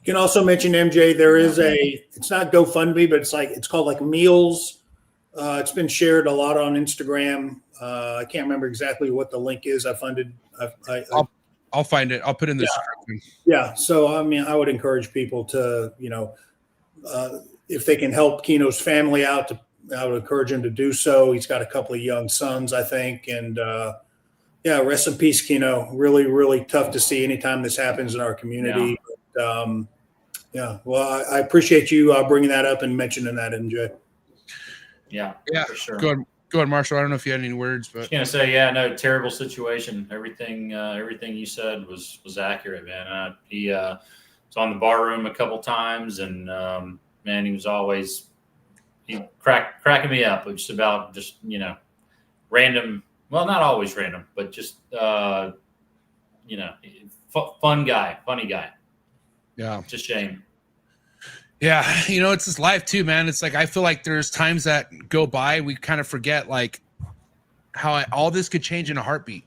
You can also mention, MJ, there is it's not GoFundMe, but it's called Meals. It's been shared a lot on Instagram. I can't remember exactly what the link is. I'll find it. I'll put it in the description. Yeah. So, I would encourage people to, if they can help Kino's family out, I would encourage him to do so. He's got a couple of young sons, I think. And yeah, rest in peace, Kino. Really, really tough to see anytime this happens in our community. Yeah. But, yeah. Well, I appreciate you bringing that up and mentioning that, MJ. Yeah, for sure. Go ahead, Marshall. I don't know if you had any words, but I was gonna say, yeah, no, terrible situation. Everything you said was accurate, man. He was on the bar room a couple times, and man, he was always cracking me up. Just about random. Well, not always random, but just fun guy, funny guy. Yeah, it's a shame. Yeah, it's his life too, man. It's like I feel like there's times that go by we kind of forget like how all this could change in a heartbeat.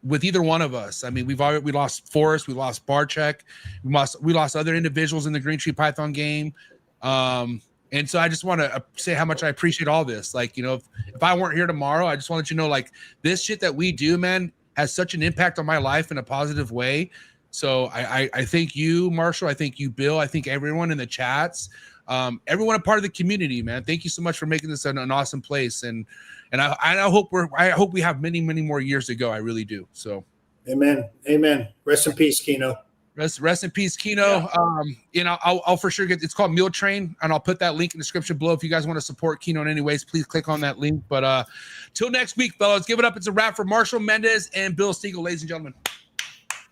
With either one of us. I mean, we lost Forrest, we lost Barcheck, we lost other individuals in the Green Tree Python game. And so I just want to say how much I appreciate all this. Like, if I weren't here tomorrow, I just want to let you know, like, this shit that we do, man, has such an impact on my life in a positive way. So I thank you, Marshall. I thank you, Bill. I thank everyone in the chats. Everyone a part of the community, man. Thank you so much for making this an awesome place. And I hope we have many, many more years to go. I really do. So, amen. Rest in peace, Keno. Rest in peace, Keno. Yeah. I'll for sure it's called Meal Train, and I'll put that link in the description below. If you guys want to support Keno in any ways, please click on that link. But till next week, fellas, give it up. It's a wrap for Marshall Mendez and Bill Stiegel, ladies and gentlemen.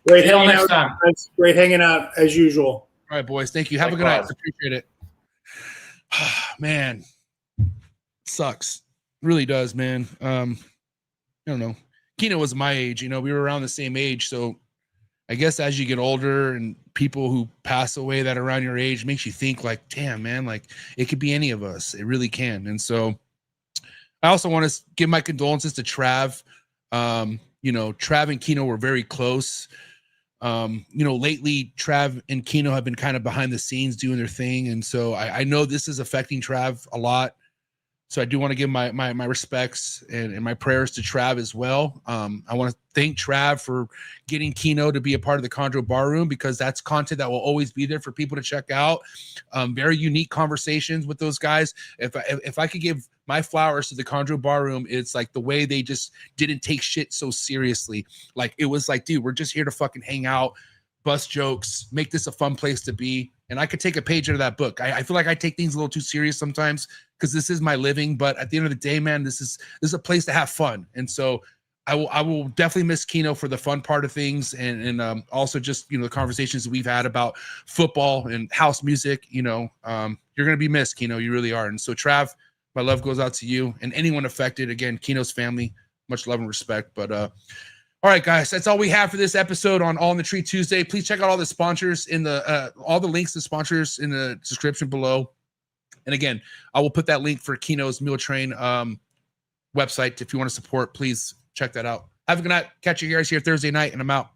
Great hanging out. Guys. Great hanging out as usual. All right, boys. Thank you. Have a good night. Appreciate it. Man, sucks. Really does, man. I don't know. Keno was my age. We were around the same age, so I guess as you get older and people who pass away that are around your age makes you think like, damn, man, like it could be any of us. It really can. And so I also want to give my condolences to Trav. Trav and Keno were very close. Lately Trav and Keno have been kind of behind the scenes doing their thing. And so I know this is affecting Trav a lot. So I do want to give my respects and my prayers to Trav as well. I want to thank Trav for getting Keno to be a part of the Chondro Bar Room, because that's content that will always be there for people to check out. Very unique conversations with those guys. If I could give my flowers to the Chondro Bar Room, it's like the way they just didn't take shit so seriously. Like it was like, dude, we're just here to fucking hang out, bust jokes, make this a fun place to be. And I could take a page out of that book. I feel like I take things a little too serious sometimes because this is my living. But at the end of the day, man, this is a place to have fun. And so I will definitely miss Keno for the fun part of things, and also just the conversations that we've had about football and house music. You're gonna be missed, Keno. You really are. And so Trav, my love goes out to you and anyone affected. Again, Keno's family, much love and respect. But all right, guys, that's all we have for this episode on All in the Tree Tuesday. Please check out all the sponsors in the all the links to sponsors in the description below. And again, I will put that link for Keno's Meal Train website. If you want to support, please check that out. Have a good night. Catch you guys here Thursday night, and I'm out.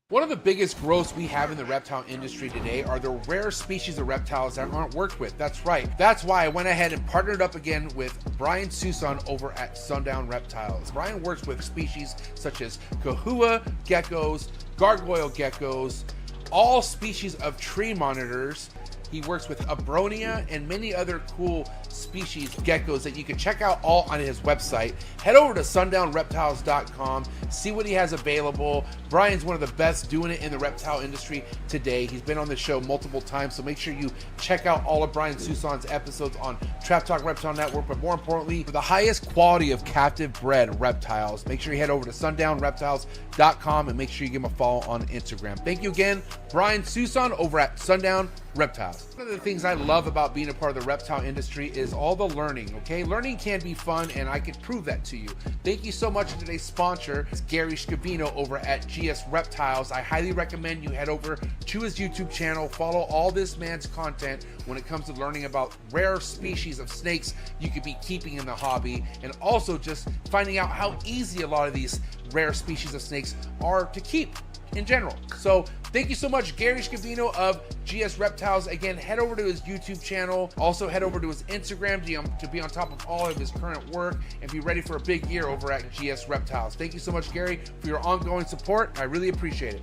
One of the biggest growths we have in the reptile industry today are the rare species of reptiles that aren't worked with. That's right. That's why I went ahead and partnered up again with Brian Susan over at Sundown Reptiles. Brian works with species such as kahua geckos, gargoyle geckos, all species of tree monitors. He works with Abronia and many other cool species geckos that you can check out all on his website. Head over to sundownreptiles.com, see what he has available. Brian's one of the best doing it in the reptile industry today. He's been on the show multiple times, so make sure you check out all of Brian Susan's episodes on Trap Talk Reptile Network. But more importantly, for the highest quality of captive bred reptiles, make sure you head over to sundownreptiles.com and make sure you give him a follow on Instagram. Thank you again, Brian Susan over at Sundown Reptiles. One of the things I love about being a part of the reptile industry is all the learning, okay? Learning can be fun, and I can prove that to you. Thank you so much to today's sponsor, Gary Scavino over at GS Reptiles. I highly recommend you head over to his YouTube channel, follow all this man's content when it comes to learning about rare species of snakes you could be keeping in the hobby, and also just finding out how easy a lot of these rare species of snakes are to keep in general. So thank you so much, Gary Scavino of GS Reptiles. Again, head over to his YouTube channel. Also head over to his Instagram to be on top of all of his current work and be ready for a big year over at GS Reptiles. Thank you so much, Gary, for your ongoing support. I really appreciate it.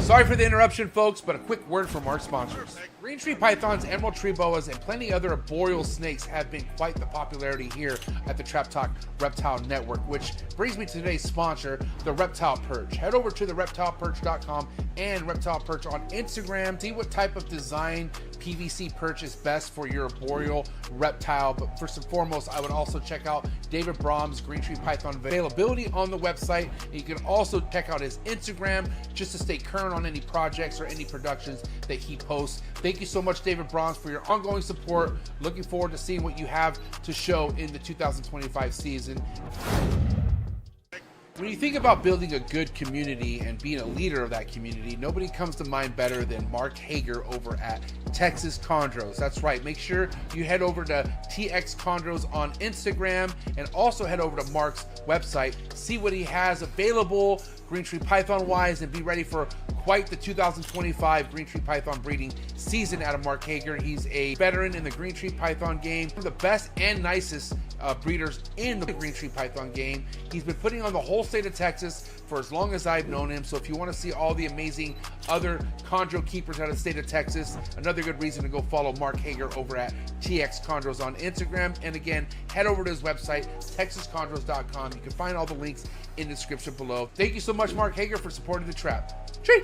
Sorry for the interruption, folks, but a quick word from our sponsors. Green tree pythons, emerald tree boas, and plenty other arboreal snakes have been quite the popularity here at the Trap Talk Reptile Network, which brings me to today's sponsor, the Reptile Perch. Head over to the reptileperch.com and Reptile Perch on Instagram. See what type of design PVC perch is best for your arboreal reptile. But first and foremost, I would also check out David Brom's Green Tree Python availability on the website. You can also check out his Instagram just to stay current on any projects or any productions that he posts. Thank you so much, David Broms, for your ongoing support. Looking forward to seeing what you have to show in the 2025 season. When you think about building a good community and being a leader of that community, nobody comes to mind better than Mark Hager over at Texas Chondros. That's right. Make sure you head over to TX Chondros on Instagram and also head over to Mark's website. See what he has available Green Tree Python wise and be ready for quite the 2025 Green Tree Python breeding season out of Mark Hager. He's a veteran in the Green Tree Python game, one of the best and nicest breeders in the Green Tree Python game. He's been putting on the whole state of Texas for as long as I've known him. So if you want to see all the amazing other chondro keepers out of the state of Texas, another good reason to go follow Mark Hager over at TX Chondros on Instagram. And again, head over to his website, texaschondros.com. You can find all the links in the description below. Thank you so much, Mark Hager, for supporting the Trap. Tree.